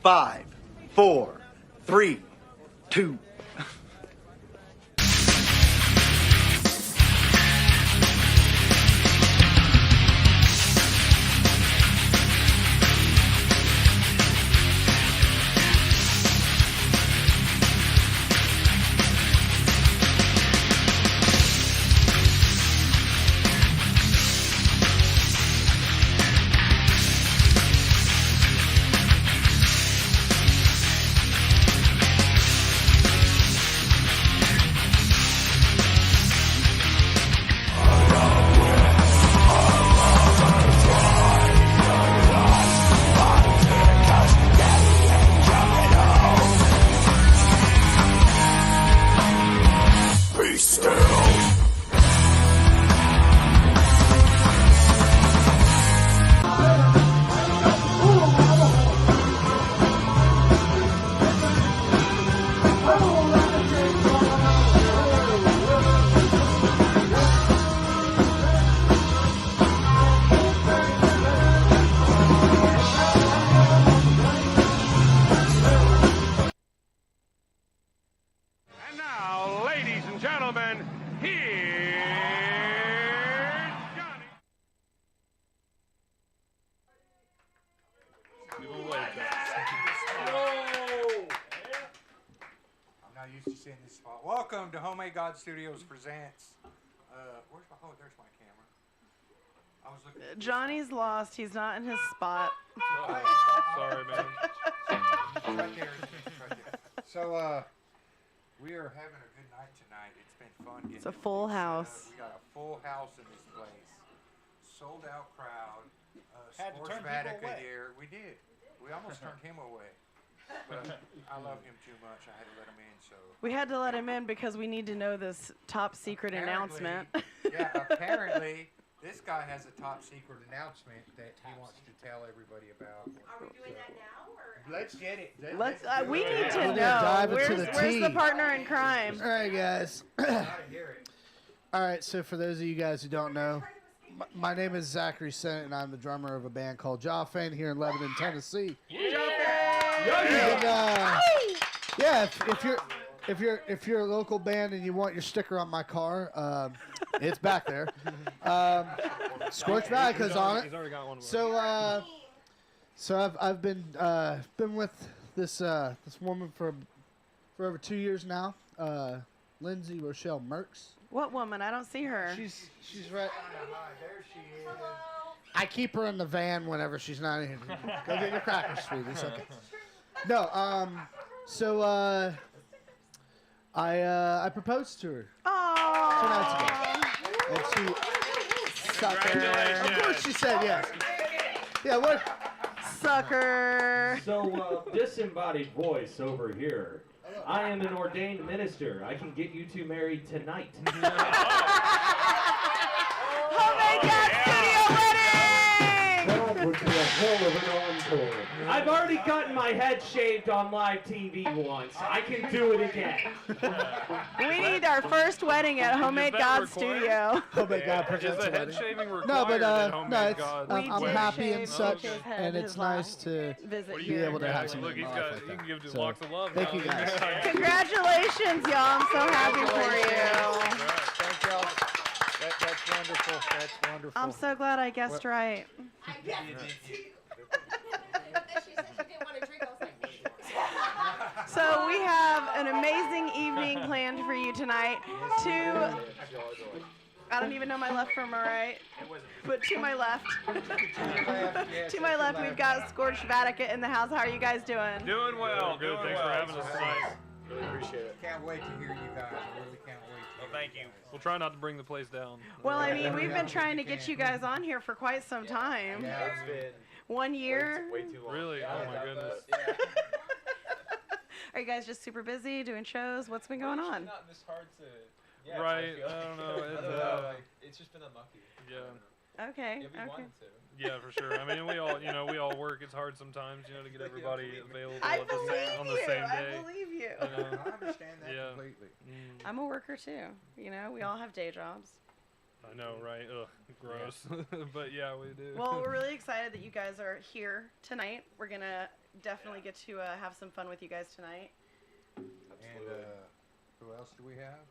5, 4, 3, 2. Welcome to HomeMade God Studios presents. Where's my? Oh, there's my camera. I was looking. Johnny's lost. He's not in his spot. Sorry, man. Right there. So, we are having a good night tonight. It's been fun. It's a full house. We got a full house in this place. Sold out crowd. Scorched Vatika here. We did. We almost turned him away. But I love him too much. I had to let him in. So we had to let him in because we need to know this top secret announcement. Yeah, apparently this guy has a top secret announcement that he wants to tell everybody about. Are we doing that now, or? Let's get it. Let's. We need to We'll know. dive into Where's the the tea. partner in crime? All right, guys. All right, so for those of you guys who don't know, my name is Zachary Sennett, and I'm the drummer of a band called Joffane here in Lebanon, Tennessee. And, yeah, if you're a local band and you want your sticker on my car, it's back there. Scorched Vatika's on it. He's already got one. So I've been with this woman for over 2 years now, Lindsay Rochelle Merks. What woman? I don't see her. She's right. There she is. I keep her in the van whenever she's not in here. Go get your crackers, sweetie. It's okay. No, so I proposed to her 2 nights ago, and she sucker. Of course, she said yes. Yeah, what? Sucker. So, disembodied voice over here. I am an ordained minister. I can get you two married tonight. HomeMade God Studio Wedding! That would be a hell of an encore. I've already gotten my head shaved on live TV once. I can do it again. We need our first wedding at HomeMade God Studio. HomeMade God Is presents the a head wedding. shaving required No, but at HomeMade no, it's God? I'm did happy shave and such, his head and it's his nice last to visit be here. able to have some Look, he's life got. like You that. can give just So, locks of love. thank now. you guys. Congratulations, y'all. I'm so happy for you. Thank y'all. That's wonderful. That's wonderful. I'm so glad I guessed right. I guess she said she didn't want to drink. I was like, So we have an amazing evening planned for you tonight. I don't even know my left from my right, but to my left. To my left, we've got Scorched Vatika in the house. How are you guys doing? Doing well. Good. Thanks for having us tonight. Really appreciate it. Can't wait to hear you guys. I really can't wait. Thank you. We'll try not to bring the place down. Well, I mean, we've been trying to get you guys on here for quite some time. Yeah, it's been 1 year. way too long. Really? Oh my goodness. Are you guys just super busy doing shows? What's been going on? Not this hard to. Yeah, Right. I I don't know. don't know. Like, it's just been unlucky. Yeah. Okay. Yeah, we Okay. wanted to. Yeah, for sure. I mean, we all work. It's hard sometimes, to get everybody available I at the same, on believe the you. same day. I believe you. You know? I understand that Yeah. completely. I'm a worker too. We all have day jobs. I know, right? Ugh, gross. But yeah, we do. Well, we're really excited that you guys are here tonight. We're gonna definitely get to have some fun with you guys tonight. And who else do we have?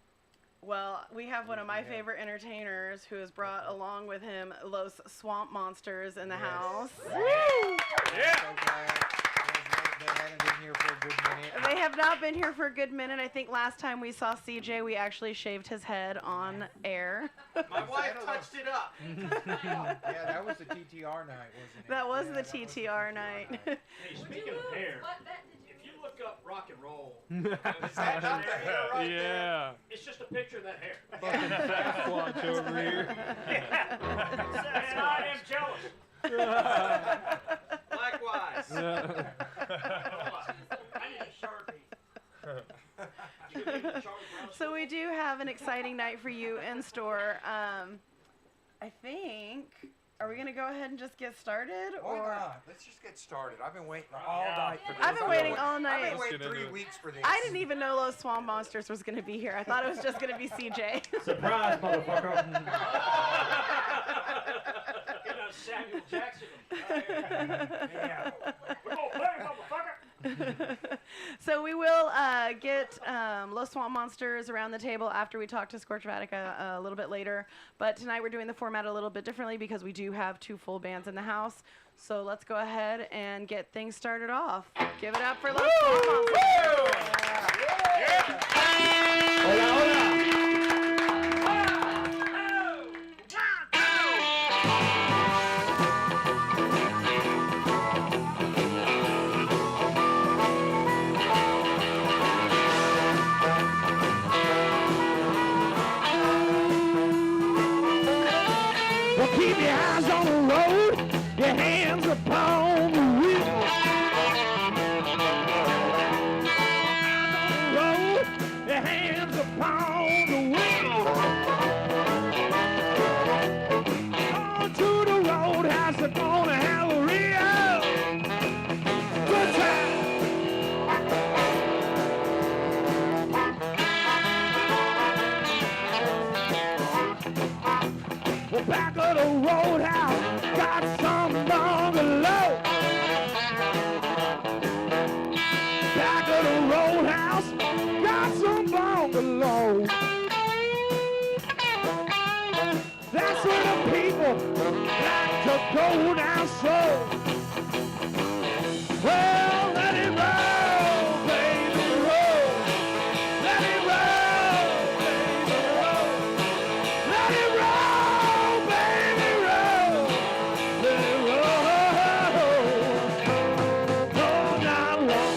Well, we have one of my favorite entertainers who has brought along with him Los Swamp Monsters in the house. Woo! Yeah. They haven't been here for a good minute. They have not been here for a good minute. I think last time we saw CJ, we actually shaved his head on air. My wife touched it up. Yeah, that was the TTR night, wasn't it? That was Yeah, the that TTR night. Hey, speaking of hair, What bet did you if you look up rock and roll, Is that not the hair right there? Yeah. it's just a picture of that hair. Squatch over here. And I am jealous. Likewise. Hold on. I need a Sharpie. So we do have an exciting night for you in store. I think, are we going to go ahead and just get started? Why or not? Let's just get started. I've been waiting all night for this. I've been waiting all I've night. been waiting Let's get 3 into it. weeks for this. I didn't even know Los Swamp Monsters was going to be here. I thought it was just going to be CJ. Surprise, motherfucker. You know, Samuel Jackson. Yeah. We're gonna play, motherfucker. So we will get Los Swamp Monsters around the table after we talk to Scorched Vatika a little bit later. But tonight we're doing the format a little bit differently because we do have 2 full bands in the house. So let's go ahead and get things started off. Give it up for Los Swamp Monsters. Hola, hola. Well, keep your eyes on the road, your hands upon the wheel. Road, your hands upon the wheel. On to the roadhouse, they're gonna have a real good time. Well, back of the roadhouse, got some bungalow. Back of the roadhouse, got some bungalow. That's where the people like to go down slow. Well, let it roll, baby, roll. Let it roll, baby, roll. Let it roll, baby, roll. Let it roll. All night long.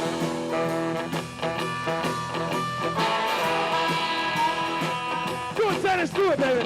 Do it, Dennis, do it, baby.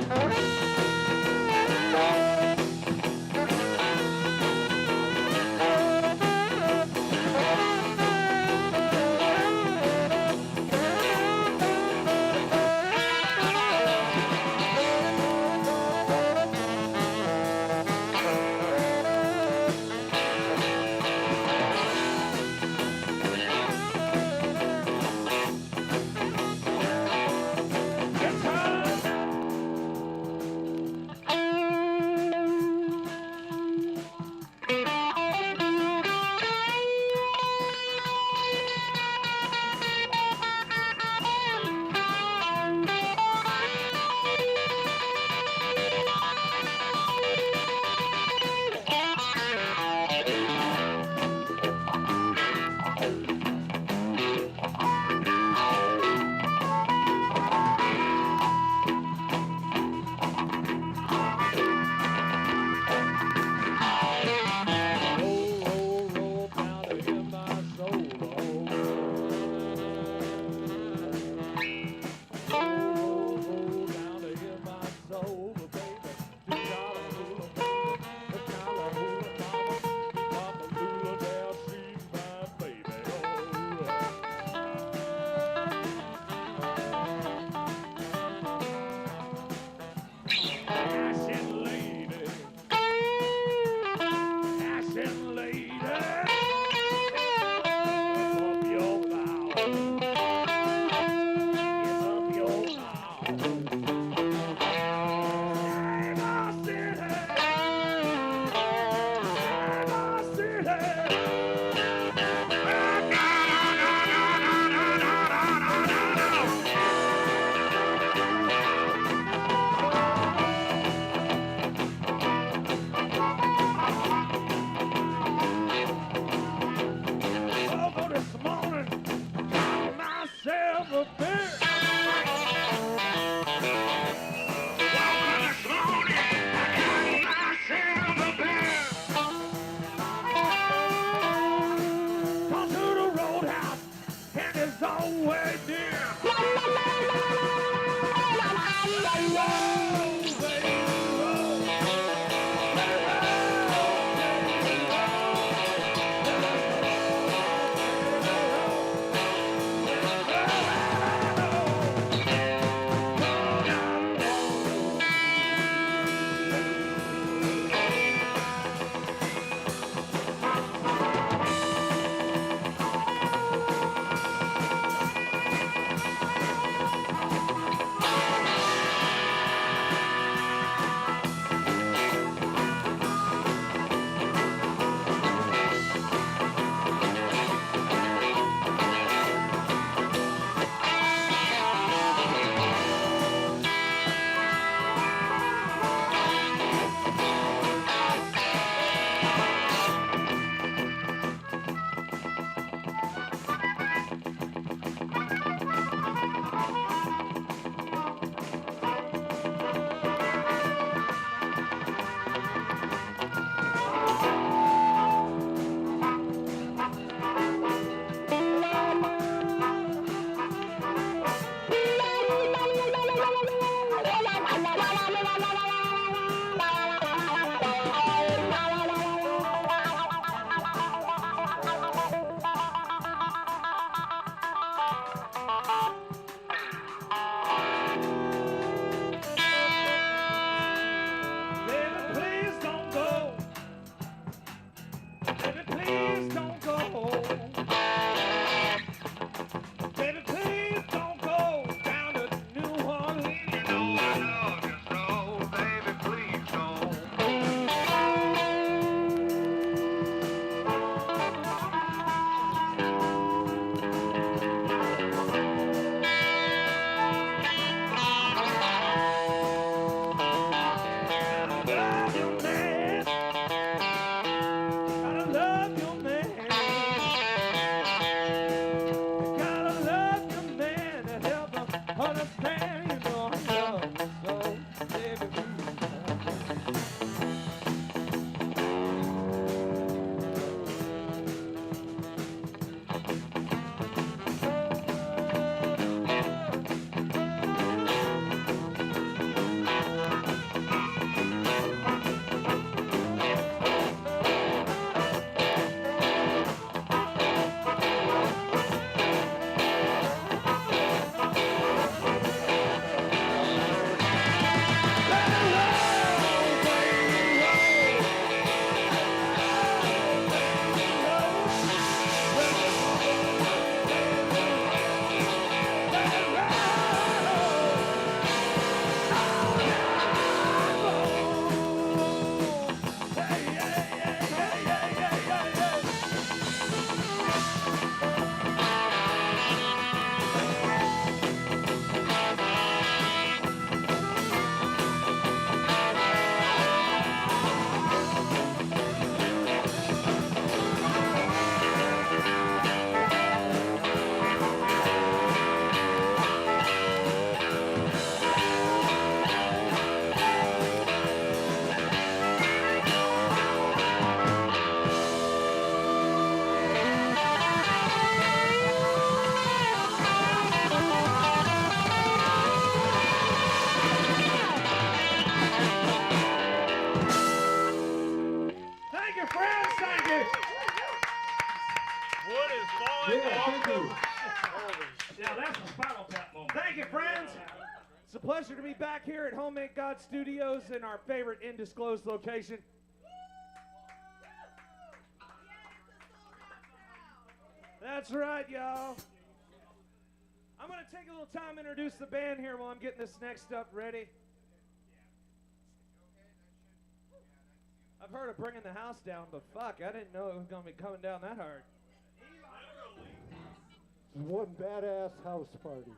Wood is falling Yeah, off thank the... you. Now that's a Spinal Tap moment. Thank you, friends. It's a pleasure to be back here at HomeMade God Studios in our favorite undisclosed location. That's right, y'all. I'm going to take a little time to introduce the band here while I'm getting this next stuff ready. I've heard of bringing the house down, but fuck, I didn't know it was going to be coming down that hard. One badass house party.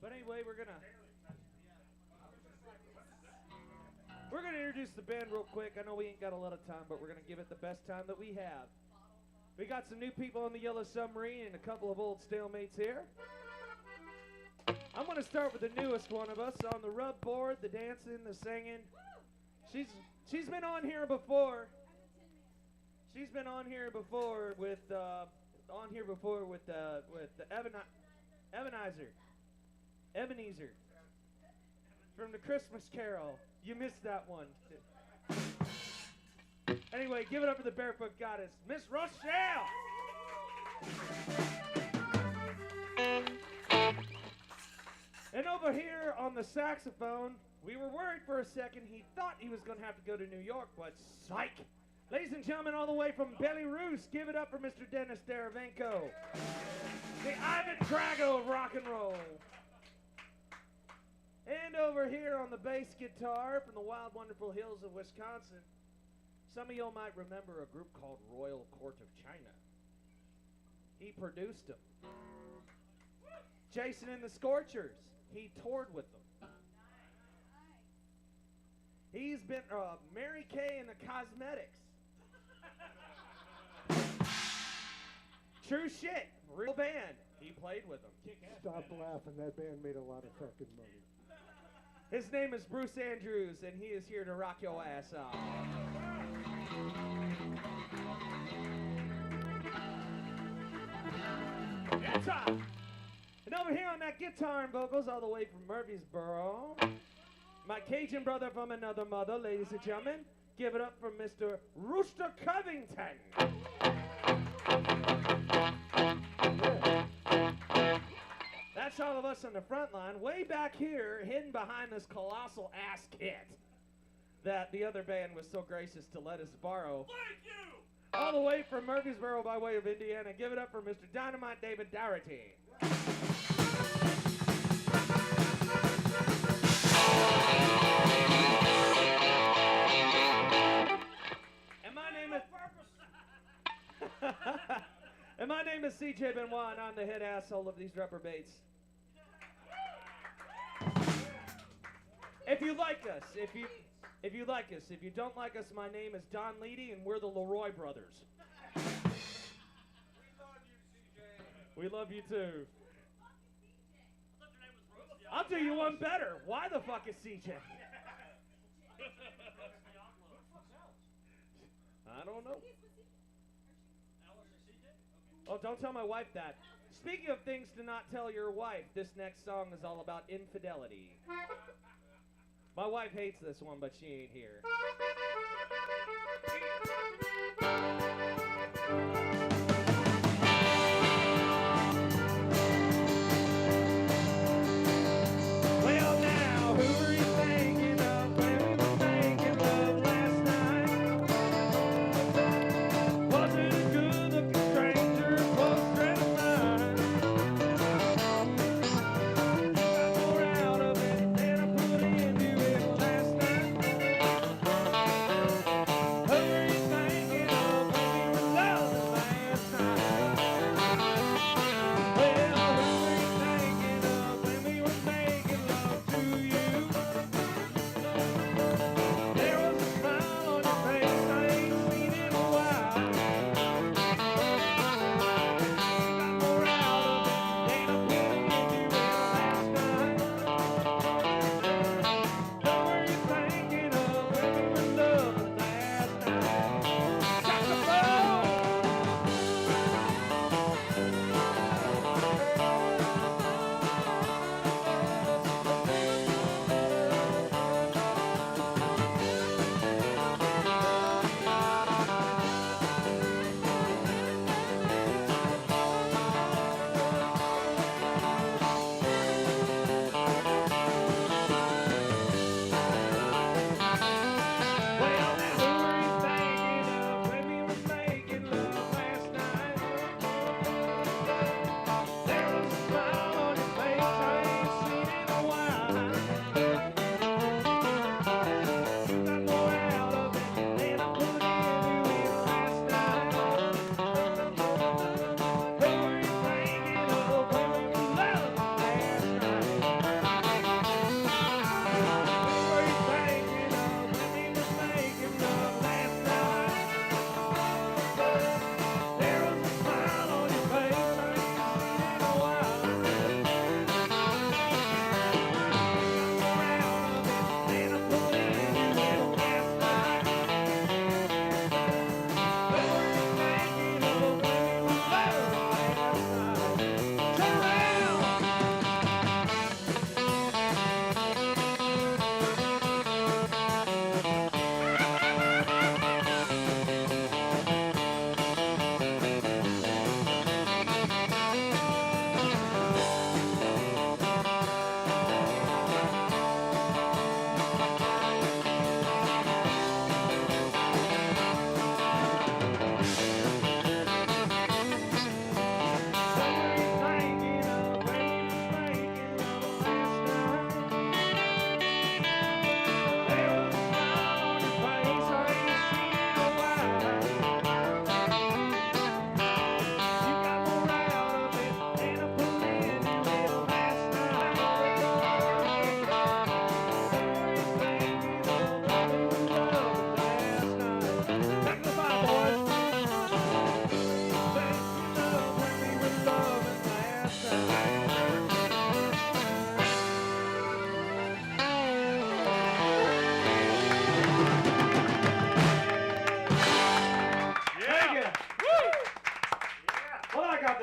But anyway, we're gonna introduce the band real quick. I know we ain't got a lot of time, but we're gonna give it the best time that we have. We got some new people on the Yellow Submarine and a couple of old stalemates here. I'm gonna start with the newest one of us on the rub board, the dancing, the singing. She's been on here before. She's been on here before with the Ebenezer from the Christmas Carol. You missed that one. Anyway, give it up for the Barefoot Goddess, Miss Rochelle. And over here on the saxophone, we were worried for a second. He thought he was going to have to go to New York, but psych. Ladies and gentlemen, all the way from Belarus, give it up for Mr. Dennis Daravenko, the Ivan Drago of rock and roll. And over here on the bass guitar from the wild, wonderful hills of Wisconsin, some of y'all might remember a group called Royal Court of China. He produced them. Jason and the Scorchers, he toured with them. He's been Mary Kay and the Cosmetics. True shit, real band. He played with them. Stop laughing. That band made a lot of fucking money. His name is Bruce Andrews, and he is here to rock your ass off. Guitar! And over here on that guitar and vocals, all the way from Murfreesboro, my Cajun brother from another mother, ladies and gentlemen, give it up for Mr. Rooster Covington. That's all of us on the front line. Way back here, hidden behind this colossal ass kit that the other band was so gracious to let us borrow. Thank you! All the way from Murfreesboro by way of Indiana, give it up for Mr. Dynamite David Dougherty. And my name is CJ Benoit, and I'm the head asshole of these reprobates. If you like us, if you don't like us, my name is Don Leedy, and we're the Leroy Brothers. We love you too. I'll do you one better. Why the fuck is CJ? I don't know. Oh, don't tell my wife that. Speaking of things to not tell your wife, this next song is all about infidelity. My wife hates this one, but she ain't here. Well, now, who were you thinking of when we were making love last night? Was it a good-looking stranger close friend of mine? You got more out of it than I put into it last night. Who were you thinking of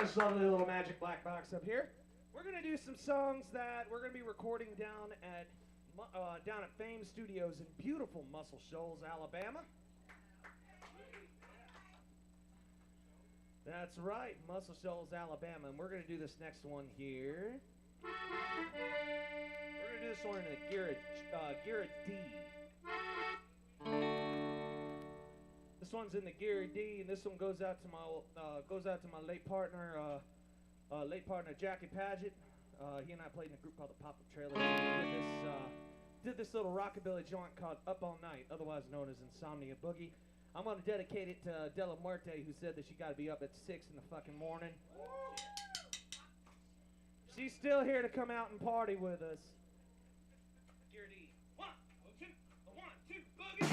this lovely little magic black box up here. We're gonna do some songs that we're gonna be recording down at Fame Studios in beautiful Muscle Shoals, Alabama. That's right, Muscle Shoals, Alabama, and we're gonna do this next one here. We're gonna do this one in a Gear D. This one's in the Gear D, and this one goes out to my late partner Jackie Paget. He and I played in a group called the Pop-Up Trailers. We did this little rockabilly joint called Up All Night, otherwise known as Insomnia Boogie. I'm gonna dedicate it to Della Muerte, who said that she got to be up at 6 in the fucking morning. She's still here to come out and party with us. Gear D. 1, 2, 1, 2, boogie.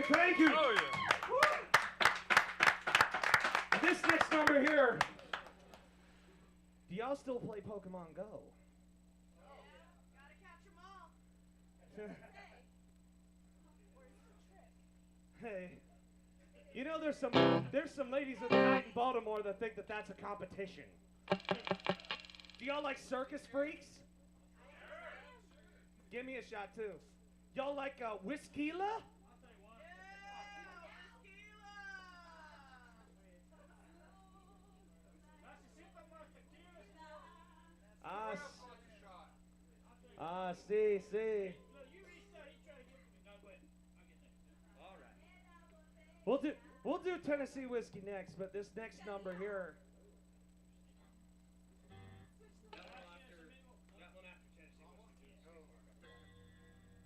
Thank you. Oh, yeah. This next number here. Do y'all still play Pokemon Go? Gotta catch 'em all. Hey, you know there's some ladies of the night in Baltimore that think that that's a competition. Do y'all like circus freaks? Give me a shot too. Y'all like Whiskeyla? See. All right. We'll do Tennessee whiskey next, but this next number here.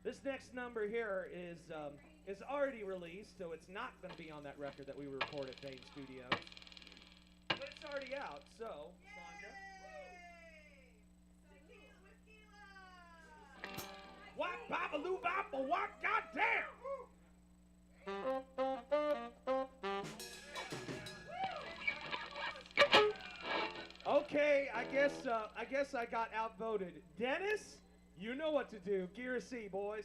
This next number here is already released, so it's not going to be on that record that we record at Bane Studios. But it's already out, so Sandra. What babaloo boppa what goddamn! Okay, I guess I got outvoted. Dennis, you know what to do. Gear a C, boys.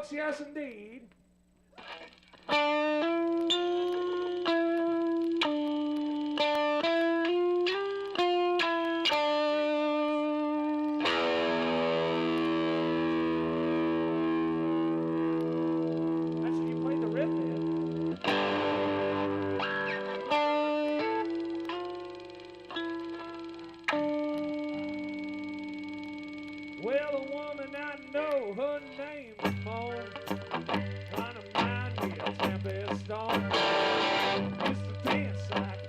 folks. Yes, indeed. That's when you played the riff, man. Well, a woman I know, her name's Moan. Kind of mind me a tempest storm. Used to dance like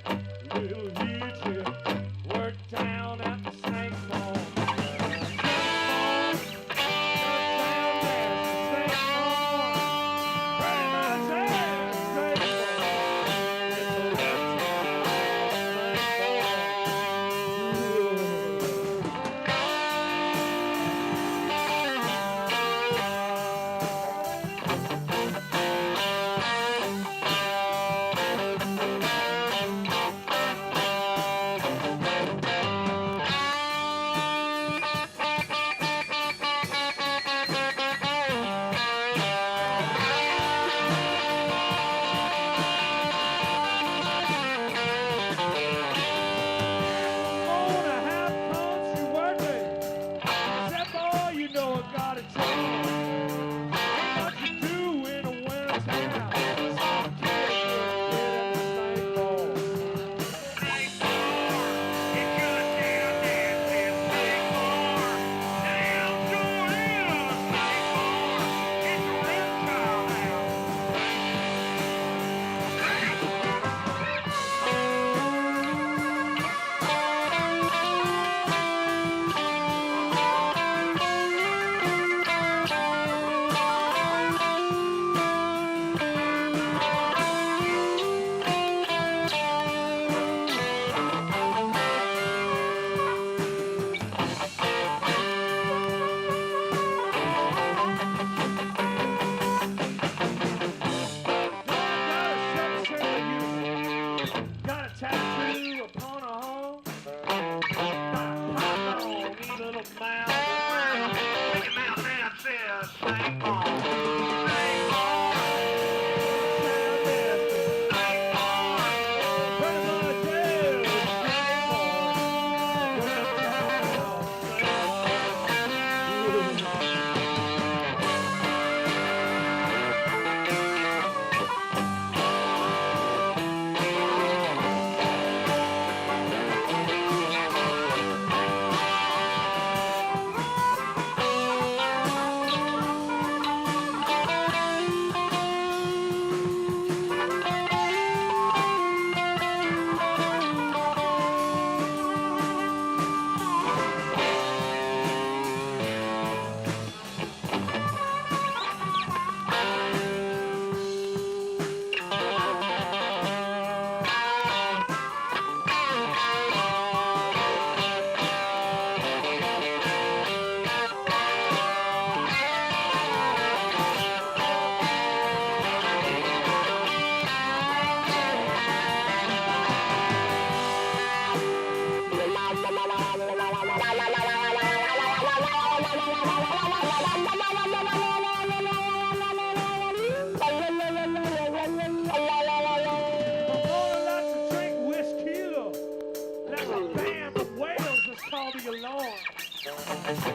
a little Egypt. Worked down at the snake farm. Got a tattoo upon a home. Got a pop on me little mouth. Make your mouth that says snake ball. Snake ball. Snake ball. Pretty much is snake ball.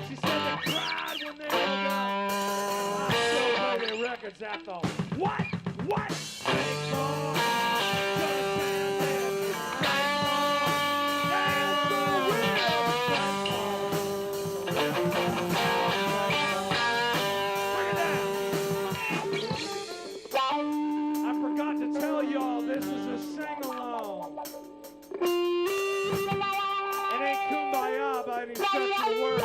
She said they cried when they were gone. I still play their records at the what? What? Snake Farm. Gonna stand there. Snake Farm. That's the real Snake Farm. Bring it down. I forgot to tell y'all this is a sing-along. It ain't kumbaya by any stretch of the word.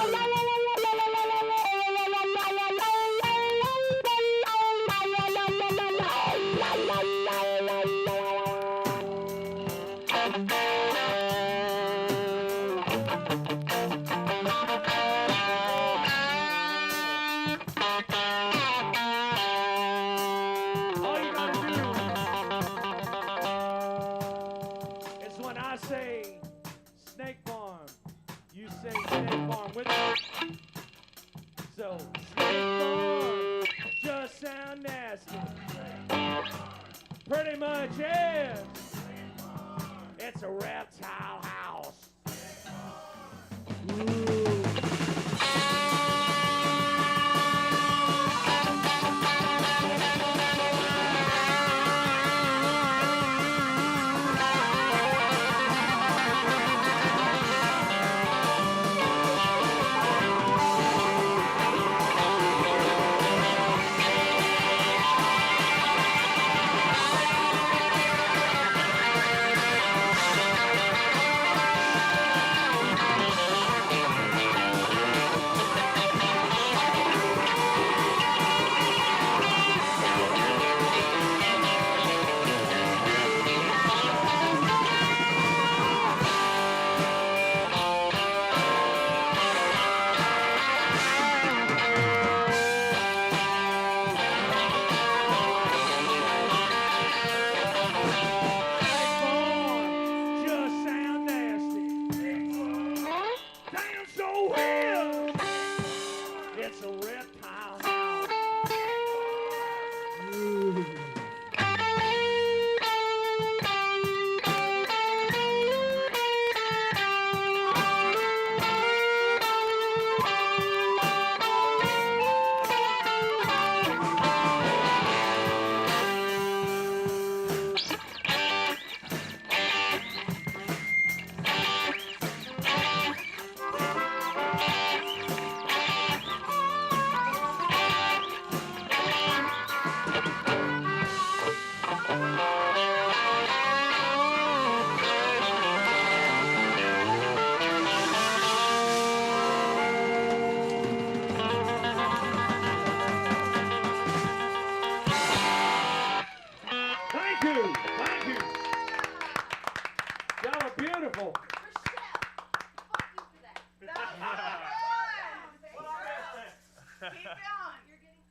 All you gotta do is when I say Snake Farm, you say Snake Farm with me. So, Snake Farm, just sound nasty. Pretty much is. It's a reptile house. Ooh.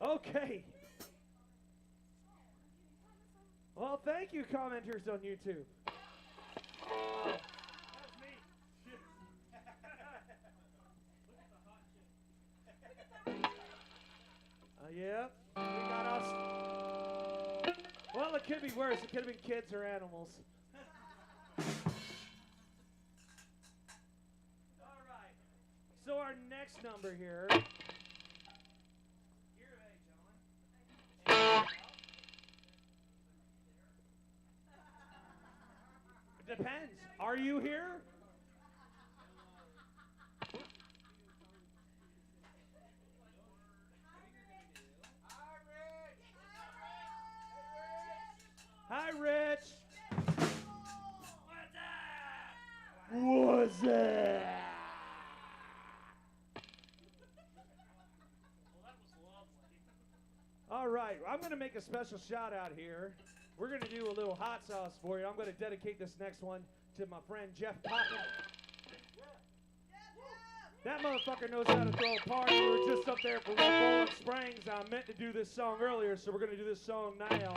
Okay. Well, thank you, commenters on YouTube. Yeah, we got us. Well, it could be worse. It could have been kids or animals. All right. So our next number here. It depends. Are you here? Hi, Rich. What's that? All right, I'm going to make a special shout out here. We're going to do a little hot sauce for you. I'm going to dedicate this next one to my friend Jeff Coppin. That motherfucker knows how to throw a party. We were just up there for Bowling Springs. I meant to do this song earlier, so we're going to do this song now.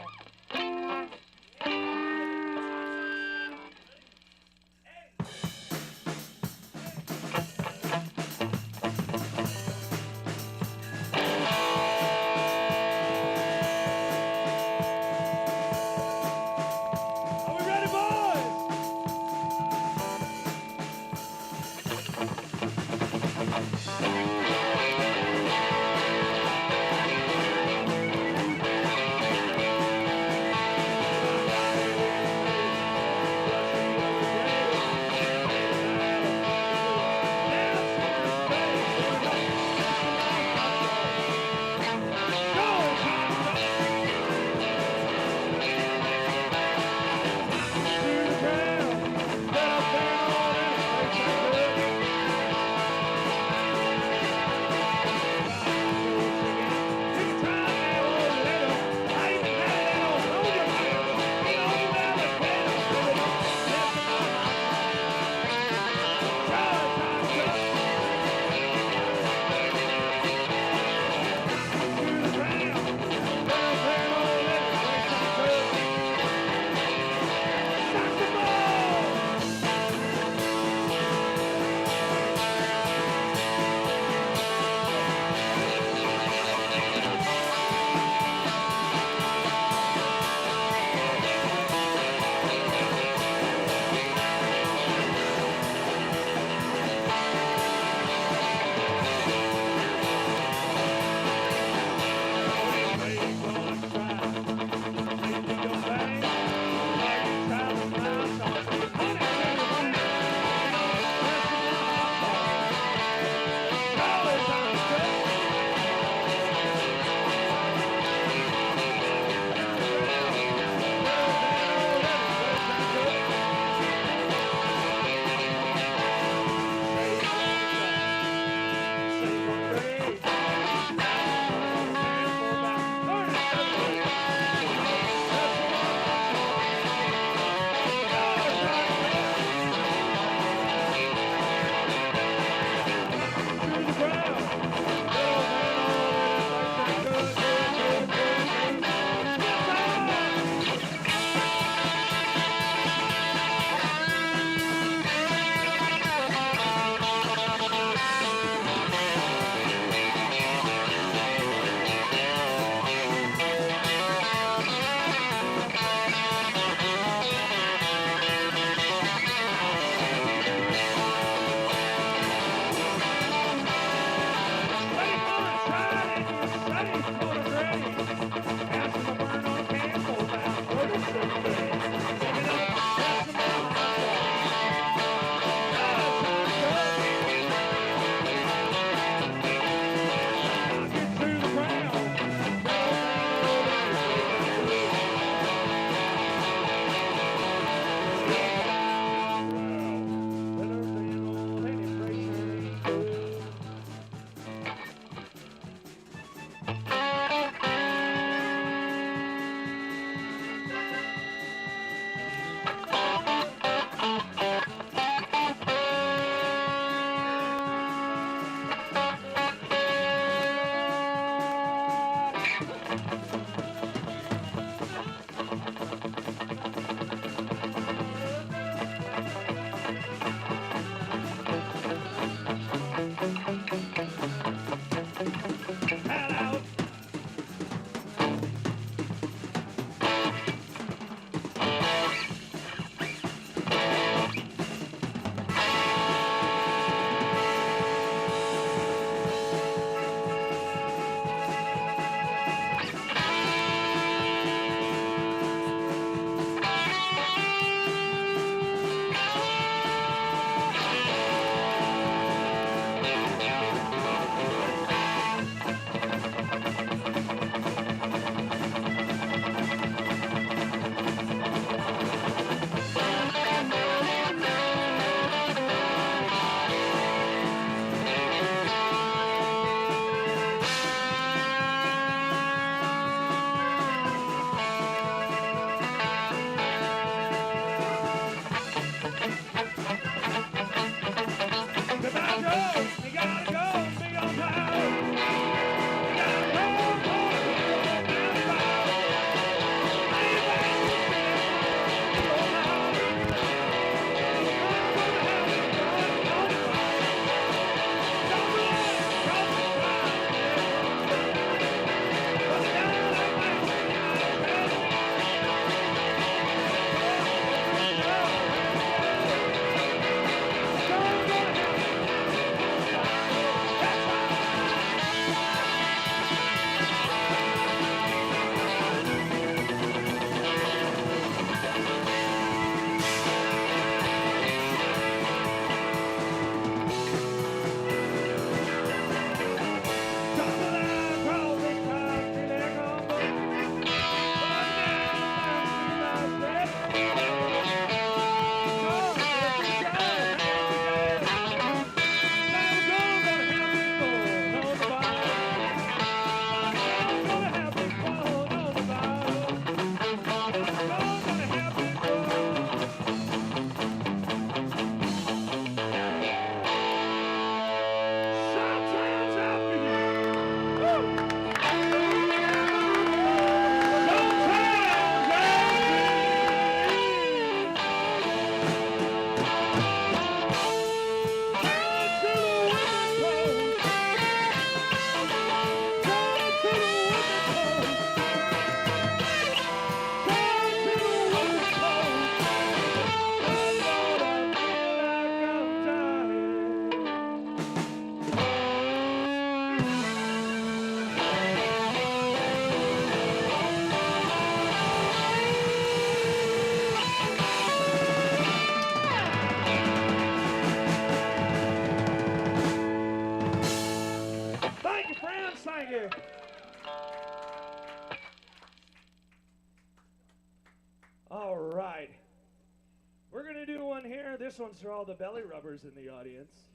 this one's for all the belly rubbers in the audience.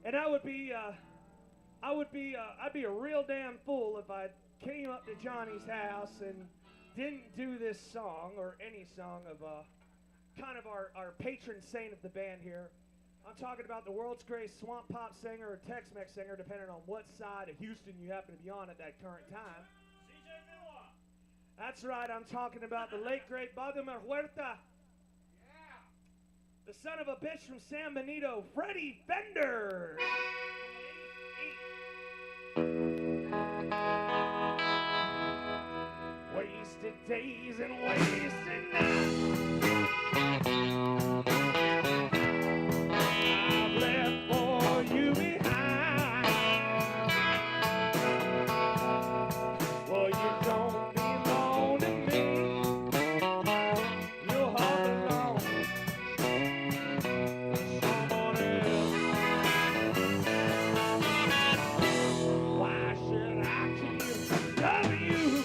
And I'd be a real damn fool if I came up to Johnny's house and didn't do this song or any song of kind of our patron saint of the band here. I'm talking about the world's greatest swamp pop singer or Tex-Mex singer, depending on what side of Houston you happen to be on at that current time. That's right, I'm talking about the late, great Vladimir Huerta. The son of a bitch from San Benito, Freddie Fender. Wasted days and wasted nights. I've left for you behind. Well, you don't belong to me. You all belong to someone else. Why should I keep loving you?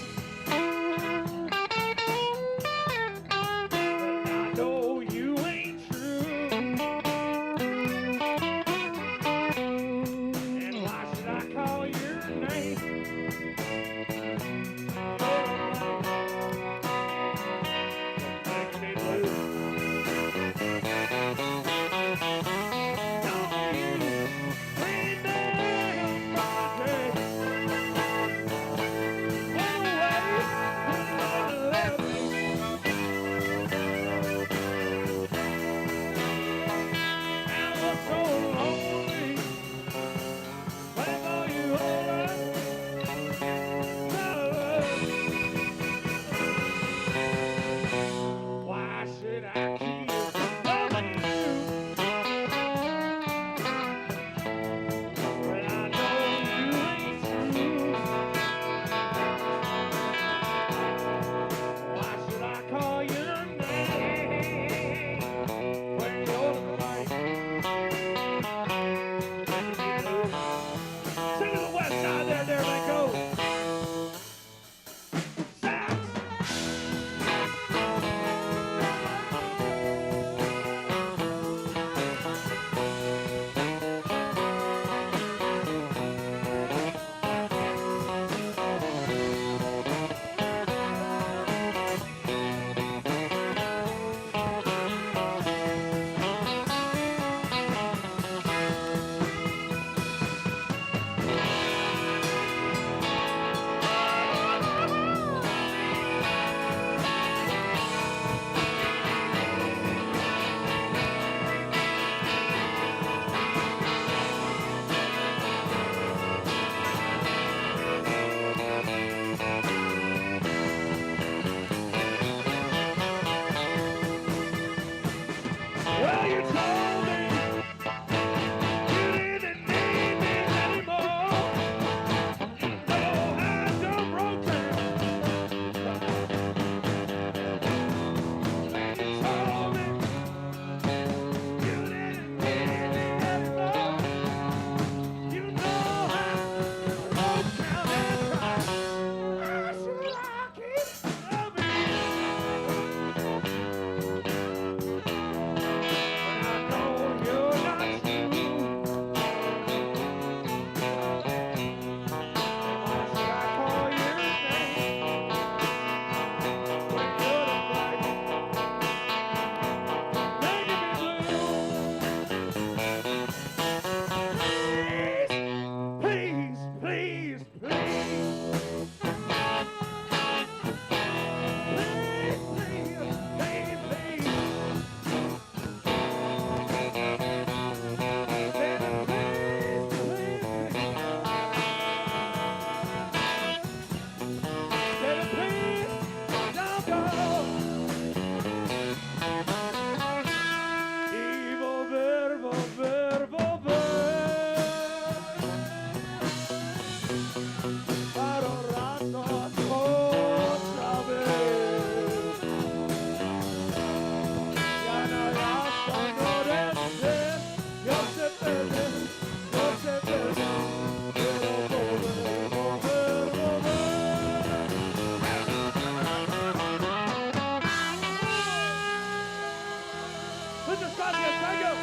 Muchas gracias. Thank you.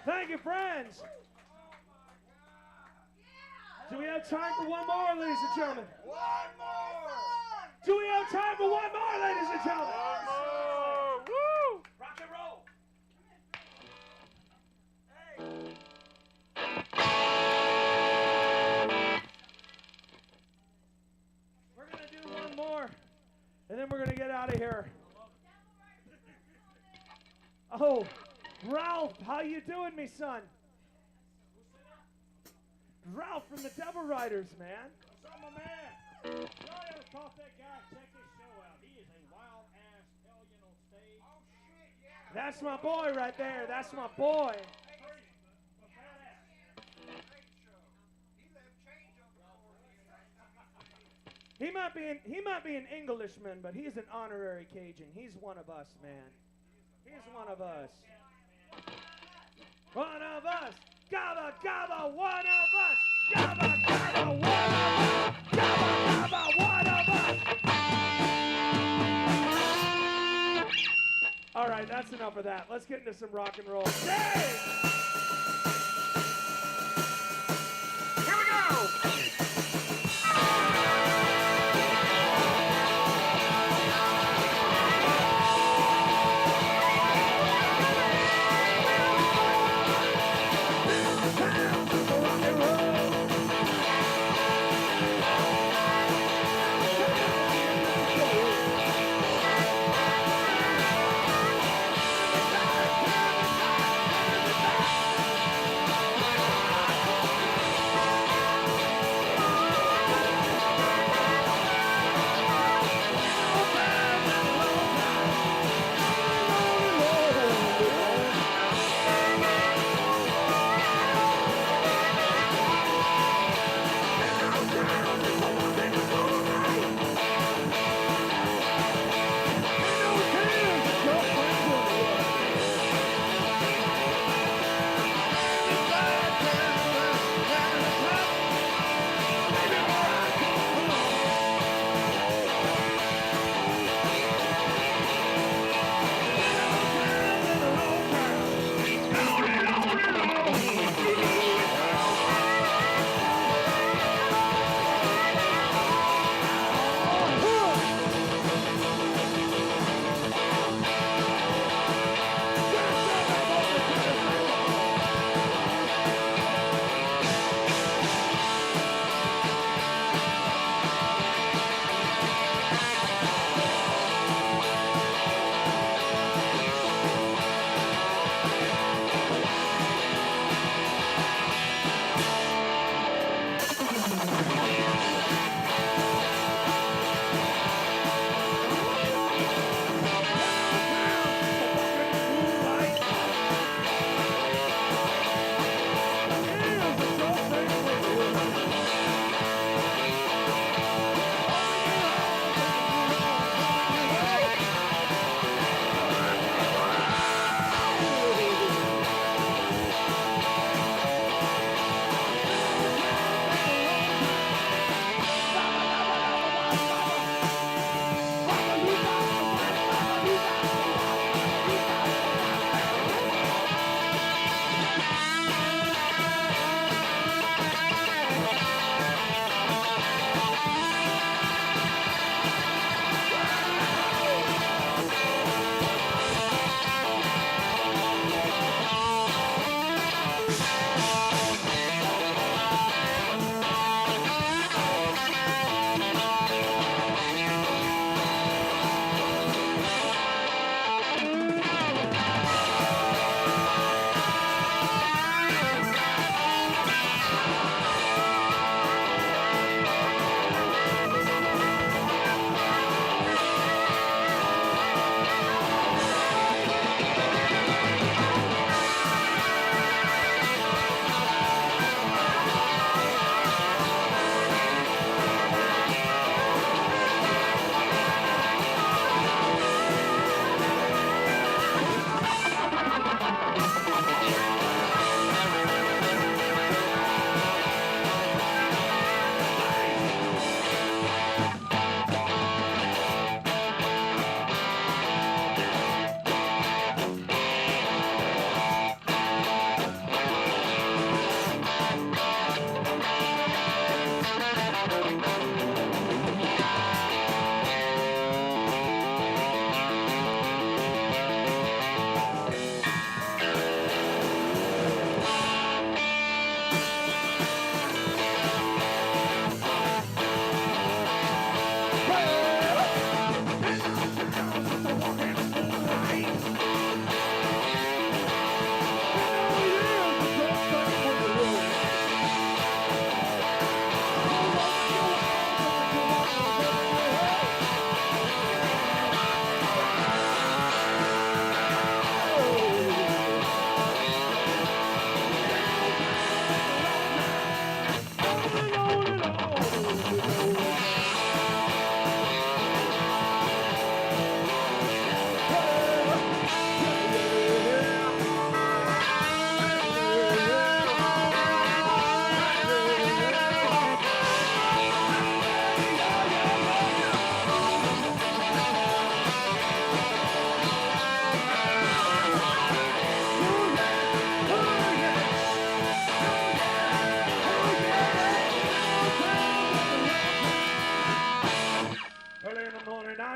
Thank you, friends. Do we have time for one more, ladies and gentlemen? One more! Do we have time for one more, ladies and gentlemen? One more! Woo! Rock and roll. We're going to do one more, and then we're going to get out of here. Oh, Ralph, how you doing, me son? Ralph from the Devil Riders, man. I'm a man. Y'all ever caught that guy? Check his show out. He is a wild ass hellion on stage. Oh, shit, yeah. That's my boy right there. That's my boy. He might be an Englishman, but he's an honorary Cajun. He's one of us, man. He's one of us. One of us. Gabba, gabba, one of us. Gabba, gabba, one of us. Gabba, gabba, one of us. All right, that's enough of that. Let's get into some rock and roll. Hey! Here we go!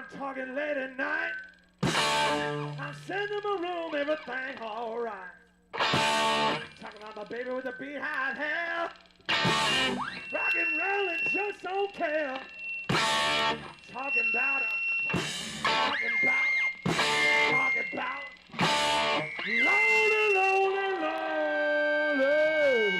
I'm talking late at night. I'm sending them a room, everything alright. Talking about my baby with the beehive hair. Rock and rollin' just don't care. Talking about her. Talking about her. Talking about her. Lonely, lonely, lonely.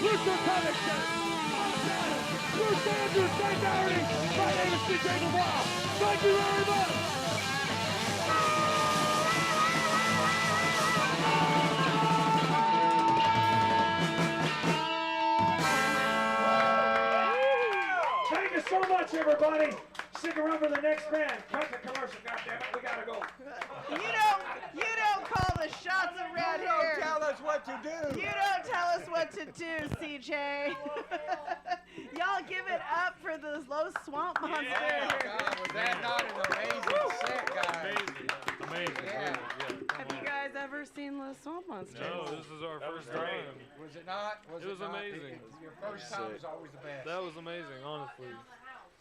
Luther Covington, Montana, Bruce Andrews, St. Doherty. My name is CJ Dubois. Thank you very much. Thank you so much, everybody. Stick around for the next band. Cut the commercial, goddammit. We gotta go. You don't call the shots around here. You don't tell us what to do. You don't tell us what to do, CJ. Y'all give it up for the Low Swamp Monster. Yeah, God, was that not an amazing set, guys? Amazing. Yeah. Have you guys ever seen Low Swamp Monster? No, this is our first time. Was it not? It was amazing. Your first time was always the best. That was amazing, honestly.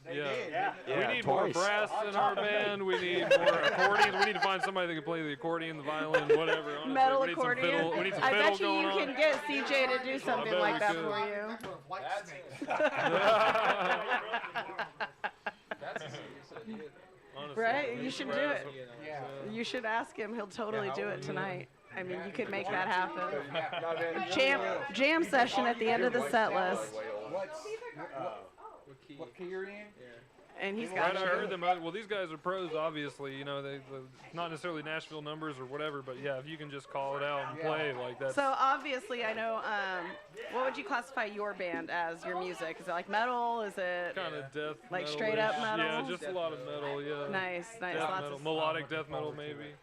They did. We need more brass in our band. We need more accordions. We need to find somebody that can play the accordion, the violin, whatever. Honestly. Metal we need accordion. Some fiddle. We need some I fiddle bet you going you on. can get CJ to do something bet like we that could. for you. That's a serious idea. Honestly, Right? You should do it. Yeah. You should ask him. He'll totally do it tonight. I mean, you could make that happen. Yeah. Jam session at the end of the set list. What key you're in? And he's Right, got I you. heard them. Well, these guys are pros, obviously. You know, they not necessarily Nashville numbers or whatever, but yeah, if you can just call it out and play like that. So obviously, I know. What would you classify your band as? Your music? Is it like metal? Is it Kind of death like metal-ish. straight up metal? Yeah, just a lot of metal. Yeah. Nice. Death Lots metal, of melodic death metal, maybe.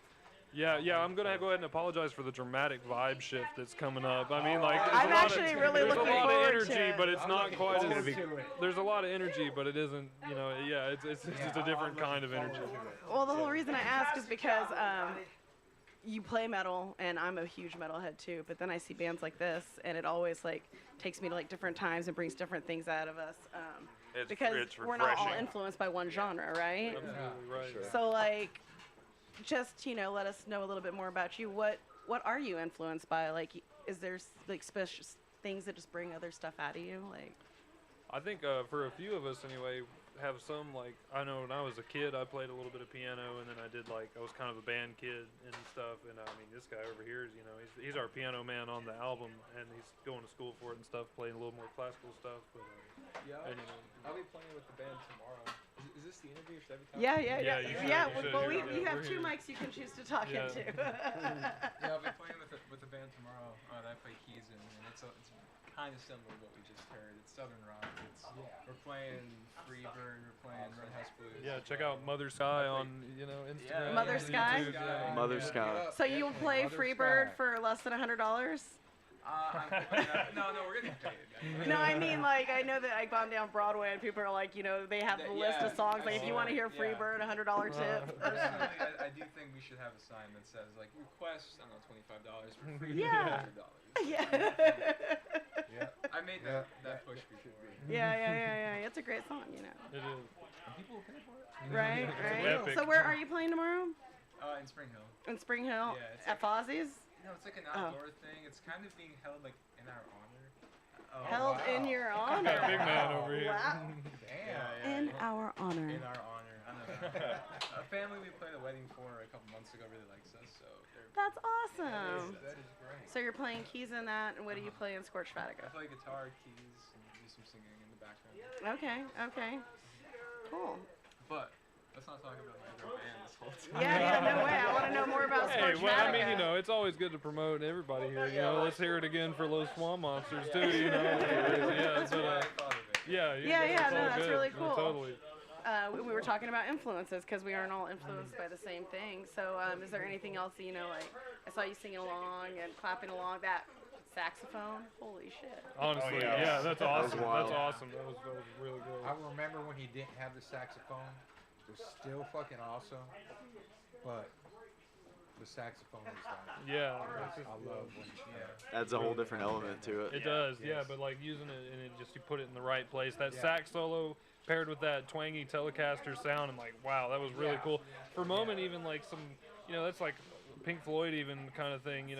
Yeah, I'm gonna go ahead and apologize for the dramatic vibe shift that's coming up. I mean, like, I'm actually really there's looking a lot of forward energy, to it. but it's not quite as. to it. There's a lot of energy, but it isn't. You know, yeah, it's just a different kind of energy. Well, the whole reason I ask is because you play metal, and I'm a huge metalhead too. But then I see bands like this, and it always like takes me to like different times and brings different things out of us. Because it's we're not all refreshing. influenced by one genre, right? Absolutely right. So like, just let us know a little bit more about you. What are you influenced by? Like, is there like special things that just bring other stuff out of you? Like, I think for a few of us anyway, have some like I know when I was a kid I played a little bit of piano and then I was kind of a band kid and stuff and I mean this guy over here is he's our piano man on the album and he's going to school for it and stuff, playing a little more classical stuff. But I'll be playing with the band tomorrow. Is this the interview? Should I be talking? yeah. you should, Yeah. you should, Well, yeah, we have we're 2 here. mics you can choose to talk Yeah. into. Yeah, I'll be playing with the band tomorrow that I play keys in, and it's kind of similar to what we just heard. It's Southern rock. We're playing Freebird, we're playing Red House Blues. Yeah, check out Mother Sky on Instagram. Mother and Sky? YouTube, yeah. Mother Sky. So you'll play Freebird for less than $100? No, we're getting paid. No, I mean, like, I know that I've gone down Broadway and people are like, they have the list of songs. Like, if you want to hear Freebird, $100 tip. Personally, I do think we should have a sign that says, like, request, I don't know, $25 for free. Yeah. $100. Yeah. I made that push before. Yeah. It's a great song, It is. And people will pay for it. Right. epic. So where are you playing tomorrow? In Spring Hill. In Spring Hill? Yeah, it's At Fozzie's? No, it's like an outdoor thing. It's kind of being held, like, in our honor. Held in your honor. Big man over here. Wow. Damn. In our honor. In our honor. I don't know. A family we played a wedding for a couple months ago really likes us, so they're. That's awesome. That is great. So you're playing keys in that, and what do you play in Scorched I Vatika? play guitar, keys, and do some singing in the background. Okay. Cool. But let's not talk about my other band this whole time. Yeah, no way. I want to know more about Hey, Scorched well, I Vatika. mean, it's always good to promote everybody here. Let's hear it again for Low Swamp Monsters too. Yeah, That's but why I thought of it. yeah, Yeah, it's no, all that's good. really No, cool. totally. we were talking about influences because we aren't all influenced by the same thing. So is there anything else that, like I saw you singing along and clapping along, that saxophone? Holy shit. Honestly, yeah, that's awesome. That's awesome. That was really good. I remember when he didn't have the saxophone. It was still fucking awesome. But the saxophone was like, yeah. I love when adds a whole different element to it. It does, yeah, but like using it and you put it in the right place. That sax solo paired with that twangy Telecaster sound, and like, wow, that was really cool. For a moment, even like some, that's like Pink Floyd even kind of thing. You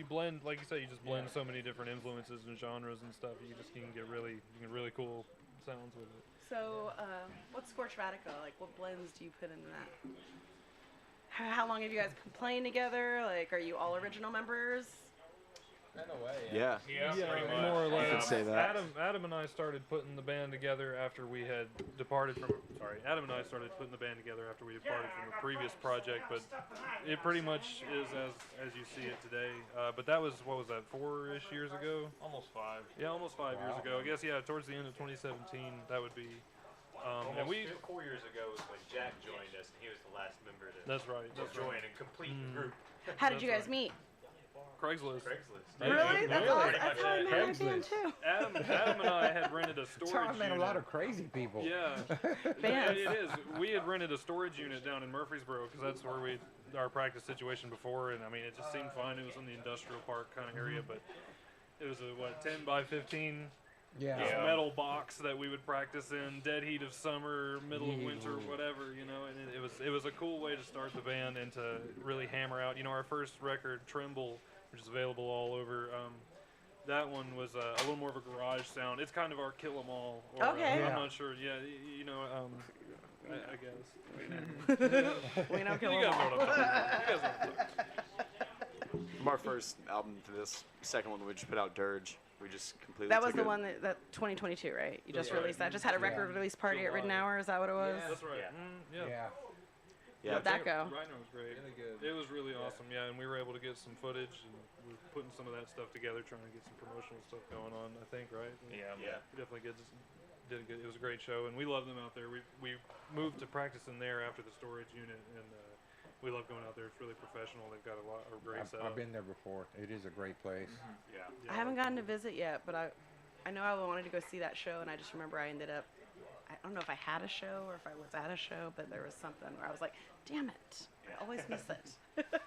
blend, like you said, you just blend so many different influences and genres and stuff. You can get really cool sounds with it. So, what's Scorched Vatika? Like, what blends do you put into that? How long have you guys been playing together? Like, are you all original members? In a way, yeah. More or less. You could say that. Adam and I started putting the band together after we had departed from. Adam and I started putting the band together after we departed from a previous project, but it pretty much is as you see it today. But that was, what was that, 4-ish years ago? Almost 5. Yeah, almost 5 years ago. I guess, towards the end of 2017, that would be. And 4 years ago was when Jack joined us, and he was the last member to join and complete the group. How did you guys meet? Craigslist. Really? That's awesome. That's how I met my band too. Adam and I had rented a storage unit. a lot of crazy people. Yeah. Bands. It is. We had rented a storage unit down in Murfreesboro because that's where our practice situation before, and I mean it just seemed fine. It was in the industrial park kind of area, but it was a 10 by 15 metal box that we would practice in dead heat of summer, middle of winter, whatever, and it was a cool way to start the band and to really hammer out. Our first record, Tremble, which is available all over. That one was a little more of a garage sound. It's kind of our Kill 'Em All. Or, okay. I'm not sure. Yeah, I guess. We know Kill 'Em All. You guys know what I'm talking about. From our first album to this second one, we just put out Dirge. We just completely. That was the one that 2022, right? You just released that. Just had a record release party at Ridden Hour. Is that what it was? Yeah, that's right. Yeah. How'd that go? Rhino was great. Really good. It was really awesome, and we were able to get some footage, and we're putting some of that stuff together, trying to get some promotional stuff going on, I think, right? Yeah. We definitely did a good, it was a great show, and we love them out there. We moved to practice in there after the storage unit, and we love going out there. It's really professional. They've got a great setup. I've been there before. It is a great place. Yeah. I haven't gotten to visit yet, but I know I wanted to go see that show, and I just remember I ended up, I don't know if I had a show or if I was at a show, but there was something where I was like, damn it, I always miss it.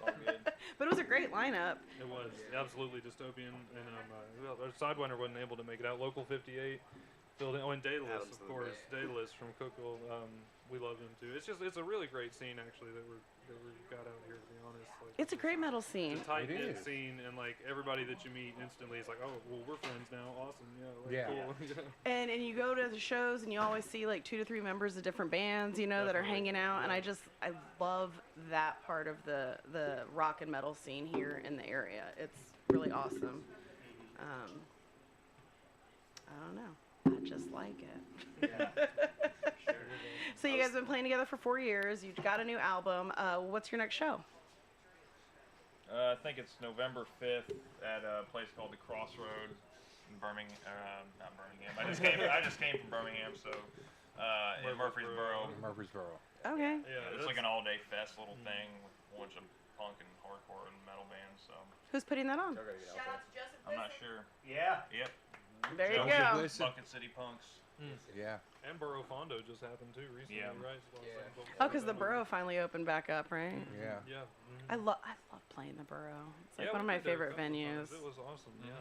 All good. But it was a great lineup. It was absolutely dystopian, and Sidewinder wasn't able to make it out. Local 58 filled in. Oh, and Daedalus, of course. Daedalus from Cookville. We love him too. It's a really great scene actually that we got out here, to be honest. Like, It's a great metal scene. It's a tight knit scene, and like everybody that you meet instantly is like, oh, well, we're friends now. Awesome, cool. And you go to the shows and you always see like 2 to 3 members of different bands, that are hanging out, and I love that part of the rock and metal scene here in the area. It's really awesome. I don't know. I just like it. Yeah. So you guys have been playing together for 4 years. You've got a new album. What's your next show? I think it's November 5th at a place called the Crossroads in Birmingham. Not Birmingham. I just came from Birmingham, so in Murfreesboro. Okay. Yeah, it's like an all-day fest little thing with a bunch of punk and hardcore and metal bands. So. Who's putting that on? Shout out to Joseph I'm not sure. Yeah. Yep. There you Joseph go. Bucket City Punks. Yeah. And Burro Fondo just happened too recently, right? Oh, because the Burro finally opened back up, right? Yeah. Yeah. I love playing the Burro. It's like one of my favorite venues. It was awesome. Yeah.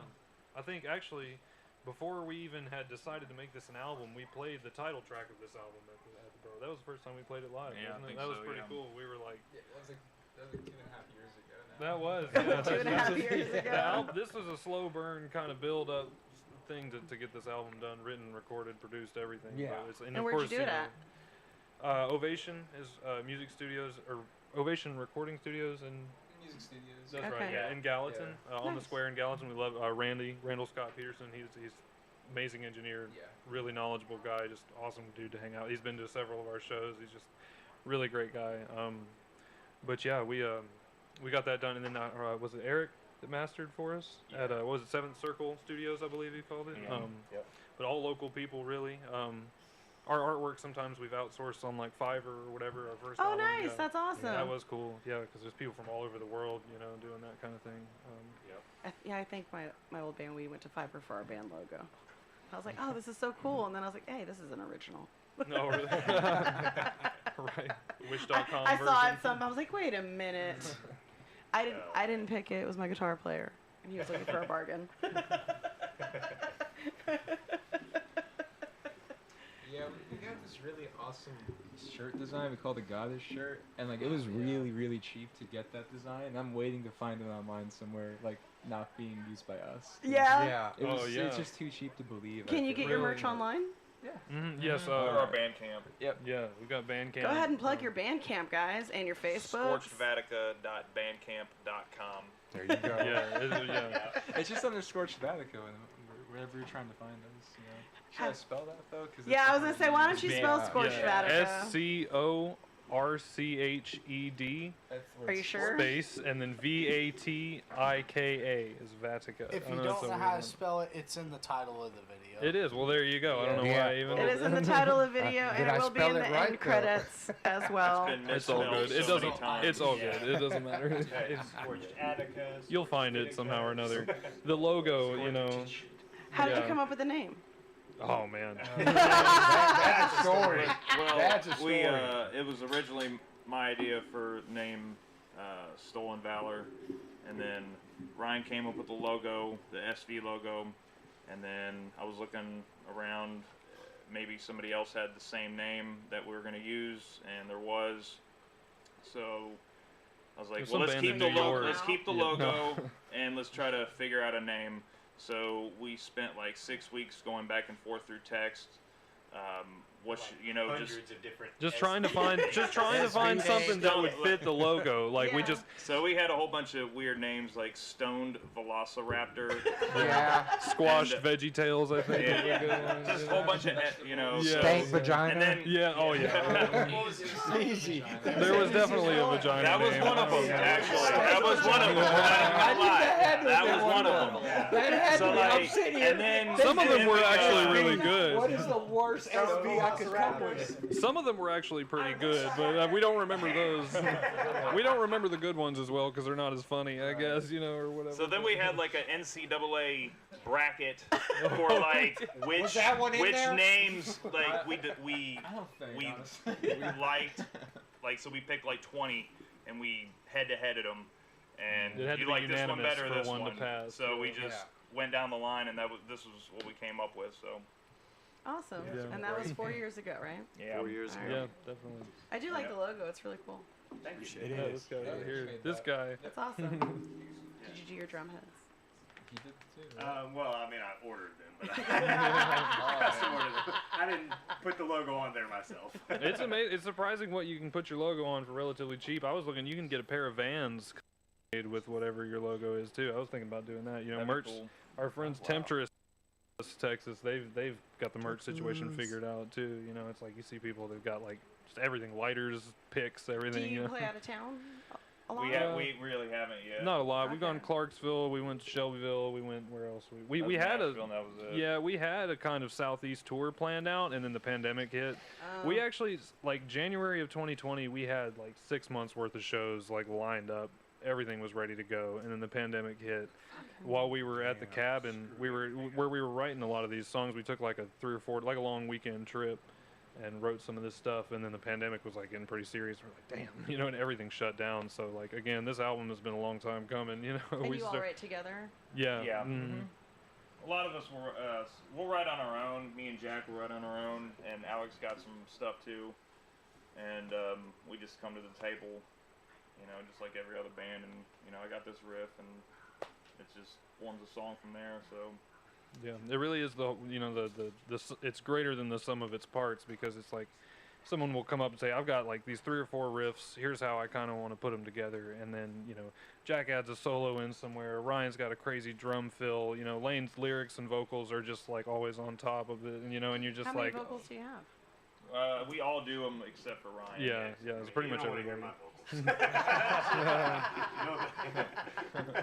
I think actually, before we even had decided to make this an album, we played the title track of this album at the Burro. That was the first time we played it live. Yeah, wasn't it? That was pretty cool. We were like. That was like 2.5 years ago now. That was. 2.5 years ago. This was a slow burn kind of build up thing to get this album done, written, recorded, produced, everything. Yeah. And where'd you do it at? Ovation is music studios, or Ovation Recording Studios, and Music studios. that's right. Yeah, in Gallatin, on the square in Gallatin. We love Randall Scott Peterson. He's amazing engineer, really knowledgeable guy, just awesome dude to hang out. He's been to several of our shows. He's just really great guy. But yeah, we got that done, and then was it Eric that mastered for us at what was it, Seventh Circle Studios, I believe he called it. Yep. But all local people, really. our artwork sometimes we've outsourced on like Fiverr or whatever. Our first Oh, album, nice. yeah. That's awesome. That was cool. Yeah, because there's people from all over the world, doing that kind of thing. I think my old band, we went to Fiverr for our band logo. I was like, oh, this is so cool. And then I was like, hey, this is an original. No, really? Right. Wish.com I saw version. it some. I was like, wait a minute. I didn't pick it. It was my guitar player, and he was looking for a bargain. Yeah, we got this really awesome shirt design we call the Goddess shirt, and like it was really, really cheap to get that design. I'm waiting to find it online somewhere, like not being used by us. Yeah. It was, yeah. It's just too cheap to believe. Can you get your merch online? Yeah. Yes. Our Bandcamp. Yep. Yeah, we've got Bandcamp. Go ahead and plug your Bandcamp, guys, and your Facebook. ScorchedVatika.bandcamp.com. There you go. Yeah. It's just under Scorched Vatika, wherever you're trying to find us. Should I spell that though? Yeah, I was gonna say, why don't you spell Scorched Vatika? SCORCHED. Are you sure? Space and then VATIKA is Vatika. If you don't know how to spell it, it's in the title of the video. It is. Well, there you go. I don't know why even. It is in the title of the video, and it will be in the right, end credits as well. It's all good. It doesn't. It's all good. It doesn't matter. You'll find it somehow or another. The logo, How did you come up with the name? Oh man. That's a story. Well, That's a story. it was originally my idea for name Stolen Valor, and then Ryan came up with the logo, the SV logo, and then I was looking around, maybe somebody else had the same name that we were going to use, and there was. So I was like, well, let's keep the logo. Let's keep the logo, and let's try to figure out a name. So we spent like 6 weeks going back and forth through text. Just trying to find something that would fit the logo. Like we just. So we had a whole bunch of weird names like Stoned Velociraptor. Squashed Veggie Tails, I think. Just a whole bunch of Stank vagina. And then, Easy. There was definitely a vagina. That was one of them, actually. That was one of them. That was one of them. That had to be. I'm sitting here. And then some of them were actually really good. What is the worst SV I could come with? Some of them were actually pretty good, but we don't remember those. We don't remember the good ones as well because they're not as funny, I guess, or whatever. So then we had like an NCAA bracket for like which names like we liked, like so we picked like 20 and we head-to-headed them, and you like this one better, this one. To pass. So we just went down the line, and this was what we came up with. So. Awesome. And that was 4 years ago, right? Yeah. 4 years ago. Yeah, definitely. I do like the logo. It's really cool. Thank you. It is. This guy right here. This guy. That's awesome. Did you do your drum heads? He did too. Well, I mean, I ordered them, but I custom ordered them. I didn't put the logo on there myself. It's amazing. It's surprising what you can put your logo on for relatively cheap. I was looking. You can get a pair of Vans made with whatever your logo is too. I was thinking about doing that. Merch. Cool. Our friends Temptress, Texas, they've got the merch situation figured out too. It's like you see people that've got like just everything, lighters, picks, everything. Do you play out of town? We really haven't yet. Not a lot. We've gone Clarksville. We went to Shelbyville. We went where else? We had we had a kind of southeast tour planned out, and then the pandemic hit. We actually like January of 2020. We had like 6 months worth of shows like lined up. Everything was ready to go, and then the pandemic hit. While we were at the cabin, where we were writing a lot of these songs. We took like a 3 or 4, like a long weekend trip, and wrote some of this stuff. And then the pandemic was like getting pretty serious. We're like, damn, and everything shut down. So like again, this album has been a long time coming. And you all write together? Yeah. Yeah. Mm-hmm. A lot of us we'll write on our own. Me and Jack will write on our own, and Alex got some stuff too. And we just come to the table. Just like every other band, and I got this riff, and it just forms a song from there. So yeah, it really is the it's greater than the sum of its parts, because it's like someone will come up and say, I've got like these 3 or 4 riffs. Here's how I kind of want to put them together, and then Jack adds a solo in somewhere. Ryan's got a crazy drum fill. Lane's lyrics and vocals are just like always on top of it, and and you're just how many like. vocals do you have? We all do them except for Ryan. Yeah, it's pretty much everybody.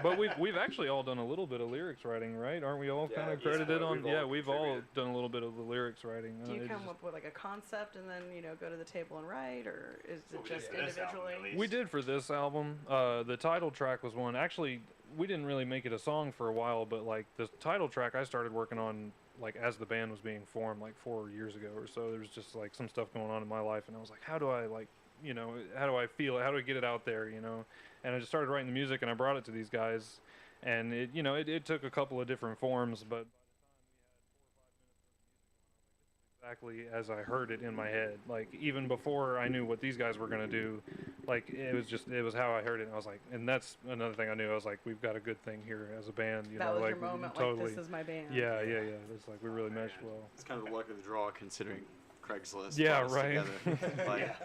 But we've actually all done a little bit of lyrics writing, right? Aren't we all kind of yeah, credited we've on? all Yeah, we've all contributed. done a little bit of the lyrics writing. Do you It come just- up with like a concept and then go to the table and write, or is it What we did just for this album, individually? at least. We did for this album. The title track was one. Actually, we didn't really make it a song for a while, but like the title track I started working on like as the band was being formed like 4 years ago or so. There was just like some stuff going on in my life, and I was like, how do I like, how do I feel it? How do I get it out there, And I just started writing the music, and I brought it to these guys, and it took a couple of different forms, but exactly as I heard it in my head. Like even before I knew what these guys were gonna do, like it was how I heard it. And I was like, and that's another thing I knew. I was like, we've got a good thing here as a band. That was like your moment, totally. like this is my band. Yeah. It's like we really meshed well. It's kind of the luck of the draw considering Craigslist. Yeah, brought us right. together. Like,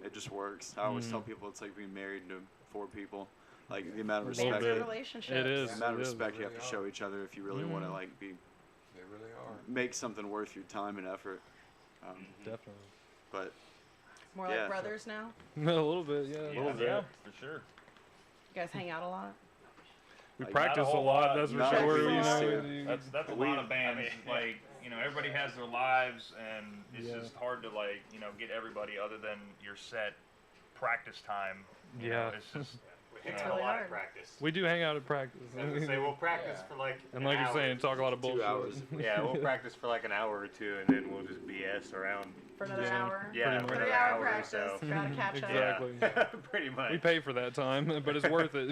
it just works. I always tell people it's like being married to 4 people. Like the amount of Bands respect. and relationships. It is. The amount of it is. respect you have to show each other if you really want to like be. They really are. Make something worth your time and effort. Definitely. But More yeah, like brothers now. A little bit, yeah. Yeah, little bit. yeah, for sure. You guys hang out a lot. We Like, practice not a a whole lot. lot. That's for Not like sure. we used to. That's a We- lot of bands. I mean, like everybody has their lives, and it's Yeah. just hard to like get everybody other than your set practice time. You Yeah. know, it's just We It's hang out really a lot hard. at practice. We do hang out at practice. I was gonna say we'll practice for like. And like an you're hour. saying, talk a lot of 2 bullshit. hours. Yeah, we'll practice for like an hour or two, and then we'll just BS around. For another Yeah. hour. Yeah, Pretty for much. another 3 hour hour or practice. so. Gotta catch up. Exactly. Yeah, pretty much. We pay for that time, but it's worth it.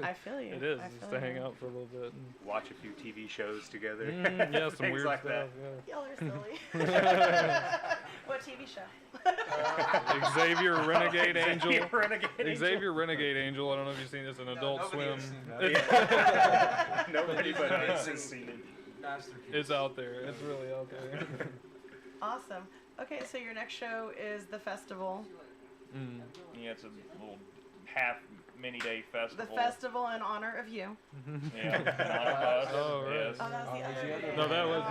I feel you. It is I just feel to hang you. out for a little bit. Watch a few TV shows together. Yeah, some Things weird like stuff. Y'all are silly. What TV show? Yeah. Xavier Renegade Angel. Renegade Xavier Renegade Angel. I don't know if you've seen this in Adult nobody Swim. has seen that. Nobody but us has seen it. It's out there. It's really out there. Awesome. Okay, so your next show is the festival. Yeah, it's a little half mini day The festival. festival in honor of you. Yeah, in honor of us. Oh, right. Yes. Oh, that was the other. No, that was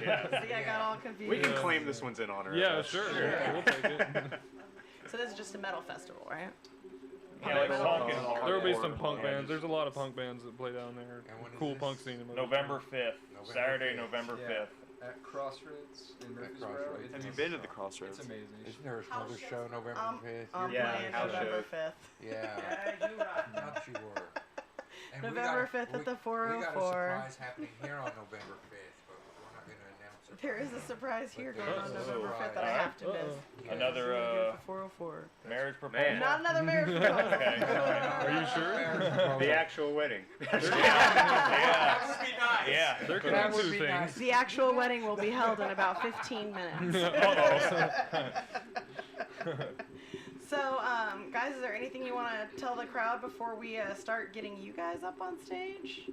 yeah. See, I got all confused. We can claim this one's in honor of Yeah, us. sure. Yeah, we'll take it. So this is just a metal festival, right? Yeah, like Metal punk festival. and There will be hardcore. some punk Yeah, bands. There's a lot of punk bands that play down there. And when is Cool this? punk scene. in November 5th, Saturday, 5th. November Yeah. 5th. At Crossroads in Murfreesboro. Crossroads. It's Have you awesome. been to the Crossroads? It's amazing. Isn't there another show November 5th? I'm Yeah, playing house November show. 5th. Yeah. Yeah, you right. I thought you were. And we November got a- 5th at we- the We got a 404. surprise happening here on November 5th, but we're not going to announce it. There is a surprise here But going on there's a November 5th that I surprise. have to miss. Yeah. Another We're gonna do it for 404. marriage proposal. Man. Not another marriage proposal. Okay. Are you sure? The actual wedding. Yeah. That would be nice. Yeah. There could That be would two be things. nice. The actual wedding will be held in about 15 minutes. So, guys, is there anything you want to tell the crowd before we start getting you guys up on stage?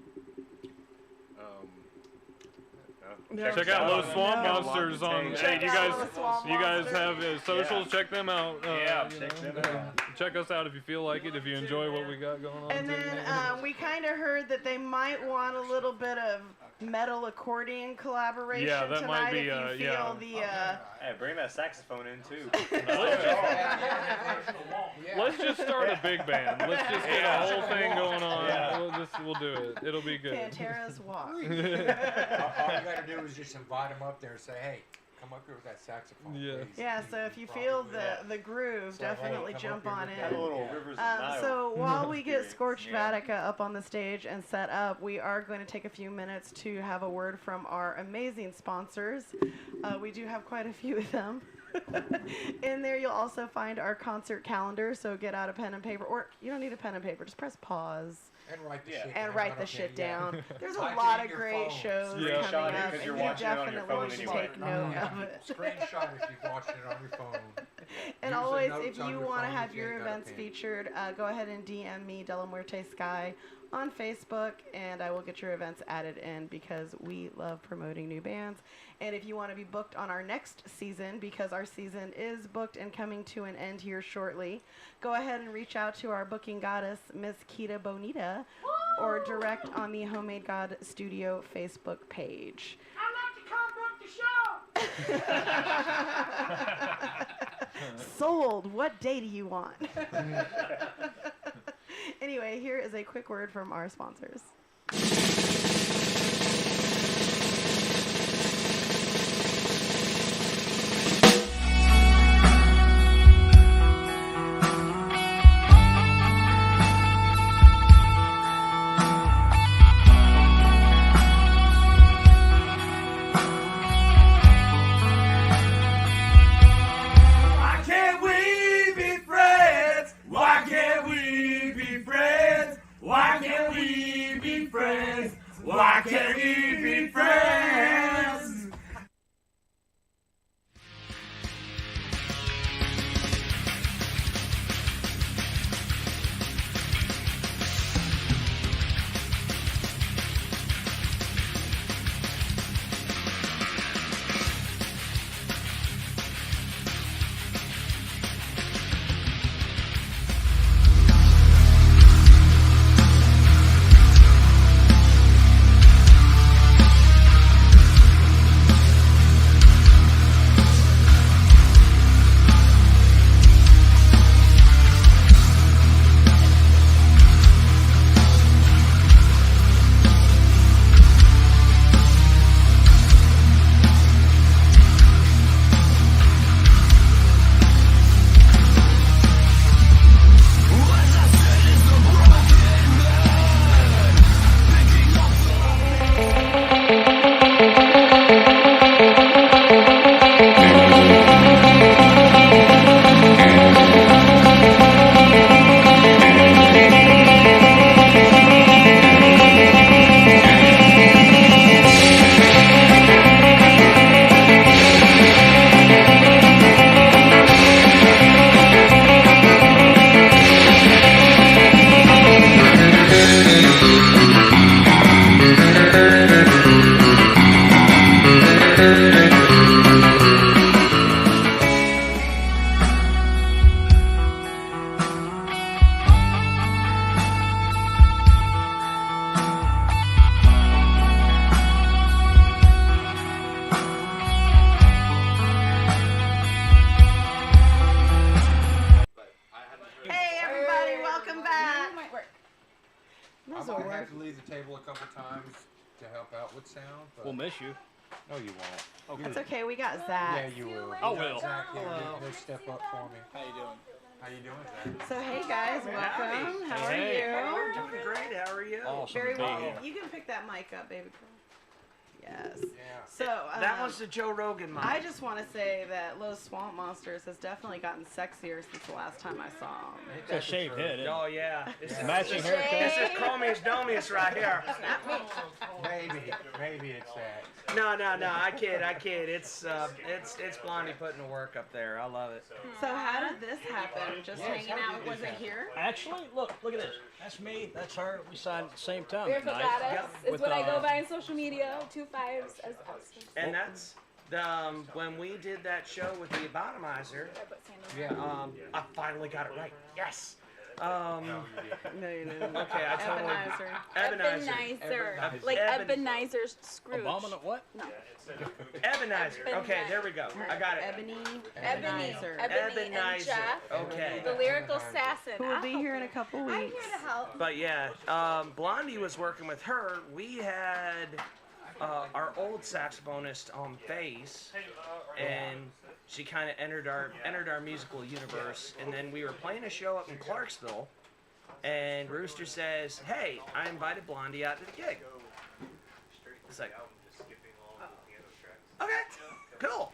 Check out Low Swamp No. Monsters on. Check Hey, you out guys, Low Swamp you guys have Monsters. socials. Check them out. Yeah, you check know. them out. Check us out if you feel like it. If you enjoy what we got going on. And too. then we kind of heard that they might want a little bit of metal accordion collaboration Yeah, that tonight might be, if you yeah. feel the... Hey, bring that saxophone in too. Let's just start a big band. Let's just get a whole thing going on. Yeah. We'll do it. It'll be good. Pantera's Walk. All you got to do is just invite them up there and say, hey, come up here with that saxophone. Yeah. please. Yeah, so if you feel the groove, So, hey, definitely come jump up here on with in. that little Rivers of Nile So while we get experience. Scorched Yeah. Vatika up on the stage and set up, we are going to take a few minutes to have a word from our amazing sponsors. We do have quite a few of them. In there, you'll also find our concert calendar, so get out a pen and paper. Or you don't need a pen and paper, just press pause. And write the Yeah. shit And down. write the Okay, shit yeah. down. There's a Type it lot in of your great phone. shows Yeah. coming Screenshot it up, 'cause and you're you watching it on your definitely phone should anyway. take note of it. Screenshot if you're watching it on your phone. And Use the always, notes if on you your want to phone have if you your ain't got a events pen. featured, go ahead and DM me, Della Muerte Sky, on Facebook, and I will get your events added in because we love promoting new bands. And if you want to be booked on our next season, because our season is booked and coming to an end here shortly, go ahead and reach out to our booking goddess, Miss Kita Bonita, or direct on the Homemade God Studio Facebook page. I'd like to come book the show. Sold. What day do you want? Anyway, here is a quick word from our sponsors. Why can't we be friends? Why can't we be friends? Why can't we be friends? Why can't we be friends? Hey, everybody, welcome back. I might have to leave the table a couple times to help out with sound. But We'll miss you. No, you won't. That's okay, we got Zach. Yeah, you will. I You got will. Zach here. Hello. He'll step up for me. How you doing? How you doing, Zach? So, hey guys, welcome. How are Hey. you? We're doing great. How are you? Awesome Very to be well. here. You can pick that mic up, baby girl. Yes. Yeah. So That was the Joe Rogan mic. I just want to say that Los Swamp Monsters has definitely gotten sexier since the last time I saw him. It's a shaved head. Isn't it? Oh yeah. This is Matching haircut. This is Chromius Domius right here. Maybe it's that. No. I kid. It's Blondie putting the work up there. I love it. So how did this happen? Just hanging out? Was it here? Actually, look at this. That's me. That's her. We signed at the same time. Barefoot tonight. Goddess is With, what I go by on social media. 2 5s as us. And that's when we did that show with the Abotomizer. I finally got it right. Yes. No, you didn't. Okay, I totally. Ebonizer. Like Ebenezer Scrooge. Abominant what? No. Ebonizer. Okay, there we go. I got it. Ebony Ebonizer. and Jeff. Okay. The lyrical assassin. Who will be here in a couple weeks. I'm here to help. But yeah, Blondie was working with her. We had our old saxophonist on bass, and she kind of entered our musical universe. And then we were playing a show up in Clarksville, and Rooster says, "Hey, I invited Blondie out to the gig." It's like, okay, cool.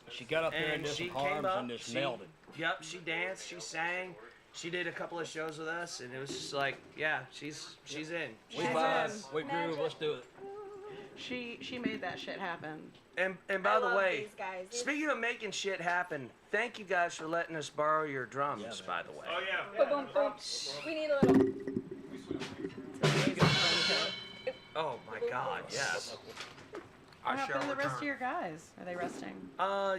She got up there and did some harms and just nailed it. Yep, she danced, she sang, she did a couple of shows with us, and it was just like, yeah, she's in. We vibe, we groove, let's do it. She made that shit happen. And by the way, these guys. speaking of making shit happen, thank you guys for letting us borrow your drums, by the way. Oh yeah. Boom, boom, boom. We need a little. Oh my God, yes. What happened to the rest of your guys? Are they resting?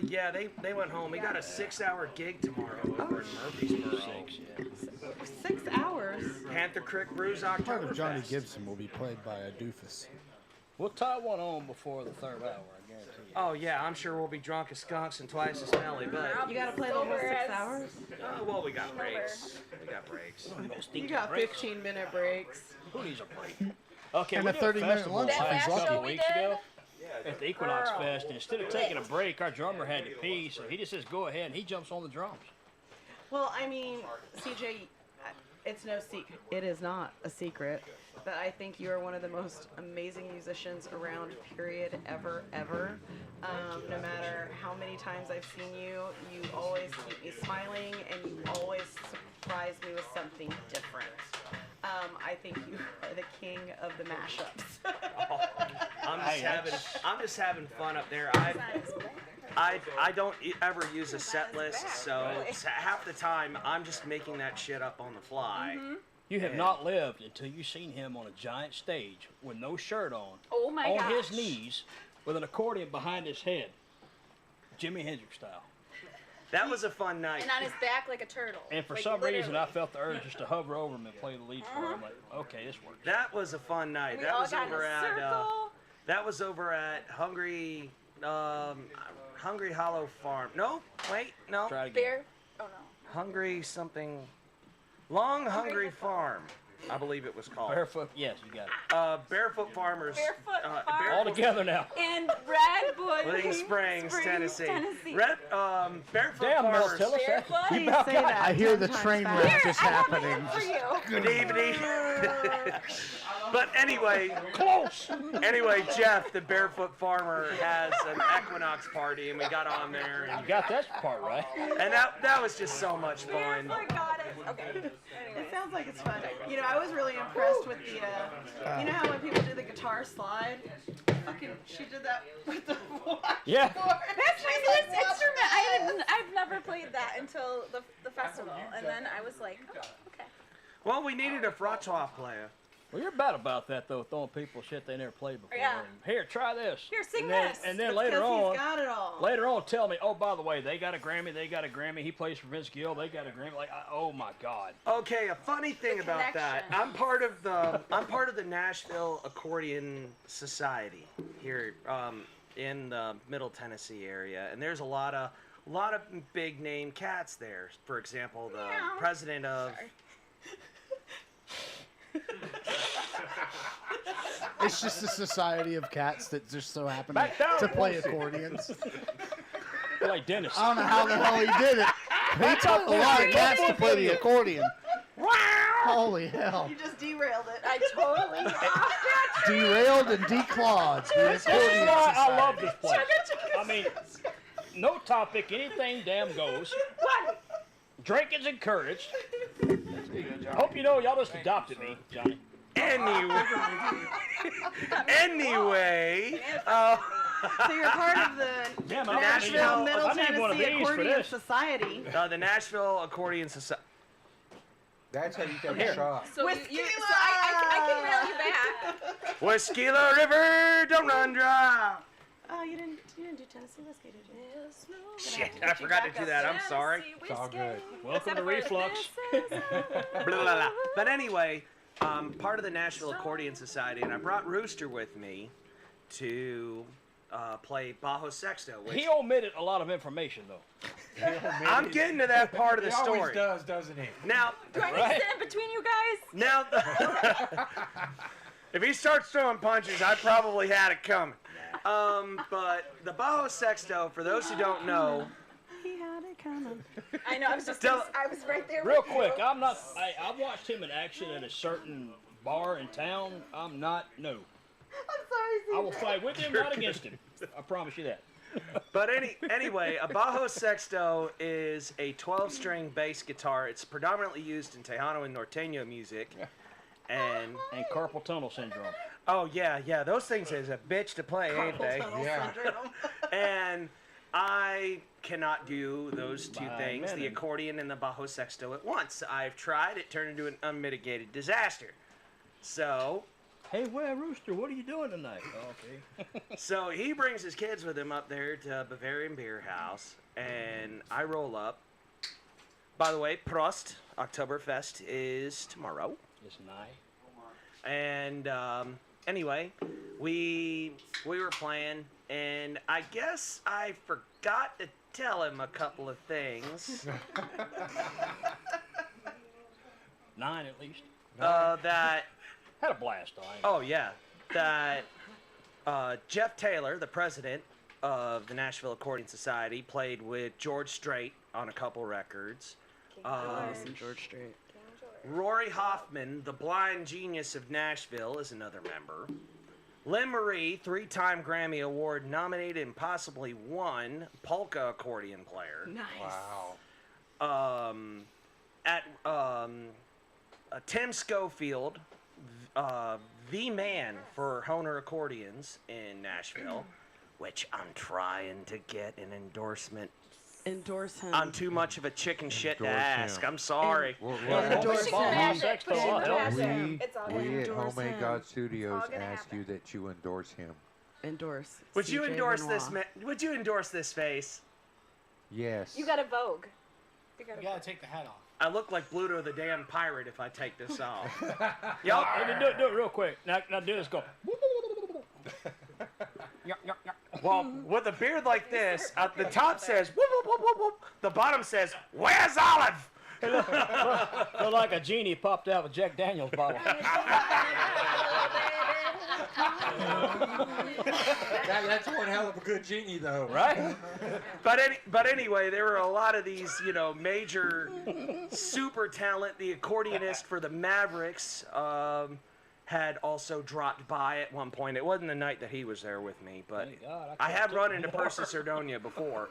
Yeah, they went home. We got a 6-hour gig tomorrow over in Murfreesboro. 6 hours? Panther Creek Brews Part October of Johnny Gibson will be played by a doofus. We'll tie one on before the third hour, I Oh yeah, I'm sure we'll be drunk as skunks and twice as smelly, but You gotta play the whole 6 hours? well, we got breaks. We got breaks. You got 15-minute breaks. Who needs a break? Okay, And we a did 30-minute festival lunch like break. a couple we weeks did? ago at the Equinox Fest, and instead of taking a break, our drummer had to pee, so he just says, "Go ahead," and he jumps on the drums. Well, I mean, CJ, it's no secret. It is not a secret that I think you are one of the most amazing musicians around, period, ever. No matter how many times I've seen you, you always keep me smiling, and you always surprise me with something different. I think you are the king of the mashups. I'm just having fun up there. I don't ever use a set list, so half the time I'm just making that shit up on the fly. You have not lived until you've seen him on a giant stage with no shirt on, Oh my on gosh. his knees, with an accordion behind his head, Jimi Hendrix style. That was a fun night. And on his back like a turtle. And for Like, some reason, literally. I felt the urge just to hover over him and play the lead for him. I'm like, okay, this works. That was a fun night. We That all was got in over a at circle. that was over at Hungry Hollow Farm. No, wait, no. Try it again. Bear. Oh no. Hungry something. Long Hungry Farm, I believe it was called. Barefoot, yes, you got it. Barefoot Farmers. Barefoot Farm. All together now. In Redwood, Living Springs, Tennessee. Barefoot Damn, Mel, Farmers. tell us that. Barefoot? You about got it. I hear the train wreck just I have a happening. hint for you. Good evening. But anyway, Close. anyway, Jeff, the Barefoot Farmer, has an Equinox party, and we got on there, You got that part right. and that was just so much fun. I got it. Okay. It sounds like it's fun. You know, I was really impressed with the, you know how when people do the guitar slide? Fucking, she did that with the Yeah. That's my first instrument. I've never played that until the festival, and then I was like, oh, okay. Well, we needed a frottoir player. Well, you're bad about that, though, throwing people shit they never played before. Yeah. And, here, try this. Here, sing and then, this. And then It's later 'cause on, he's got it all. later on, tell me, oh, by the way, they got a Grammy. He plays for Vince Gill. They got a Grammy. Like, oh my God. Okay, a funny thing about that. I'm part of the Nashville Accordion Society here in the Middle Tennessee area, and there's a lot of big name cats there. For example, the president of. It's just a society of cats that just so happen Back down, to play Lucy. accordions. Like Dennis. I don't know how the hell he did it. He taught a lot of cats to play the accordion. Holy hell. You just derailed it. I totally Derailed and declawed. The This is accordion why I society. love this place. I mean, no topic, anything damn goes. Drinking's encouraged. I hope you know y'all just adopted me, Johnny. Anyway, So you're part of the Damn, I Nashville need- Middle I need one of Tennessee these for Accordion this. Society. the Nashville Accordion Society. That's how you take Here. a shot. So, so I can rail you back. Whiskey River, don't run dry. Oh, you didn't do Tennessee whiskey, did you? Shit, I forgot to do that. I'm sorry. It's all good. Welcome to Reflux. Blah, blah, blah. But anyway, part of the Nashville Accordion Society, and I brought Rooster with me to play bajo sexto. Which He omitted a lot of information, though. I'm getting to that part of the He always story. does, doesn't he? Now, Do I need to sit in between you guys? now, if he starts throwing punches, I probably had it coming. But the bajo sexto, for those who don't know, He had it coming. I know. I was just. Tell- I was right there. Real with quick, you. I watched him in action at a certain bar in town. I'm not, no. I'm sorry, I will fight with him, not against him. I promise you that. But anyway, a bajo sexto is a 12-string bass guitar. It's predominantly used in Tejano and Norteño music. And carpal tunnel syndrome. Oh yeah, those things is a bitch to play, ain't they? Yeah. And I cannot do those two By things, the minute. accordion and the bajo sexto at once. I've tried, it turned into an unmitigated disaster. So, Hey, well, Rooster, what are you doing tonight? Oh, okay. so he brings his kids with him up there to Bavarian Beer House, and I roll up. By the way, Prost, Oktoberfest is tomorrow. It's nigh. And anyway, we were playing, and I guess I forgot to tell him a couple of things. 9 at least. That had a blast though. Oh yeah, that Jeff Taylor, the president of the Nashville Accordion Society, played with George Strait on a couple records. George Strait. Rory Hoffman, the blind genius of Nashville, is another member. Lynn Marie, 3-time Grammy Award nominated and possibly won polka accordion player. Nice. Wow. Tim Schofield, the man for Honer accordions in Nashville, which I'm trying to get an endorsement. Endorse him. I'm too much of a chicken shit to Endorse ask. him. I'm sorry. Endorse him. We at HomeMade God Studios ask you that you endorse him. Endorse. Would you CJ endorse Benoit. this? Would you endorse this face? Yes. You got a Vogue. You gotta take the hat off. I look like Bluto the damn pirate if I take this off. Yup. Do it real quick. Now do this. Go. Well, with a beard like this, the top says whoop, whoop, whoop, whoop, whoop. The bottom says, "Where's Olive?" Look like a genie popped out of a Jack Daniels bottle. That's one hell of a good genie, though. Right? But anyway, there were a lot of these, major super talent. The accordionist for the Mavericks had also dropped by at one point. It wasn't the night that he was there with me, but Thank God, I have run into more. Percy Sardonia before.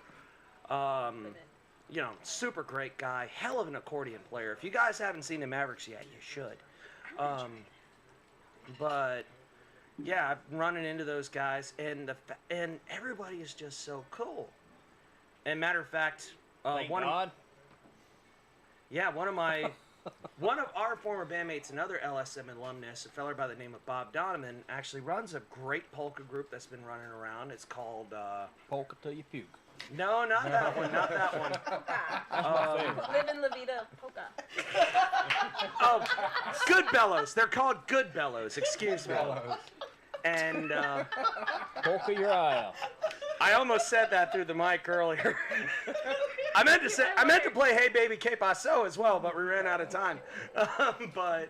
Super great guy, hell of an accordion player. If you guys haven't seen the Mavericks yet, you should. But yeah, I'm running into those guys, and everybody is just so cool. And matter of fact, Thank God. one of our former bandmates, another LSM alumnus, a fella by the name of Bob Donovan, actually runs a great polka group that's been running around. It's called Polka Till You Puke. No, not that one. Not that one. Live in La Vida Polka. Oh, Good Bellows. They're called Good Bellows. Excuse me. And Polka your eye out. I almost said that through the mic earlier. I meant to play Hey Baby Que Paso as well, but we ran out of time. But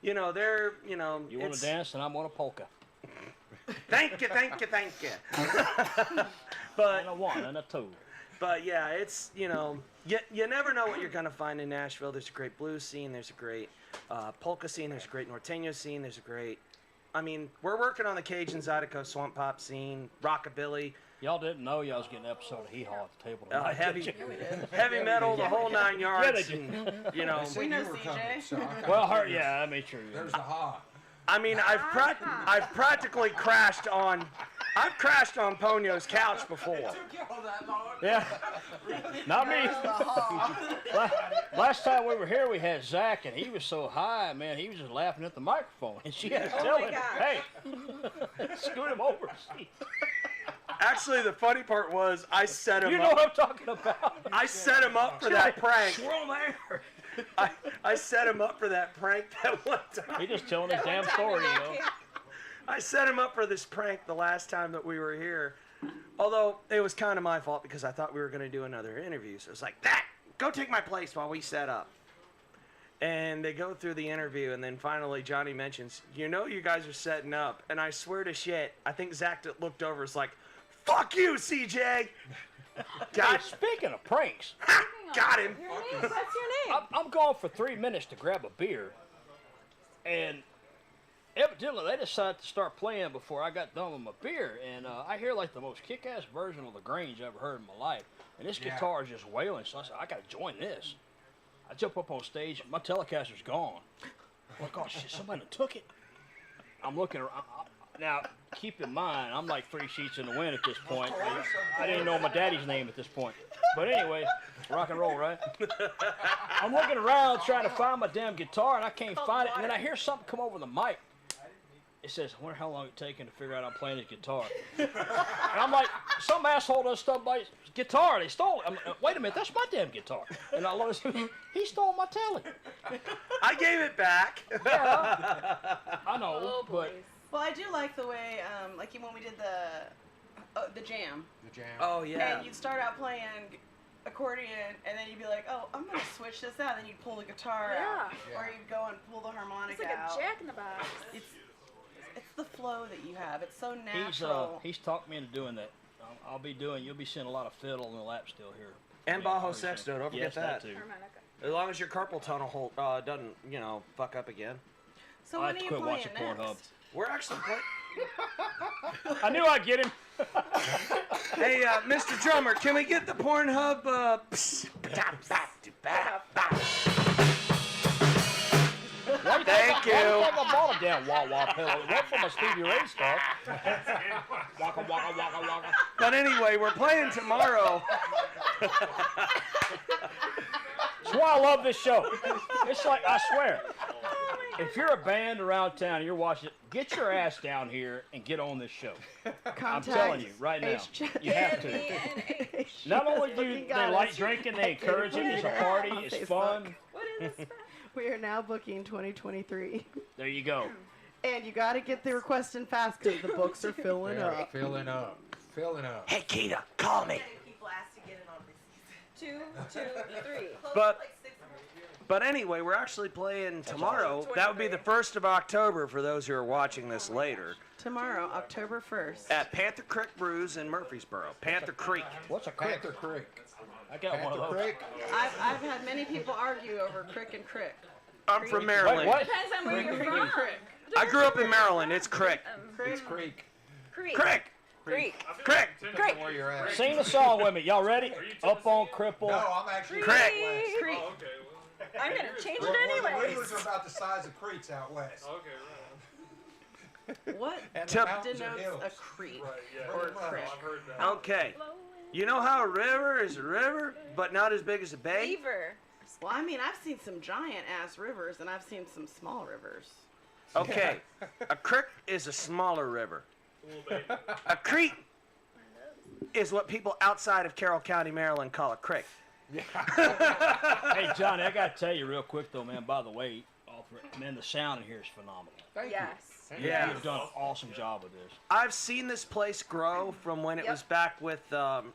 they're You want to dance, and I'm on a polka. Thank you. But and a 1 and a 2. But yeah, it's you never know what you're gonna find in Nashville. There's a great blues scene. There's a great polka scene. There's a great norteño scene. There's a great. I mean, we're working on the Cajun Zydeco swamp pop scene, rockabilly. Y'all didn't know y'all was getting an episode of Hee Haw at the table tonight. Heavy metal, the whole 9 yards. Yeah, they did. And, We know CJ. Well, I made sure. There's the Ha. I mean, I've practically crashed on Ponyo's couch before. Yeah, not me. Last time we were here, we had Zach, and he was so high, man, he was just laughing at the microphone, and she had to tell him, "Hey, scoot him over." Actually, the funny part was I set him up. You know what I'm talking about. I set him up for that prank. Swirl there. I set him up for that prank that one time. He just telling his damn story, I set him up for this prank the last time that we were here. Although it was kind of my fault because I thought we were going to do another interview. So it was like, go take my place while we set up. And they go through the interview, and then finally Johnny mentions, you guys are setting up. And I swear to shit, I think Zach looked over and was like, fuck you, CJ. Hey, speaking of pranks. Got him. What's your name? I'm gone for 3 minutes to grab a beer, and evidently they decided to start playing before I got done with my beer, and I hear like the most kick-ass version of the Grange I've ever heard in my life, and this guitar is just wailing, so I said, I gotta join this. I jump up on stage, my Telecaster's gone. I'm like, oh shit, somebody took it. I'm looking around. Now, keep in mind, I'm like 3 sheets in the wind at this point. I didn't know my daddy's name at this point. But anyway, rock and roll, right? I'm looking around trying to find my damn guitar, and I can't find it. And then I hear something come over the mic. It says, I wonder how long it's taking to figure out I'm playing this guitar. And I'm like, some asshole does stuff by guitar. They stole it. I'm like, wait a minute, that's my damn guitar. And I looked, he stole my Tele. I gave it back. Yeah, I know, but... Well, I do like the way, like when we did the jam. The jam. Oh yeah. And you'd start out playing accordion, and then you'd be like, oh, I'm gonna switch this out. And then you'd pull the guitar out, Yeah. or you'd go and pull the harmonica It's like out. a Jack in the Box. It's the flow that you have. It's so natural. He's talked me into doing that. You'll be seeing a lot of fiddle and the lap steel here. And Bajo Sexto, don't forget Yes, that that. too. As long as your carpal tunnel doesn't, fuck up again. So when are you playing next? We're actually playing. I knew I'd get him. Hey, Mr. Drummer, can we get the Pornhub? Thank you. I bought a damn wah-wah pillow. It went from a Stevie Ray stuff. Waka, waka, waka, waka. But anyway, we're playing tomorrow. That's why I love this show. It's like, I swear, if you're a band around town and you're watching it, get your ass down here and get on this show. I'm telling you right now. You have to. Not only do they like drinking, they encourage it. It's a party. It's fun. What is this? We are now booking 2023. There you go. And you got to get the request in fast because the books are filling up. Filling up. Filling up. Hey, Keita, call me. Two, 3. But anyway, we're actually playing tomorrow. That would be the 1st of October for those who are watching this later. Tomorrow, October 1st. At Panther Creek Brews in Murfreesboro. Panther Creek. What's a crick? Panther Creek. I got one of those. Creek. I've had many people argue over crick and crick. I'm from Maryland. Wait, what? Depends on where you're from. I grew up in Maryland. It's Crick. It's Creek. Creek. Crick. Creek. Crick. Creek. Where you're at. Sing the song with me. Y'all ready? Up on Cripple. No, I'm actually Crick. Creek. I'm gonna change it The anyways. rivers are about the size of creeks out west. Okay, right. What And the Tip- mountains are denotes hills. a creek Right, yeah. or a Pretty much. crick? I've heard that. Okay. You know how a river is a river, but not as big as a bay? Beaver. Well, I mean, I've seen some giant-ass rivers, and I've seen some small rivers. Okay. A creek is a smaller river. A creek is what people outside of Carroll County, Maryland call a creek. Hey, Johnny, I got to tell you real quick, though, man, by the way, man, the sound in here is phenomenal. Thank Yes. Yeah. You've done an awesome job with this. I've seen this place grow from when it was back with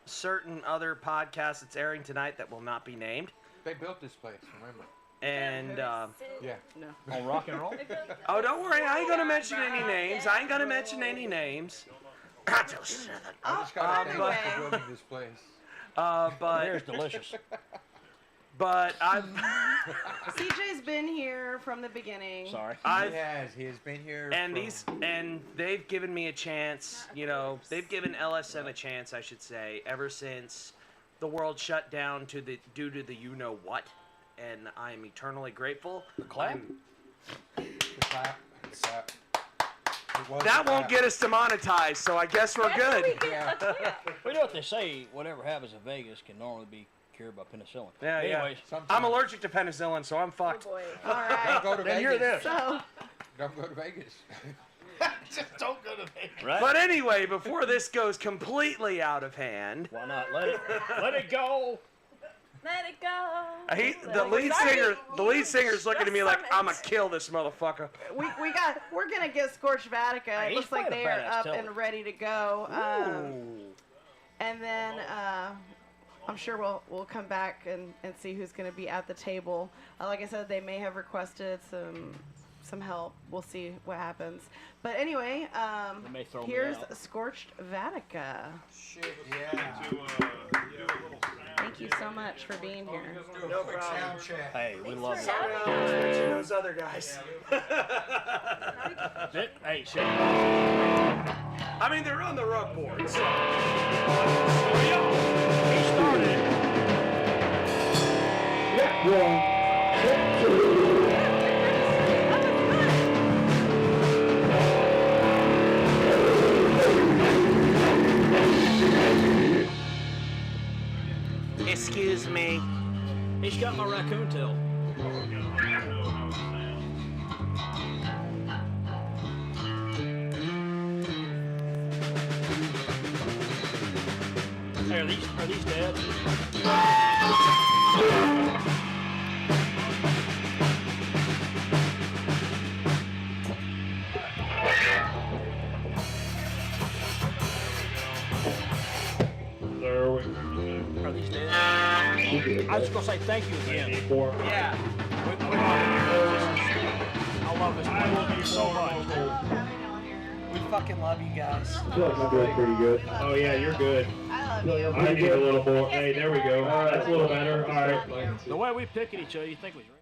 certain other podcasts that's airing tonight that will not be named. They built this place, remember? And, Yeah. No. On rock and roll? oh, don't worry, I ain't gonna mention any names. I ain't gonna mention any names. I just got to thank you for building this place. But Beer's delicious. but I've CJ's been here from the beginning. Sorry. He has been here. and they've given me a chance. You know, they've given LSM a chance, I should say, ever since the world shut down due to the you know what, and I'm eternally grateful. The clap? The clap. The clap. It was That the won't clap. get us demonetized, so I guess we're good. Yeah. We know what they say, whatever happens in Vegas can normally be cured by penicillin. Yeah, Anyways, Sometimes. I'm allergic to penicillin, so I'm Oh fucked. boy. All right. Don't go to then Vegas. you're this. So, Don't go to Vegas. Just don't go to Vegas. Right? But anyway, before this goes completely out of hand, Why not? Let it go. Let it go. the lead singer's looking at me like I'm gonna kill this motherfucker. we're gonna get Scorched Vatika. It He's looks like playing they a are badass up telly. and ready to go. Ooh. And then I'm sure we'll come back and see who's going to be at the table. Like I said, they may have requested some help. We'll see what happens. But anyway, They may throw me here's out. Scorched Vatika. Shit, yeah. To do a little sound. Thank you so much for being here. Do a quick sound check. Hey, we love it. Those other guys. Hey, shit. I mean, they're on the rug board. So. He started. Excuse me. He's got my raccoon tail. Hey, are these dead? I was gonna say thank you again. Yeah. I love this place so much. We fucking love you guys. I feel like I'm doing pretty good. Oh yeah, you're good. I love you. I need a little more. Hey, there we go. That's a little better. All right. The way we pick at each other, you think we drink?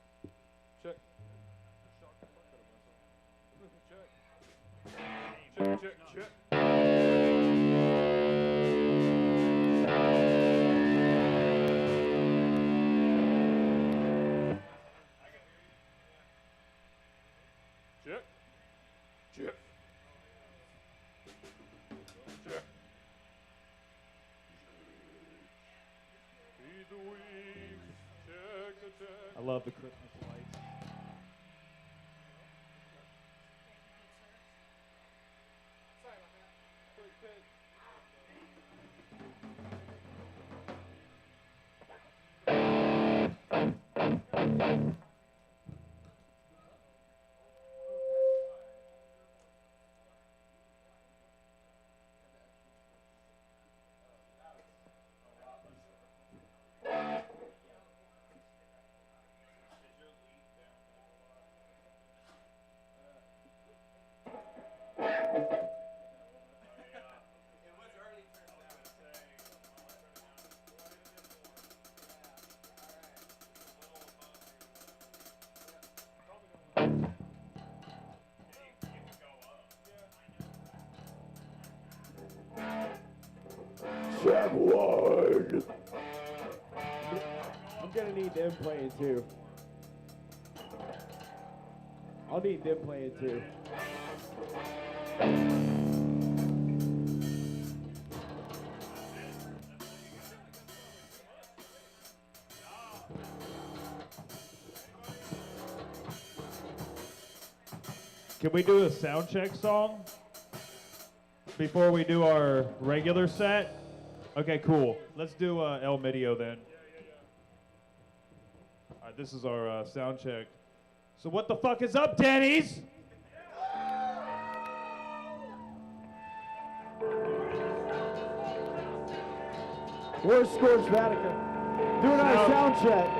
I love the Christmas lights. Check one. I'm gonna need them playing too. I'll need them playing too. Can we do a sound check song before we do our regular set? Okay, cool. Let's do El Medio then. All right, this is our sound check. So what the fuck is up, Denny's? We're Scorched Vatika. Doing our sound check.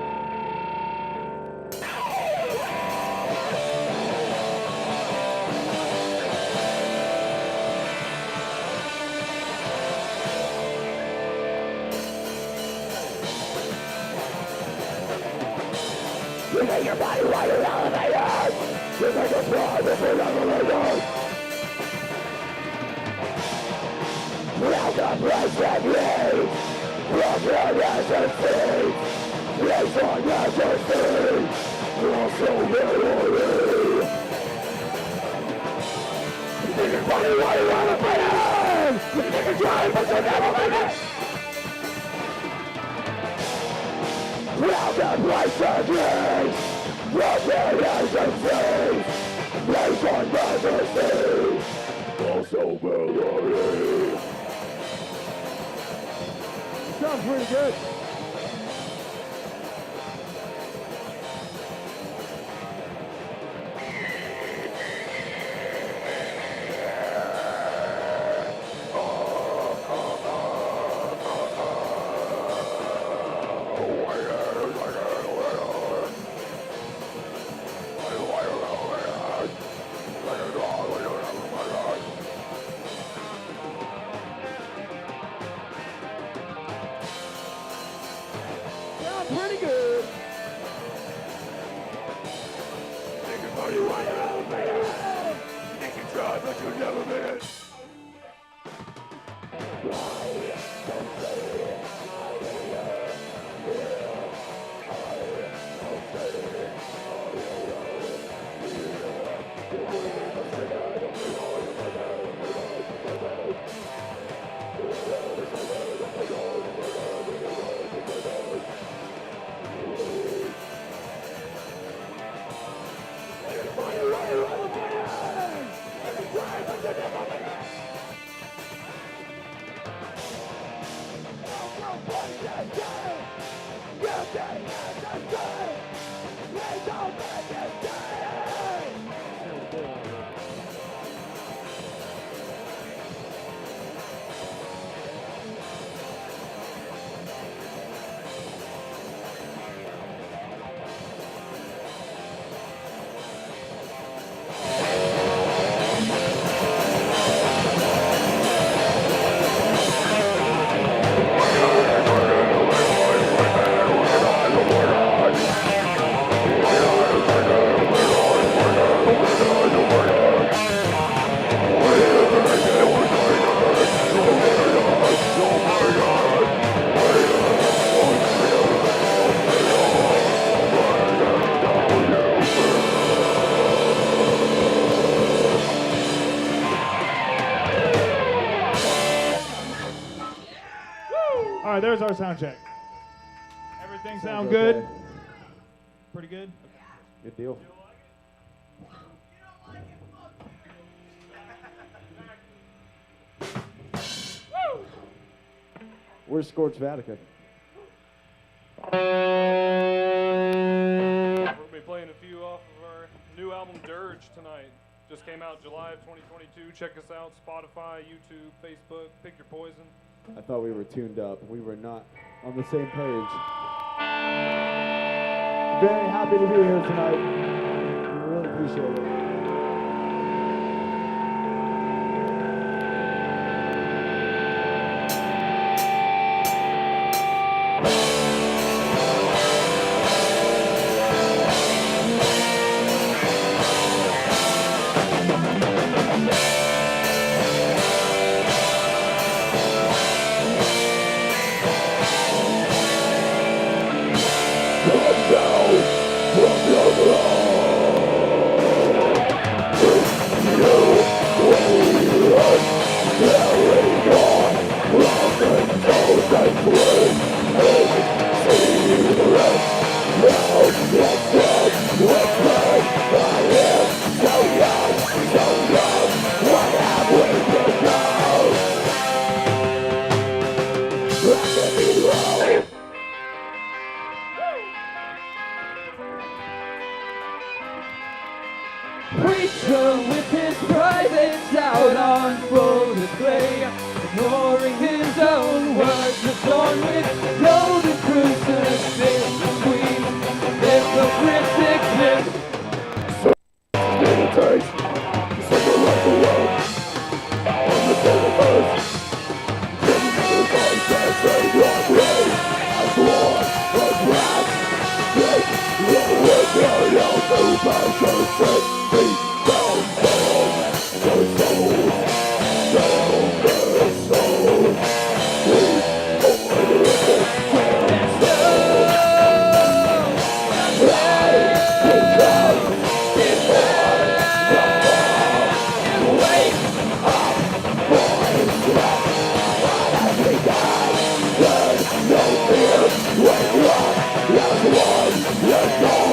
You make your body while you're elevated. You make a fraud if you're elevated. Welcome, blessed leaves. Welcome, blessed Place on majesty. Also memory. You make your body while you're elevated. You make a drive, but you'll never make it. Welcome, blessed leaves. Welcome, blessed Place on majesty. Also memory. Sounds pretty good. Pretty good. Think about you while you're elevated. Think you try, but you never made it. there's our sound check. Everything sound Sounds good? okay. Pretty good? Good deal. Where's Scorched Vatika? We'll be playing a few off of our new album Dirge tonight. Just came out July of 2022. Check us out, Spotify, YouTube, Facebook, pick your poison. I thought we were tuned up. We were not on the same page. Very happy to be here tonight. We really appreciate it. Preacher with his privates out on full display, ignoring his own words, adorned with golden crucifix between. If the critics live, Meditate, sing the life away. On the earth, living in the concept of your brain. As one, as black, this, the way carry out the passion set. Be down, down, the soul, down, the soul. We over the Let's go!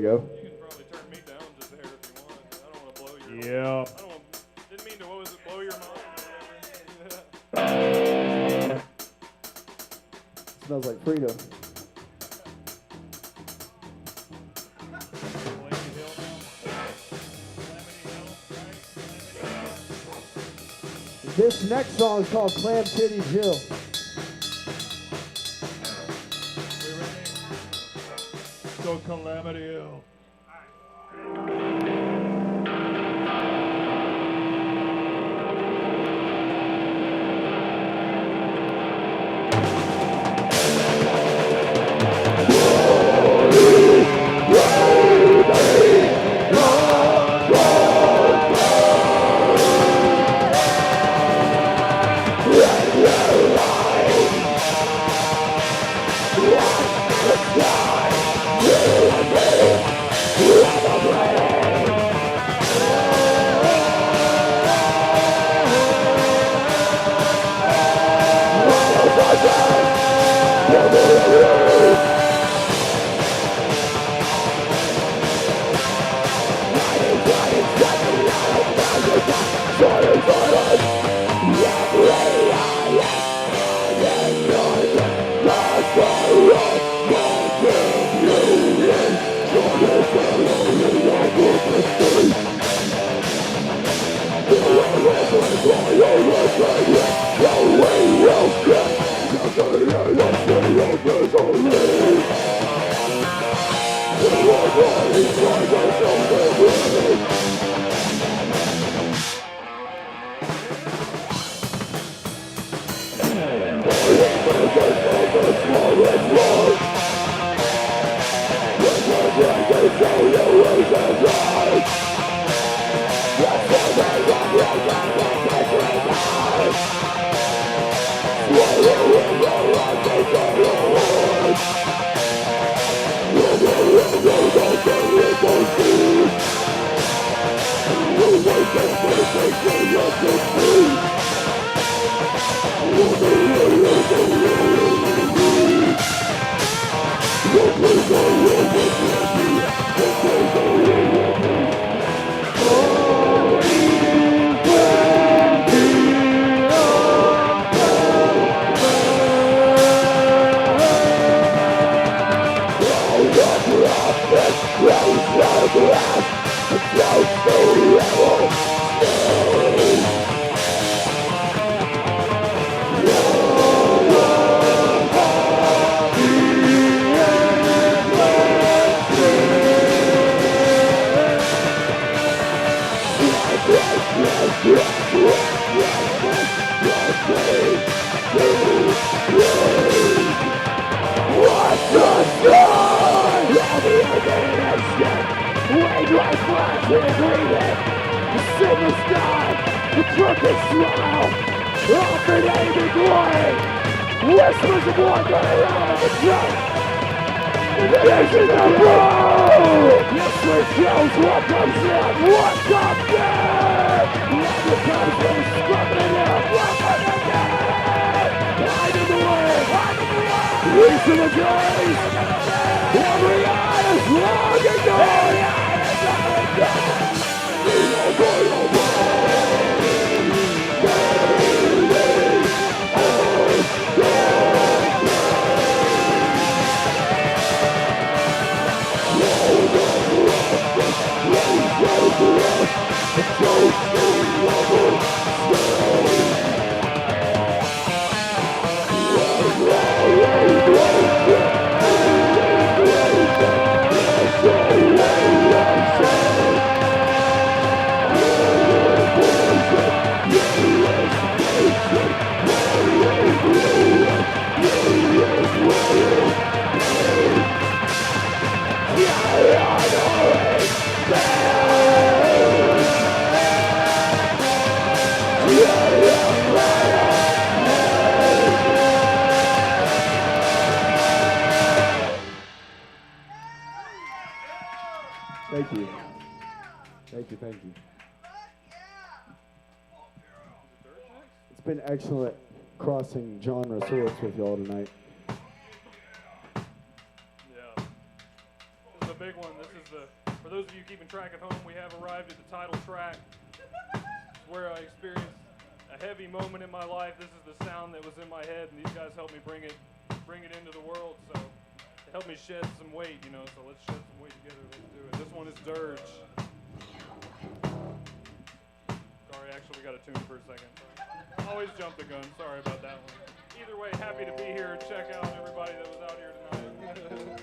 go. You can probably turn me down just there if you want. I don't want to blow your. Yeah. I don't want, didn't mean to. What was it? Blow your mind. Smells like Frito. This next song is called Clam Titty Jill. Go Calamity Hill. Thank you. Thank you, thank you. It's been excellent crossing genre swords with y'all tonight. Yeah. The big one. This is for those of you keeping track at home, we have arrived at the title track. It's where I experienced a heavy moment in my life. This is the sound that was in my head, and these guys helped me bring it into the world. So it helped me shed some weight, you know. So let's shed some weight together. Let's do it. This one is Dirge. Sorry, actually, we got to tune for a second. Sorry. Always jump the gun. Sorry about that one. Either way, happy to be here and check out everybody that was out here tonight.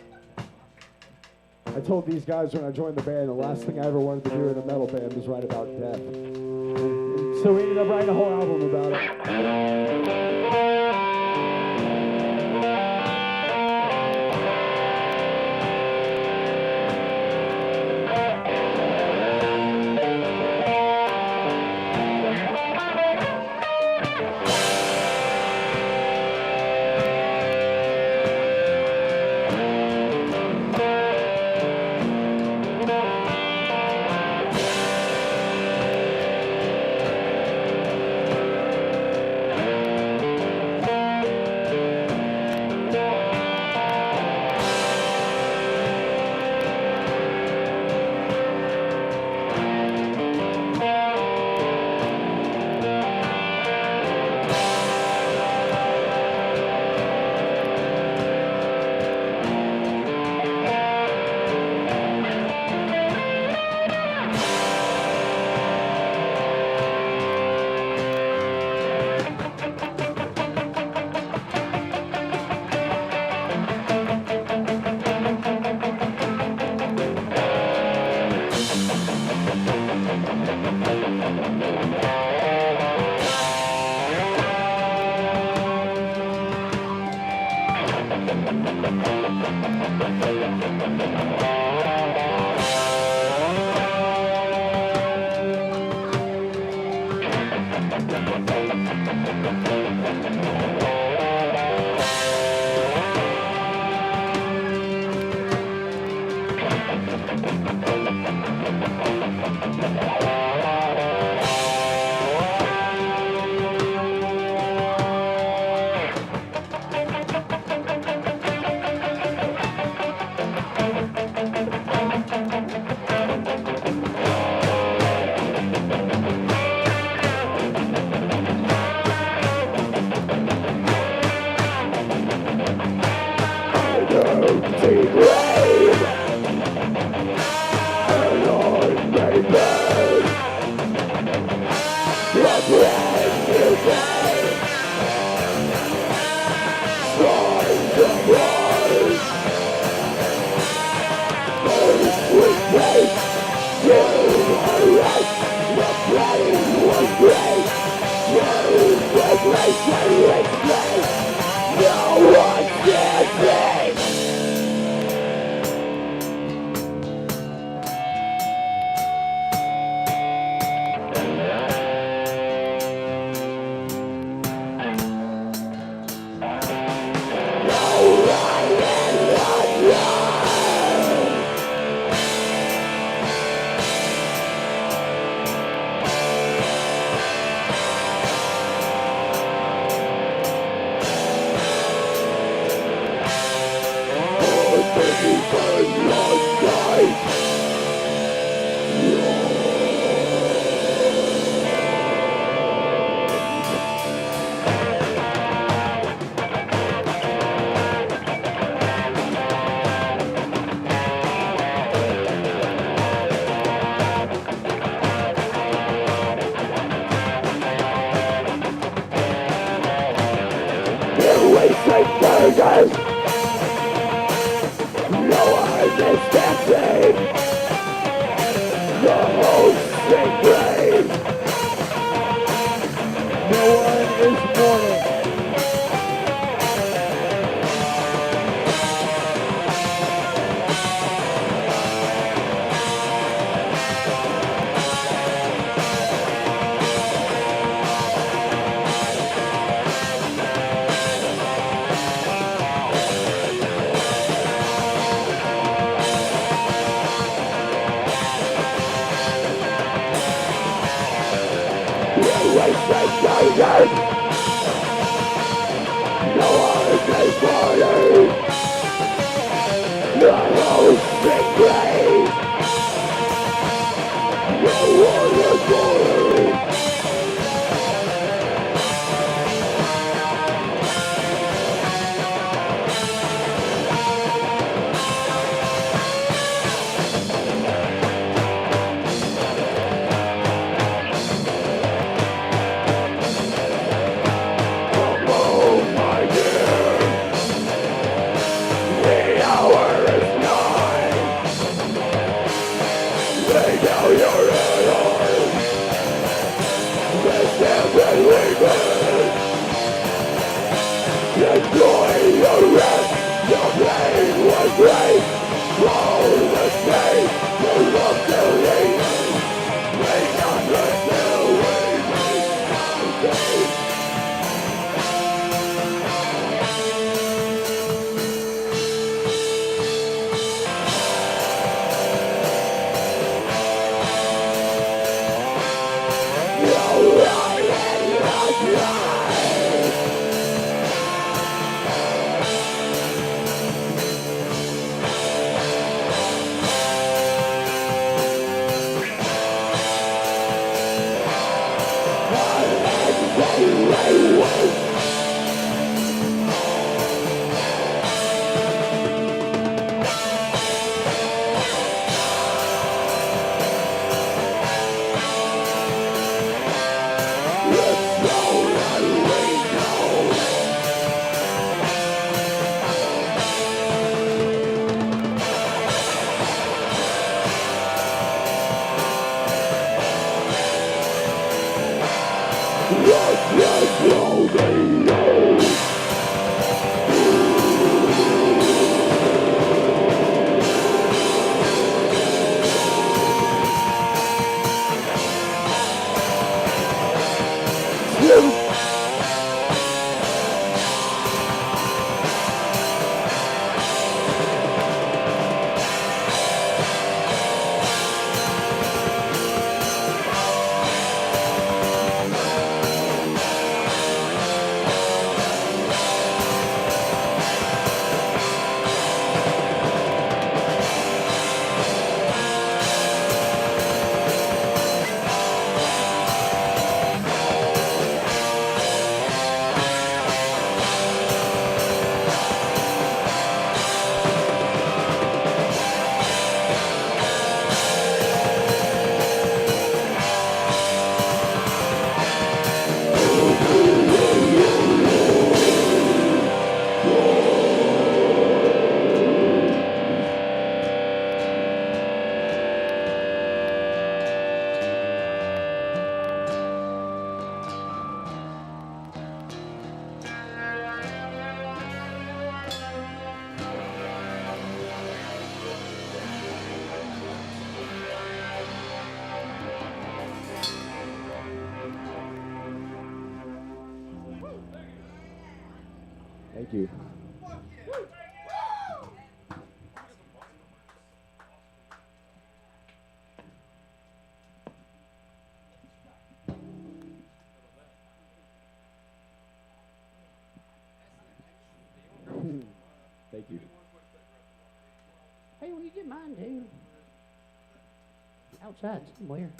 I told these guys when I joined the band, the last thing I ever wanted to do in a metal band was write about death. So we ended up writing a whole album about it. Thank you. Thank you. Hey, will you get mine too? Outside somewhere.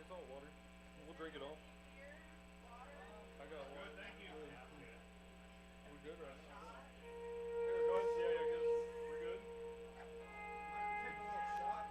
salt water. We'll drink it all. I got one. Good, thank you. We're good right now. Here, go ahead. Yeah, good. We're good. Take a little shot.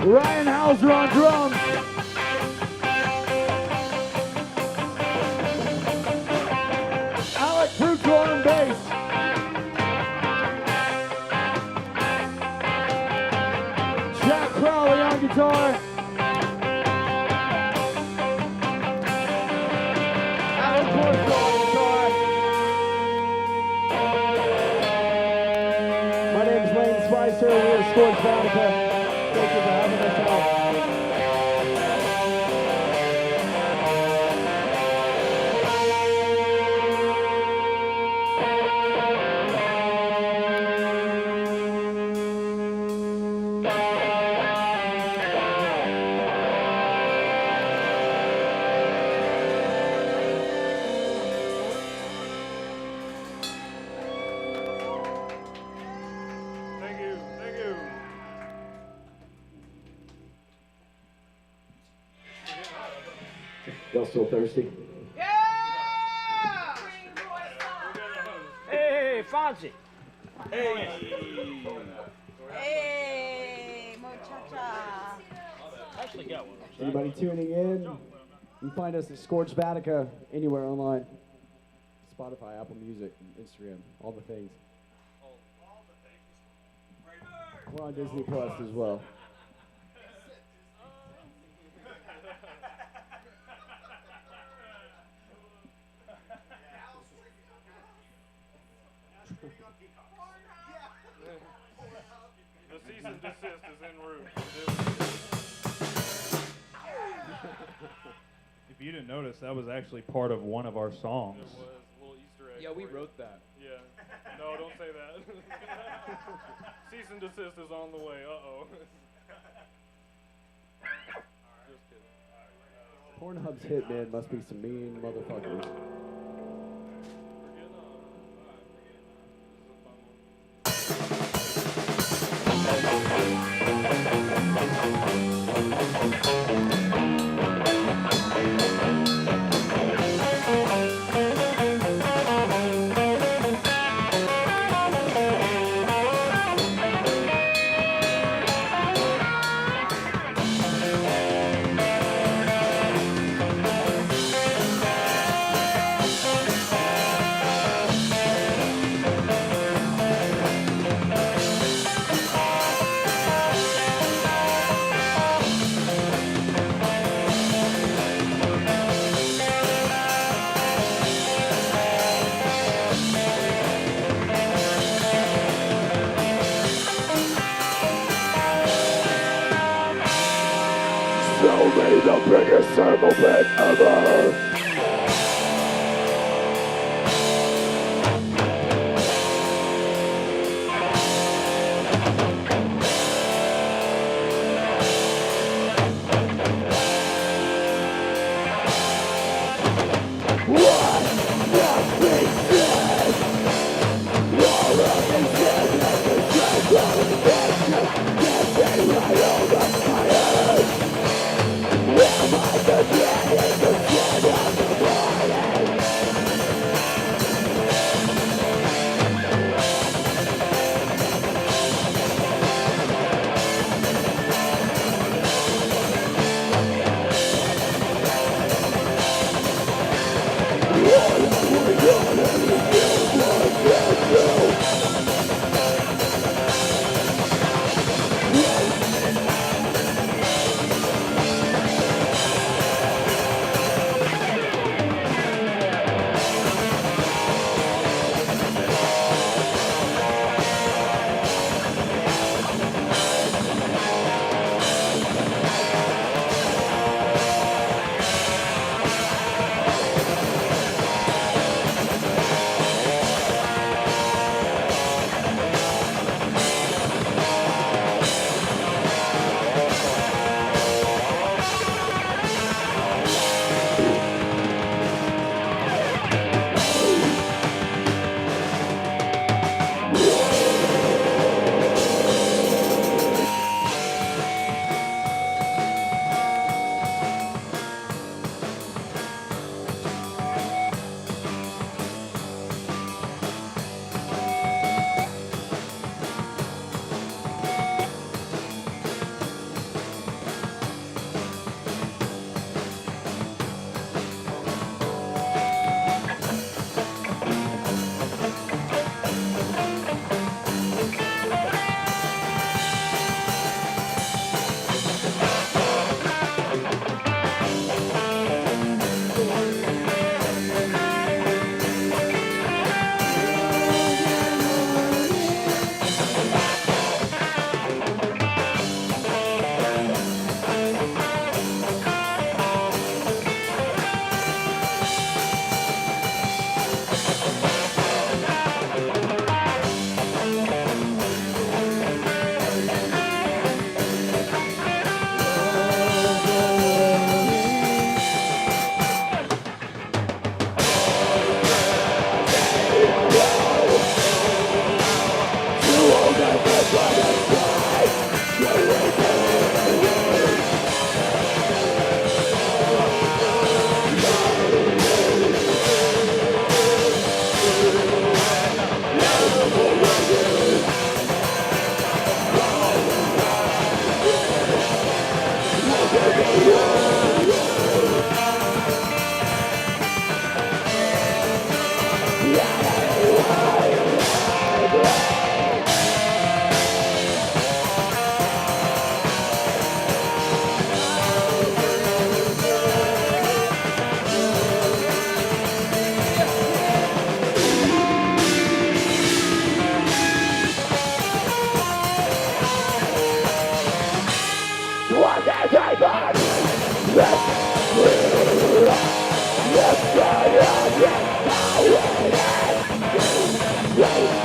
Ryan Hauser on drums. Alec Frucor on bass. Jack Crowley on guitar. Alan Corso on guitar. My name is Lane Spicer. We are Scorched Vatika. Thank you for having us out. Thank you. Thank you. Y'all still thirsty? Hey, Fonzie. Hey, muchacha. Actually got one. Anybody tuning in? You can find us at Scorched Vatika anywhere online. Spotify, Apple Music, Instagram, all the things. We're on Disney Plus as well. The cease and desist is en route. If you didn't notice, that was actually part of one of our songs. It was a little Easter egg. Yeah, we for you. wrote that. Yeah. No, don't say that. Cease and desist is on the way. Uh-oh. Just kidding. Pornhub's Hitman must be some mean motherfuckers. Sell me the biggest circle pit ever. Am I the dead in the shadow? Thank you.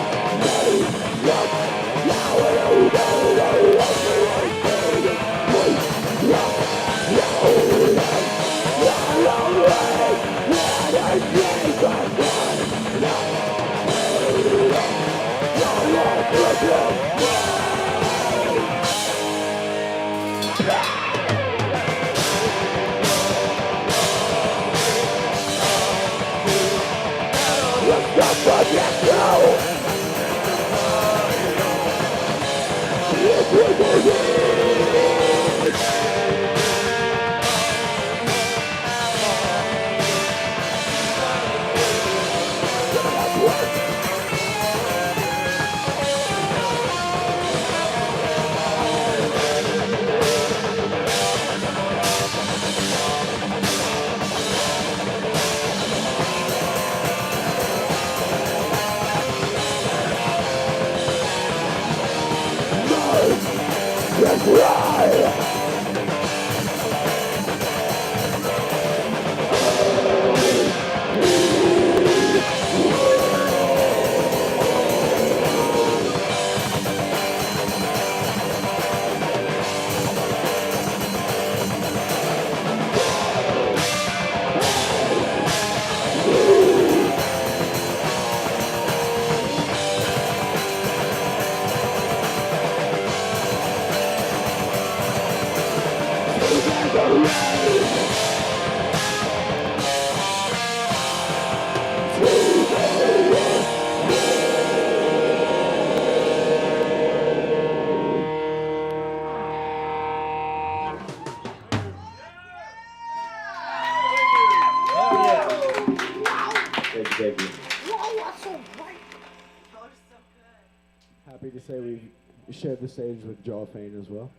Happy to say we've shared the stage with Jaw Fane as well.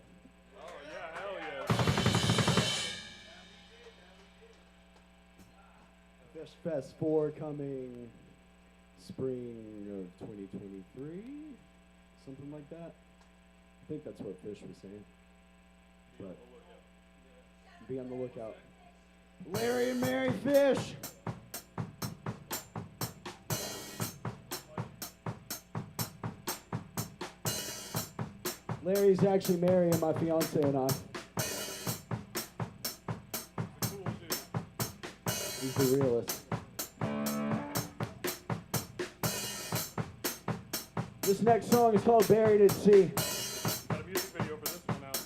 Fish Fest 4 coming spring of 2023, something like that. I think that's what Fish was saying. But be on the lookout. Larry and Mary Fish. Larry's actually marrying my fiance and I. He's the realist. This next song is called Buried at Sea. Got a music video for this one out.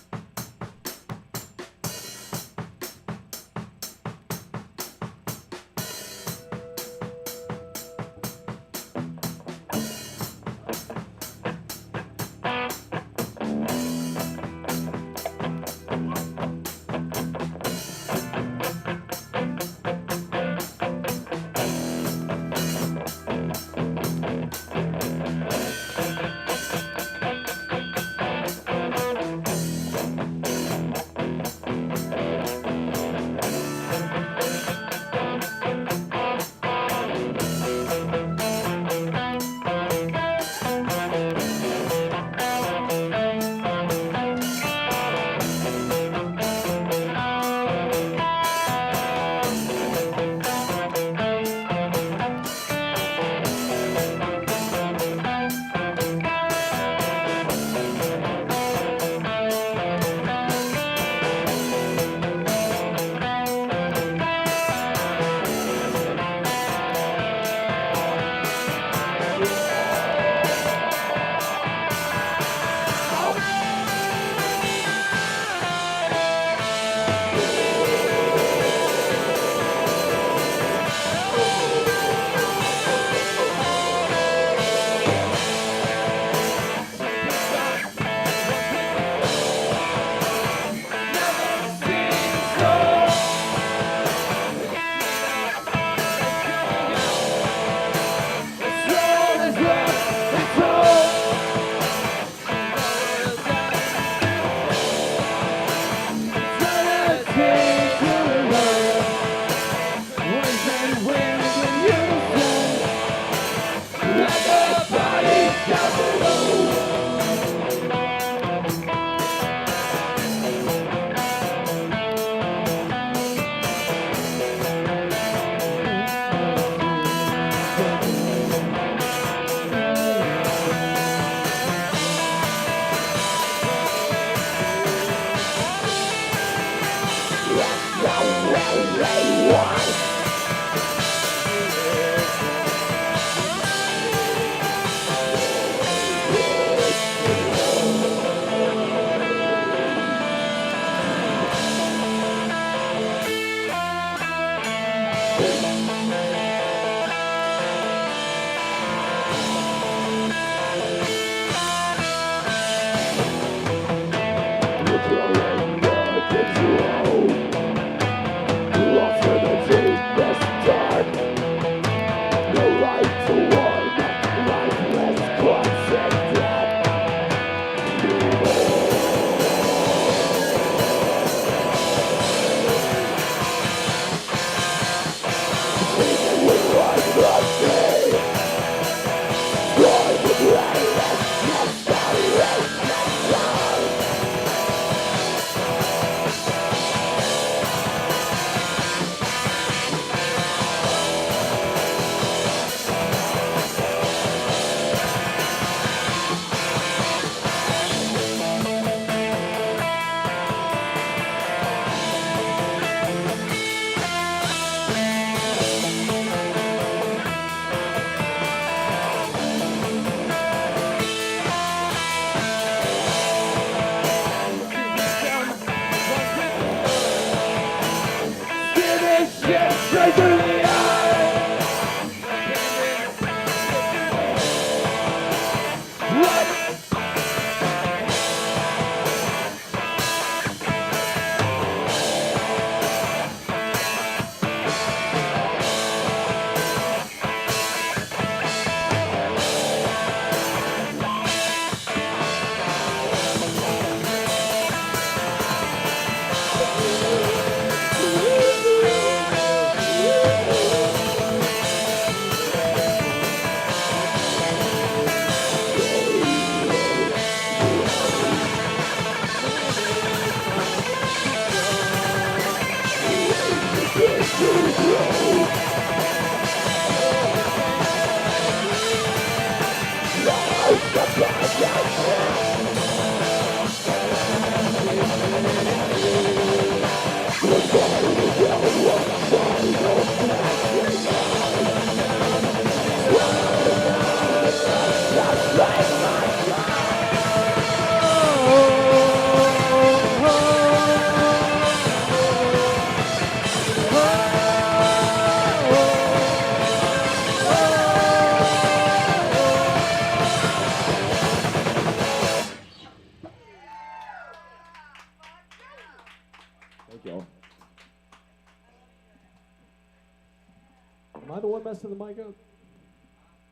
messing the mic up?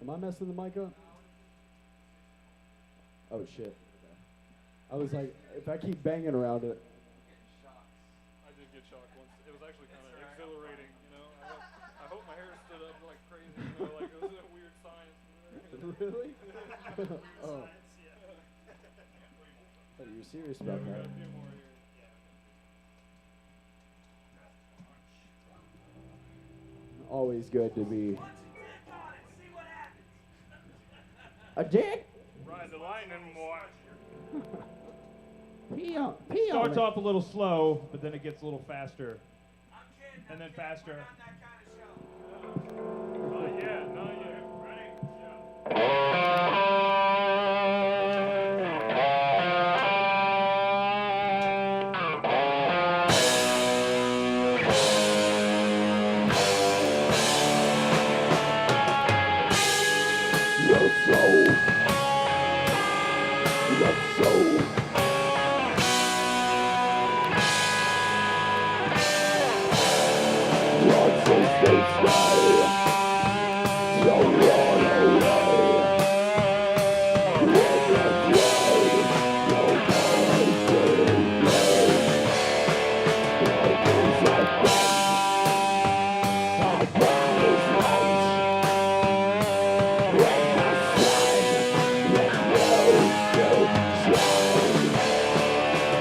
Am I messing the mic up? Oh shit. I was like, if I keep banging around it. I did get shocked once. It was actually kind of exhilarating, you know. I hope my hair stood up like crazy, you know, like it was a weird science. Really? Oh. Thought you were serious about that. Always good to be. A dick? Ride the lightning, boy. Pee on Starts it. off a little slow, but then it gets a little faster. And then faster. Not yet. Ready? Your soul. Your soul. Lord says they stay. Don't run away. When the day, your mercy plays. Like our bodies light. When the sun renews to shine.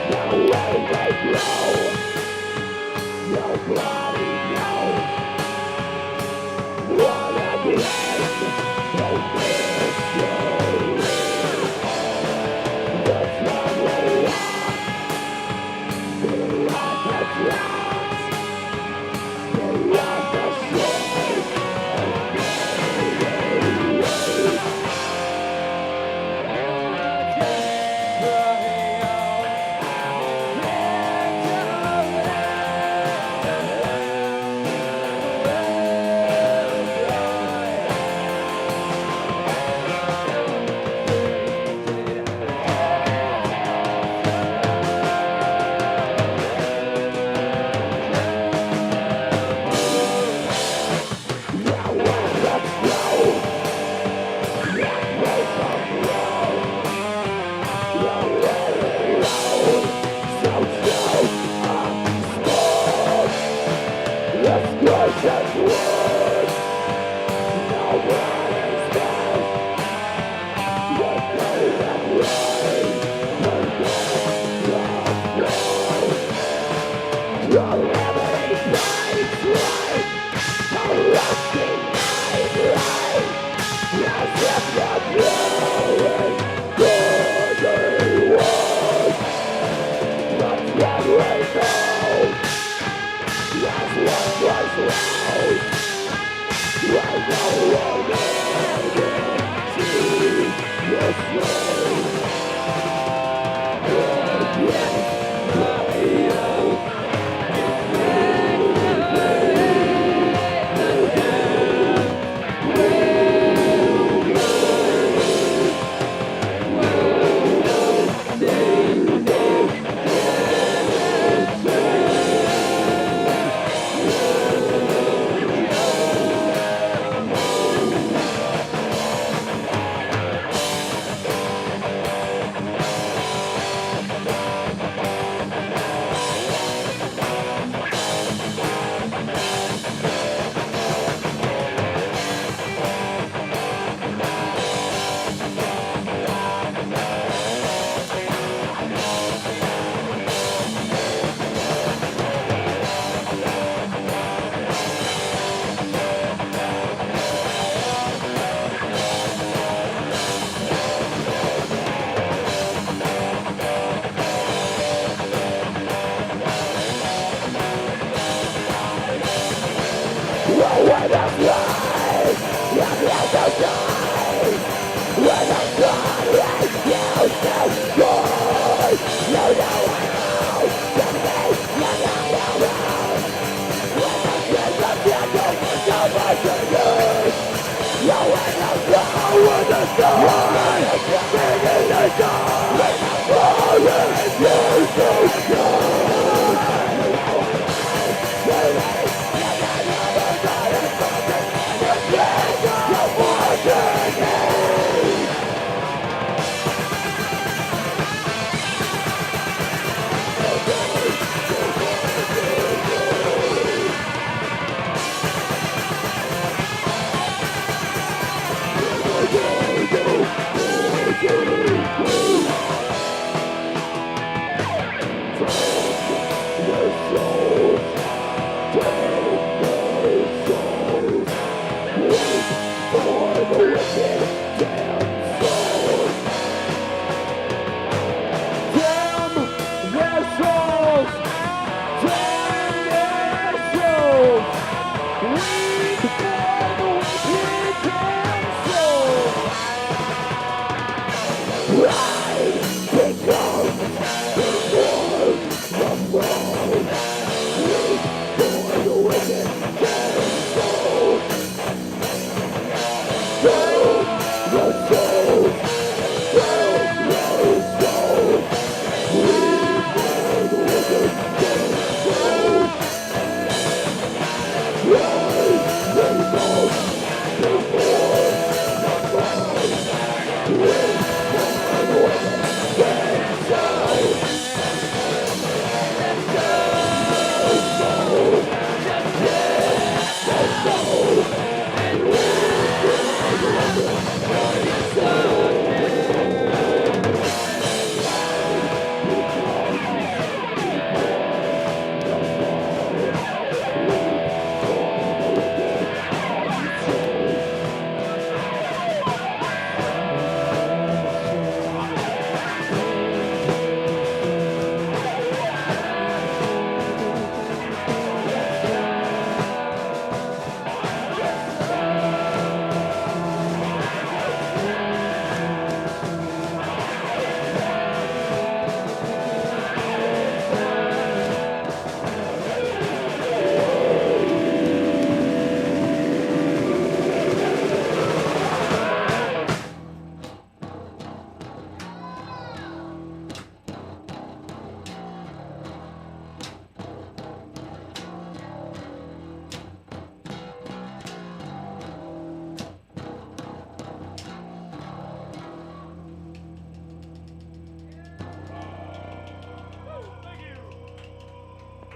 The way they grow. Nobody knows what a blend of mystery. The trouble one, beyond the tracks, beyond the shores of Scorched wood, no one is best. With no memory, the remedy finds light, the rusting night light, as if the blowing dirty was. But when we know, that's what was loud. When no one ever sees the slave.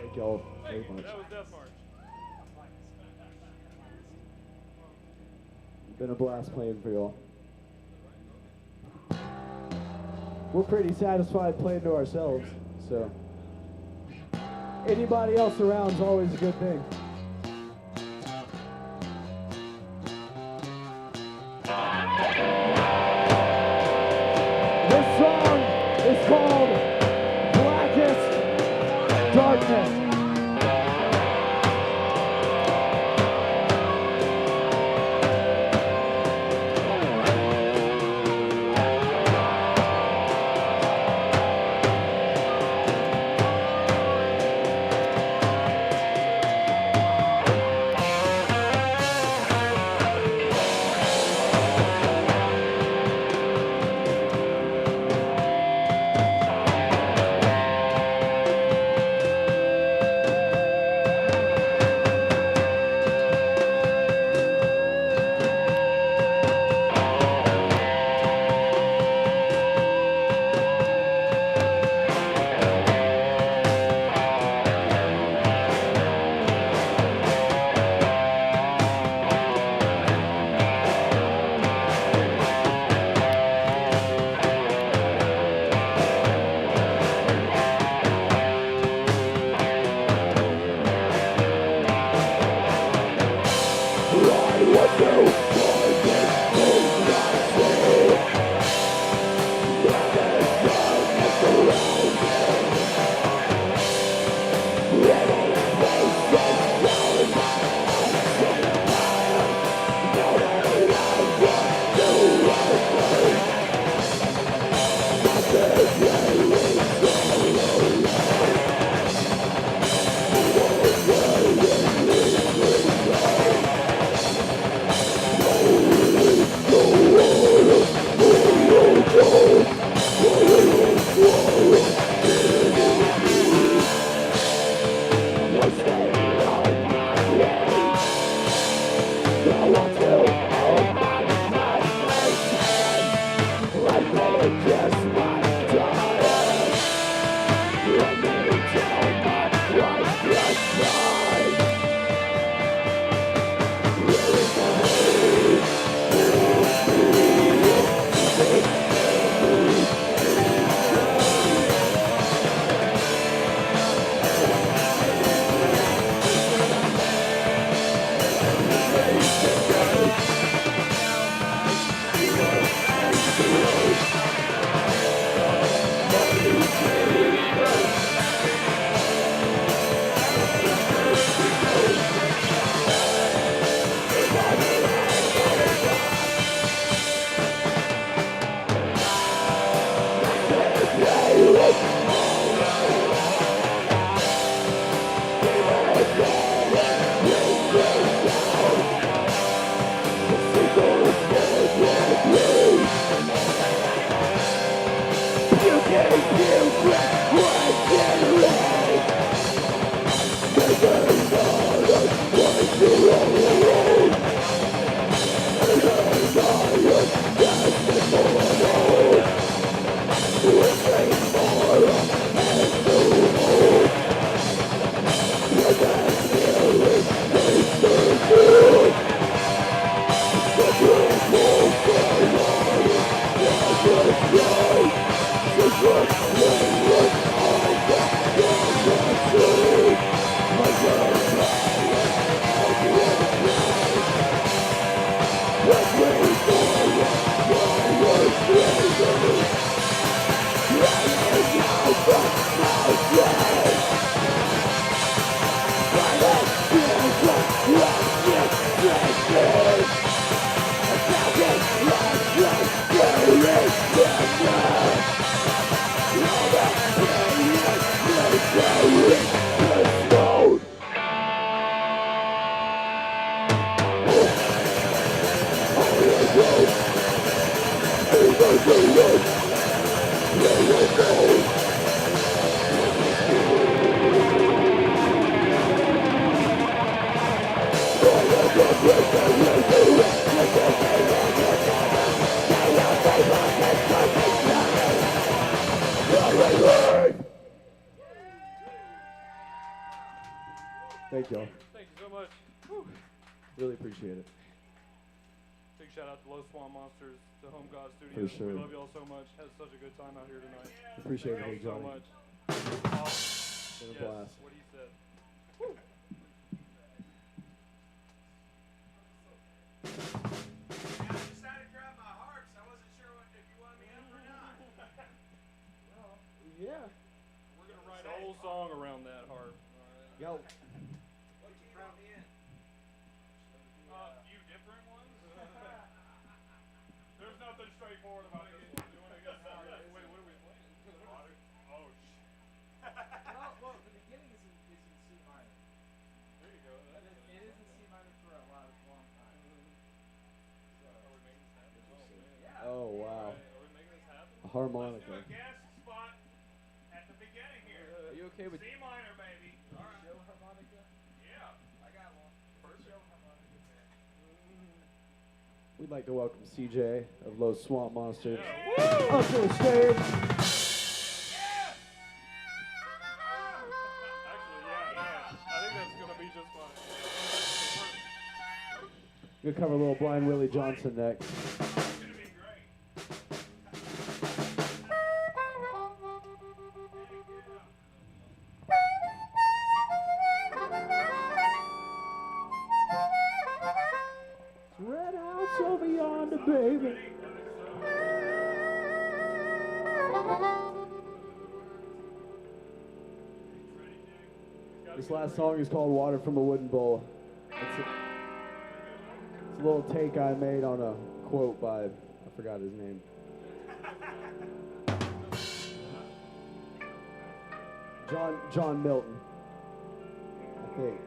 Thank y'all very much. That was Death March. It's been a blast playing for y'all. We're pretty satisfied playing to ourselves, so anybody else around is always a good thing. This song is called Blackest Darkness. Thank y'all. Thank you so much. Whew. Really appreciate it. Big shout out to Low Swamp Monsters, to Home God For Studios. sure. We love y'all so much. Had such a good time out here tonight. Appreciate Thank it, you so Johnny. much. Awesome. Been a Yes, blast. what he said. Whew. Yeah. We're gonna write a whole song around that harp. Yo. Few different ones. There's nothing straightforward about this one. Wait, what are we playing? Oh, Well, the beginning is in C minor. There you go. It is in C minor for a long time. Are we making this happen? Oh, man. Yeah. Oh, wow. Are we making this happen? A harmonica. Let's do a guest spot at the beginning here. Are you okay with C minor, baby. All right. Show harmonica? Yeah. I got one. First show harmonica, man. We'd like to welcome CJ of Low Swamp Monsters Yeah. up to the stage. Actually, yeah. I think that's gonna be just fine. We're gonna cover a little Blind Willie Johnson next. Red house over yonder, baby. This last song is called Water from a Wooden Bowl. It's a little take I made on a quote by, I forgot his name. John Milton, I think.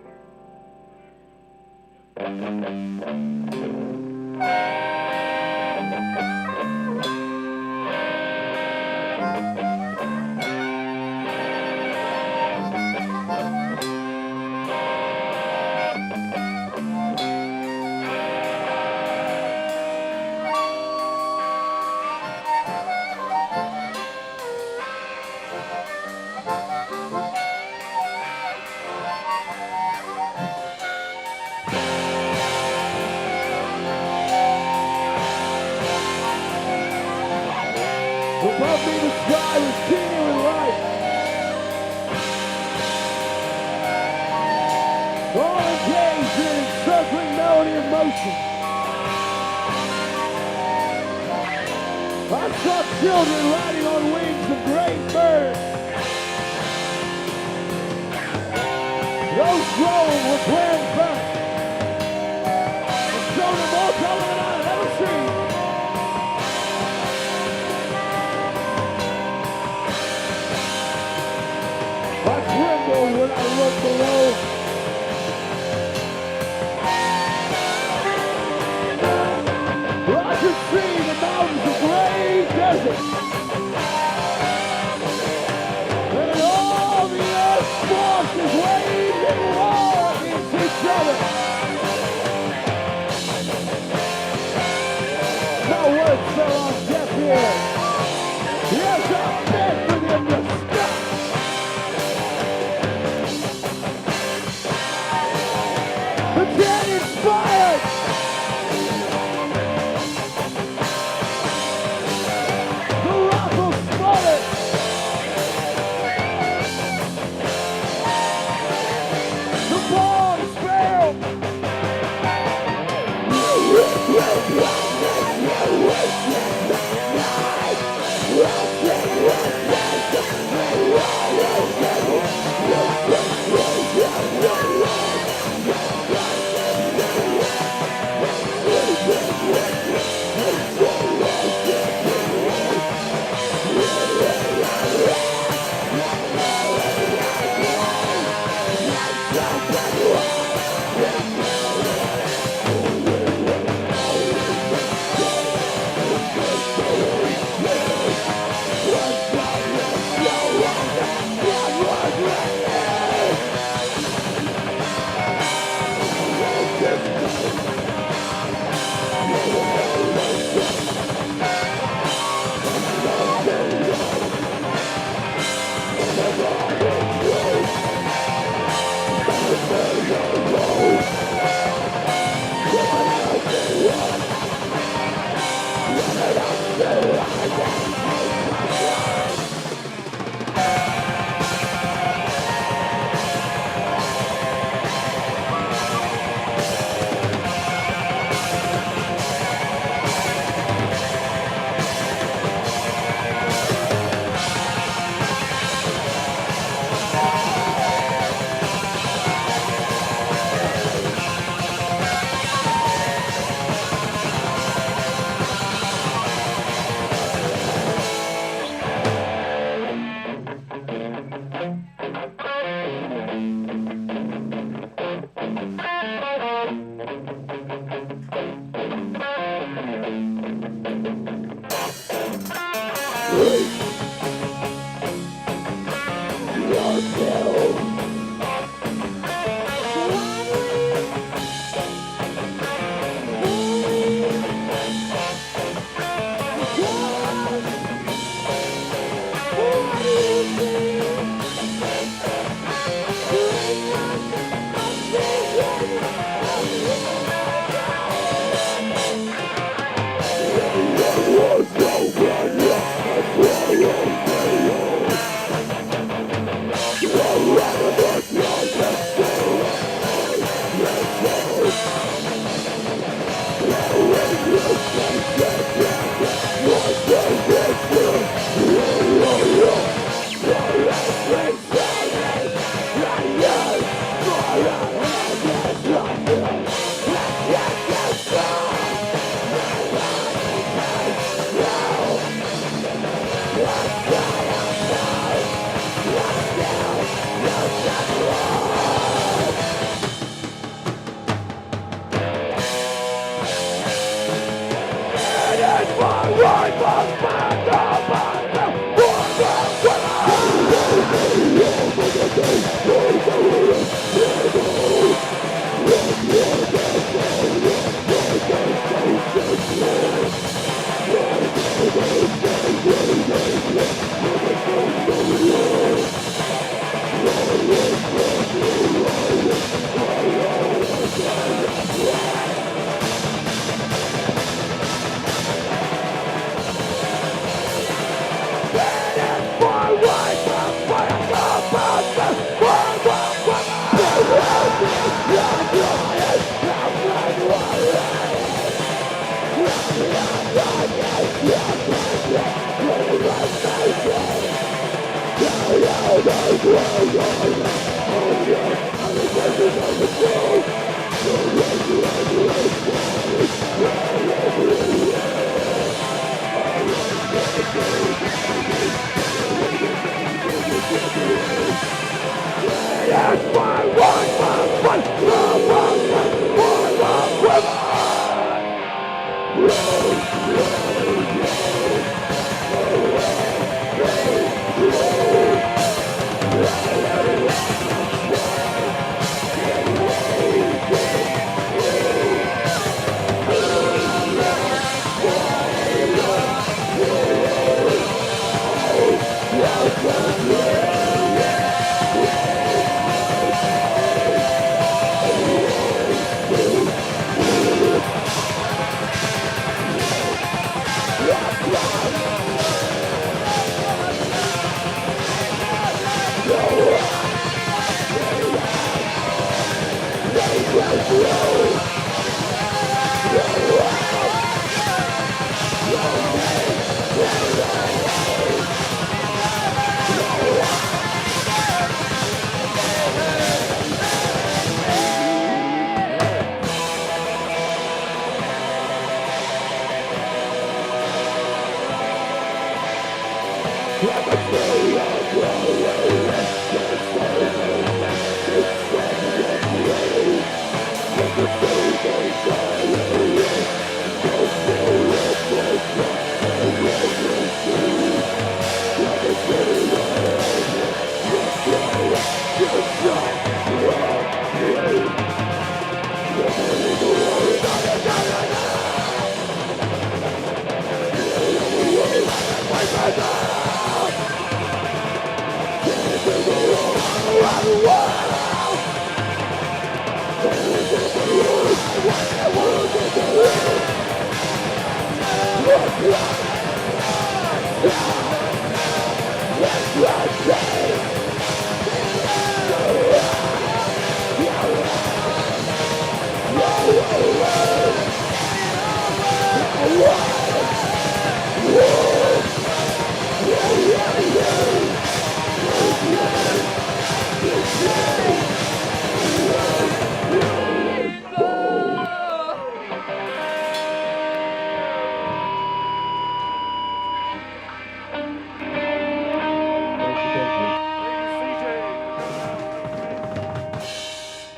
Above me the sky was teeming with light. All engaged in encircling melody of motion. I saw children riding on wings of great birds. Those growing were playing first. And showed them more color than I'd ever seen. I trembled when I looked below. I could see the mountains of gray desert.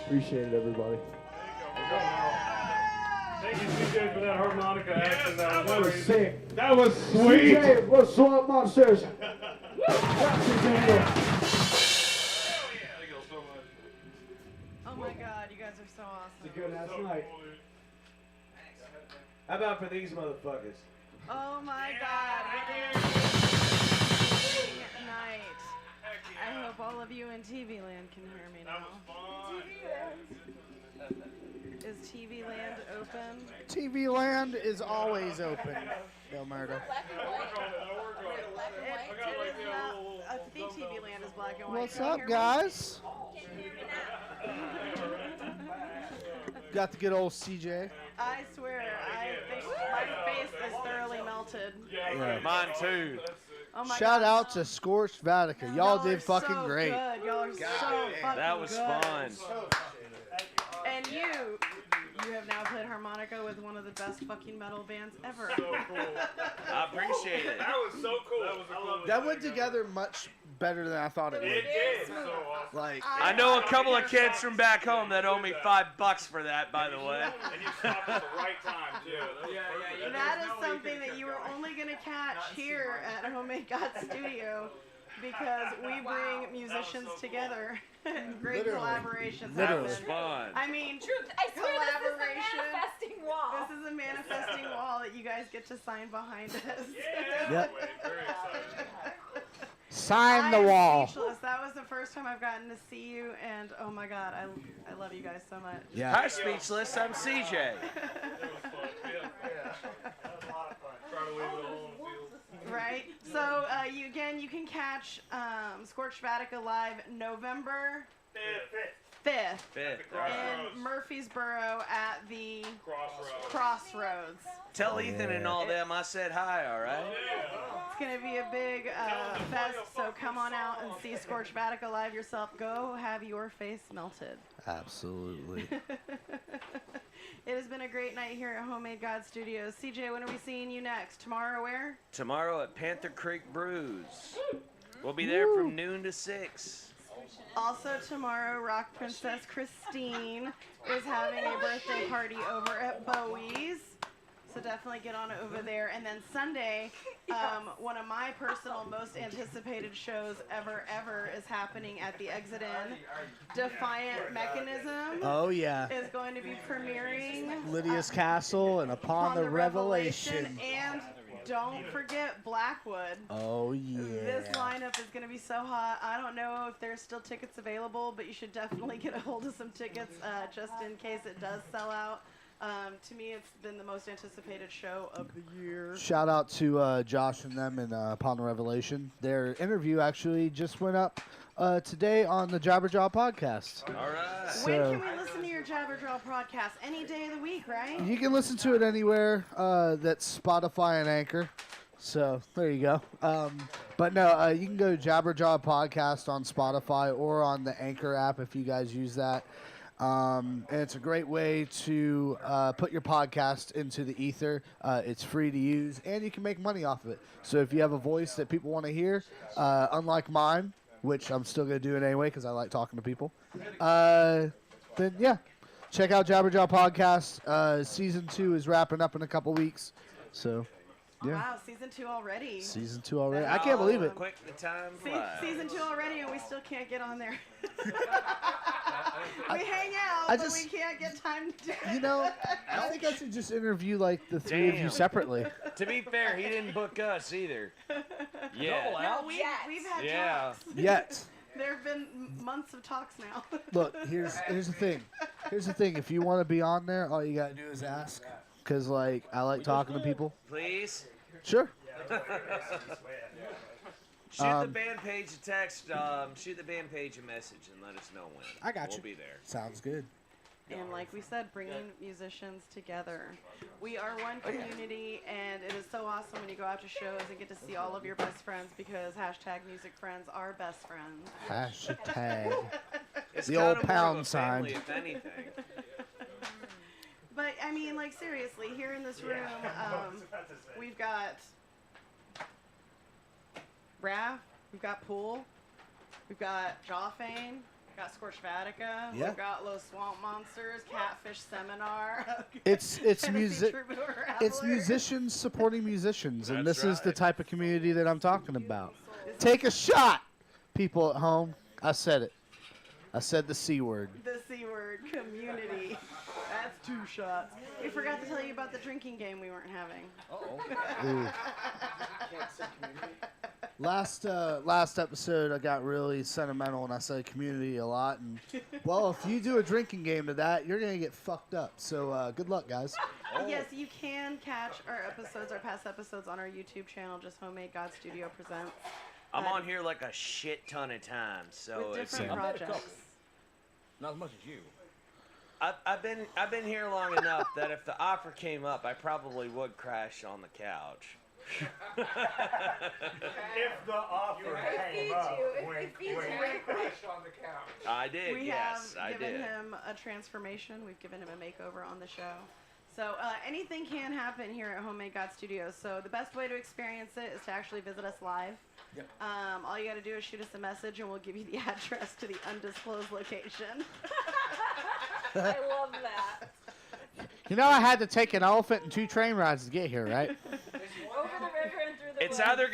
Appreciate it, everybody. Thank you, CJ, for that harmonica action. That That was sick. That was sweet. CJ, what's up, monsters? Oh my god, you guys are so awesome. It's a good ass night. How about for these motherfuckers? Oh my god, what a night. I hope all of you in TV land can hear me now. Is TV land open? TV land is always open, Del Murdo. I think TV land is black and white. What's Can you up, hear me? guys? Got the good old CJ. I swear, I think my face is thoroughly melted. Yeah. Mine too. Oh my Shout God. out to Scorched Vatika. Y'all Y'all did are fucking so great. Good. Y'all are so fucking That was good. fun. And you have now played harmonica with one of the best fucking metal bands ever. I appreciate it. That was so cool. That was a cool. That went together much better than I thought it would. It did. So awesome. Like, I know a couple of kids from back home that owe me $5 for that, by the way. And you stopped at the right time too. That is something that you were only going to catch here at HomeMade God Studio because we bring musicians together and great collaborations. That happen. was fun. I mean, Truth, I swear this is a collaboration. manifesting wall. This is a manifesting wall that you guys get to sign behind us. Yep. Very excited. Sign the I am wall. speechless. That was the first time I've gotten to see you, and oh my God, I love you guys so much. Yeah. Hi, Speechless. I'm CJ. Try to leave it all in the field. Right? So, you can catch Scorched Vatika live November 5th in Murfreesboro at the Crossroads. Tell Ethan and all them I said hi, all right? It's going to be a big fest, so come on out and see Scorched Vatika live yourself. Go have your face melted. Absolutely. It has been a great night here at HomeMade God Studios. CJ, when are we seeing you next? Tomorrow where? Tomorrow at Panther Creek Brews. We'll be there from noon to 6. Also tomorrow, Rock Princess Christine is having a birthday party over at Bowie's. So definitely get on over there. And then Sunday, one of my personal most anticipated shows ever is happening at the Exit Inn. Defiant Mechanism Oh, yeah. is going to be premiering. Lydia's Castle and Upon the Revelation. And don't forget Blackwood. Oh, yeah. This lineup is going to be so hot. I don't know if there's still tickets available, but you should definitely get a hold of some tickets just in case it does sell out. To me, it's been the most anticipated show of the year. Shout out to Josh and them in Upon the Revelation. Their interview actually just went up today on the Jabberjaw podcast. All right. So When can we listen to your Jabberjaw podcast? Any day of the week, right? you can listen to it anywhere that's Spotify and Anchor. So there you go. But no, you can go to Jabberjaw podcast on Spotify or on the Anchor app if you guys use that. And it's a great way to put your podcast into the ether. It's free to use, and you can make money off of it. So if you have a voice that people want to hear, unlike mine, which I'm still going to do it anyway because I like talking to people, then yeah, check out Jabberjaw Podcast. Season 2 is wrapping up in a couple weeks. So, yeah. Wow, season 2 already. Season 2 already. I can't believe it. Quick the time flies. Season 2 already, and we still can't get on there. We hang out, I but just- we can't get time to do it. You know, I think I should just interview like the three of you Damn. separately. To be fair, he didn't book us either. Yeah. No, we've had Yeah. talks. Yet. There have been months of talks now. Look, here's the thing. Here's the thing. If you want to be on there, all you gotta do is ask. Cause like I like talking to people. Please. Sure. Shoot the Um, band page a text. Shoot the band page a message and let us know when. I got We'll you. be there. Sounds good. And like we said, bringing musicians together. We are one community, and it is so awesome when you go out to shows and get to see all of your best friends because #musicfriends are best friends. Hashtag. It's The kind old of more of pound a sign. family, if anything. But I mean, like seriously, here in this room, we've got Raph, we've got Pool, we've got Jawfane, we've got Scorched Vatika, Yeah. we've got Los Swamp Monsters, Catfish Seminar. It's Tennessee Troubadour it's Howler. musicians supporting musicians, and That's this is the right. type of community that I'm talking about. Take a shot, people at home. I said it. I said the C word. The C word, community. That's 2 shots. We forgot to tell you about the drinking game we weren't having. Ooh. Last episode, I got really sentimental and I said community a lot. And well, if you do a drinking game to that, you're gonna get fucked up. So good luck, guys. Yes, you can catch our past episodes on our YouTube channel, just Homemade God Studio Presents. I'm on here like a shit ton of times, so With if different you- projects. Not as much as you. I've been here long enough that if the offer came up, I probably would crash on the couch. If the offer came up, wink, wink. Crash on the couch. I did, We yes, I have given did. him a transformation. We've given him a makeover on the show. So anything can happen here at Homemade God Studios. So the best way to experience it is to actually visit us live. Yep. All you got to do is shoot us a message, and we'll give you the address to the undisclosed location. I love that. You know, I had to take an elephant and 2 train rides to get here, right? Over the river and through the It's woods. either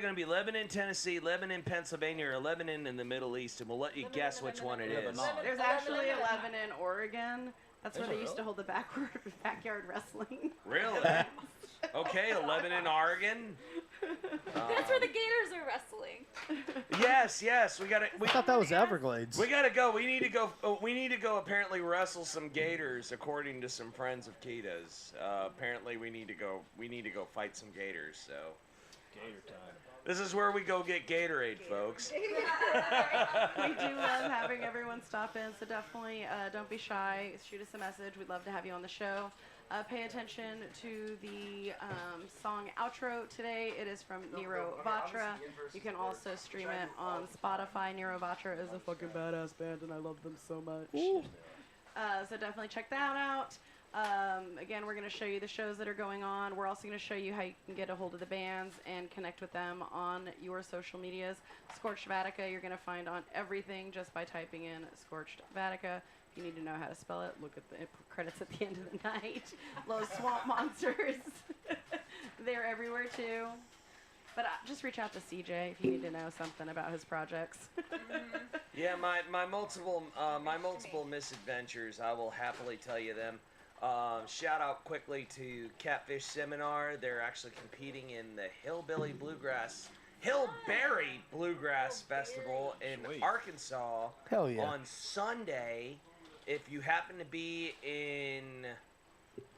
gonna be Lebanon, Tennessee, Lebanon, Pennsylvania, or Lebanon in the Middle East, and we'll let you guess which one it is. There's actually 11 in Oregon. That's where they used to hold the backyard wrestling. Really? Okay, 11 in Oregon. That's where the Gators are wrestling. Yes, we gotta. I thought that was Everglades. We gotta go. We need to go. We need to go. Apparently, wrestle some gators, according to some friends of Kita's. Apparently, we need to go. We need to go fight some gators. So, Gator time. this is where we go get Gatorade, folks. We do love having everyone stop in, so definitely don't be shy. Shoot us a message. We'd love to have you on the show. Pay attention to the song outro today. It is from Nero Vatra. You can also stream it on Spotify. Nero Vatra is a fucking badass band, and I love them so much. So definitely check that out. Again, we're going to show you the shows that are going on. We're also going to show you how you can get a hold of the bands and connect with them on your social medias. Scorched Vatika, you're going to find on everything just by typing in Scorched Vatika. If you need to know how to spell it, look at the credits at the end of the night. Los Swamp Monsters. They're everywhere too. But just reach out to CJ if you need to know something about his projects. Yeah, my multiple misadventures. I will happily tell you them. Shout out quickly to Catfish Seminar. They're actually competing in the Hillberry Bluegrass Festival in Arkansas. Hell yeah. On Sunday. If you happen to be in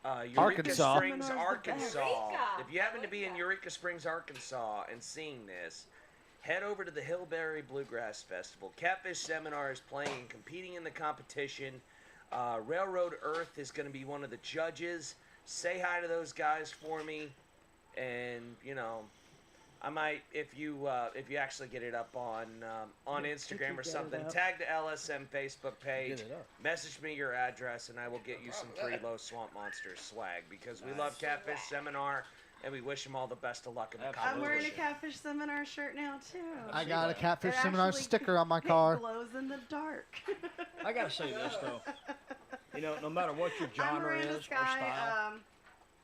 Eureka Arkansas. Springs, Arkansas, Eureka. if you happen to be in Eureka Springs, Arkansas, and seeing this, head over to the Hillberry Bluegrass Festival. Catfish Seminar is playing, competing in the competition. Railroad Earth is going to be one of the judges. Say hi to those guys for me, and I might, if you actually get it up on Instagram or something, tag the LSM Facebook page, message me your address, and I will get you some free Low Swamp Monsters swag, because we love Catfish Seminar, and we wish them all the best of luck in the competition. I'm wearing a Catfish Seminar shirt now too. I got a Catfish It Seminar actually sticker on my car. glows in the dark. I gotta say this though. No matter what your I'm genre Miranda is or Sky, style,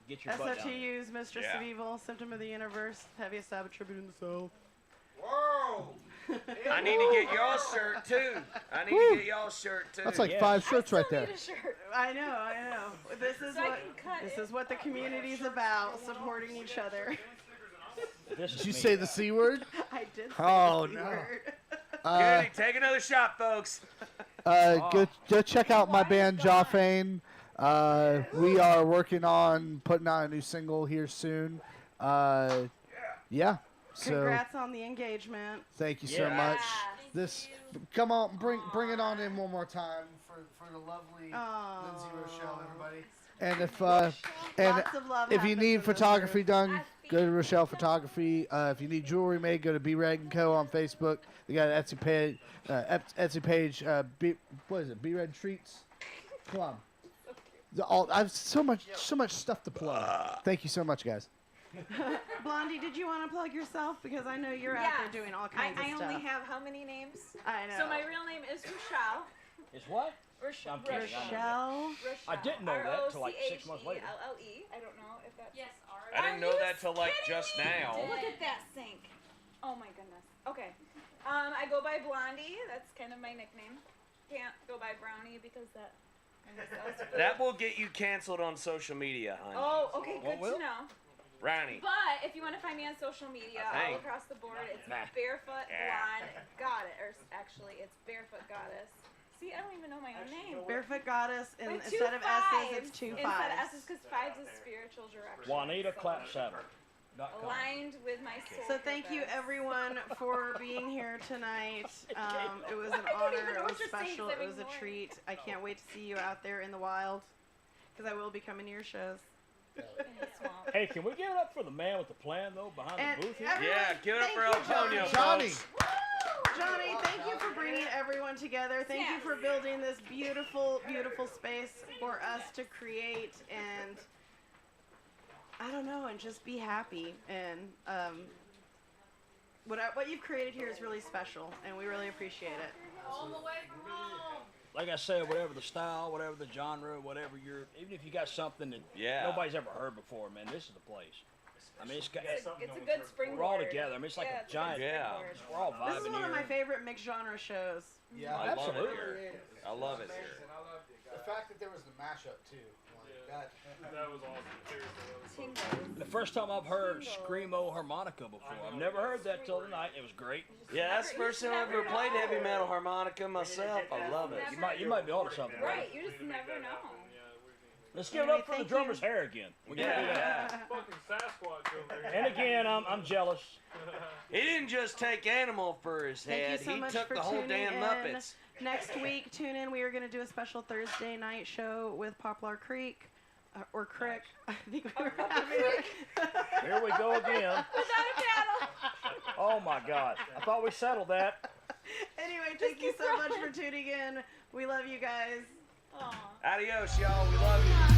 get your butt down. SOTU's Mistress of Evil, Symptom of the Universe, Heaviest Stab Attribute in the Soul. Whoa! I need to get y'all shirt too. I need to get y'all shirt too. That's like 5 shirts right there. I know. This is what the community's about, supporting each other. Did you say the C word? I did say Oh, the C no. word. Goody, take another shot, folks. Go check out my band Jawfane. We are working on putting out a new single here soon. Yeah. So Congrats on the engagement. thank you so much. Come on, bring it on in one more time for the lovely Lindsay Rochelle, everybody. And if Lots of love if you happens need in this photography group. done, go to Rochelle Photography. If you need jewelry made, go to B Reg & Co. on Facebook. They got an Etsy page. What is it? B Red Treats. Come on. I've so much stuff to plug. Thank you so much, guys. Blondie, did you want to plug yourself? Because I know you're out there doing all kinds of I stuff. only have how many names? I know. So my real name is Rochelle. Is what? Rochelle. Rochelle. I didn't know that till like 6 months later. R-O-C-H-E-L-L-E. I don't know if that's... Yes, I didn't know that till like just now. Look at that sink. Oh my goodness. Okay. I go by Blondie. That's kind of my nickname. Can't go by Brownie because that... That will get you canceled on social media, honey. Oh, okay. Good to know. Brownie. But if you want to find me on social media all across the board, it's Barefoot Blonde Goddess. Or actually, it's Barefoot Goddess. See, I don't even know my own name. Barefoot Goddess, and With instead of two S's, fives. it's 2 5s. Instead of S's, because 5's is spiritual direction. Juanita Clapsaddle. Aligned with my soul. So thank you everyone for being here tonight. It was an honor. It was special. It was a treat. I can't wait to see you out there in the wild, because I will be coming to your shows. Hey, can we give it up for the man with the plan though behind the booth here? Yeah, give it up for Thank you, Antonio, Johnny. folks. Johnny, thank you for bringing everyone together. Thank you for building this beautiful, beautiful space for us to create and, I don't know, and just be happy. And what you've created here is really special, and we really appreciate it. All the way from home. Like I said, whatever the style, whatever the genre, whatever even if you got something that nobody's ever heard before, man, this is the place. I mean, it's a good springboard. We're all together. I mean, it's like a giant. We're all vibing This is one here. of my favorite mixed genre shows. Yeah, I love it absolutely. here. I love it here. The fact that there was the mashup too. That was awesome. The first time I've heard Screamo harmonica before. I've never heard that till tonight. It was great. Yeah, that's the first time I ever played heavy metal harmonica myself. I love it. You might be onto something. Right, you just never know. Let's give it up for the drummer's hair again. We gotta do that. Fucking Sasquatch over here. And again, I'm jealous. He didn't just take animal for his Thank you head. so He much took for the whole tuning damn in. Muppets. Next week, tune in. We are going to do a special Thursday night show with Poplar Creek. Or Crick. I think we were having it. Here we go again. Without a paddle. Oh my God. I thought we settled that. Anyway, thank you so much for tuning in. We love you guys. Adios, y'all. We love you.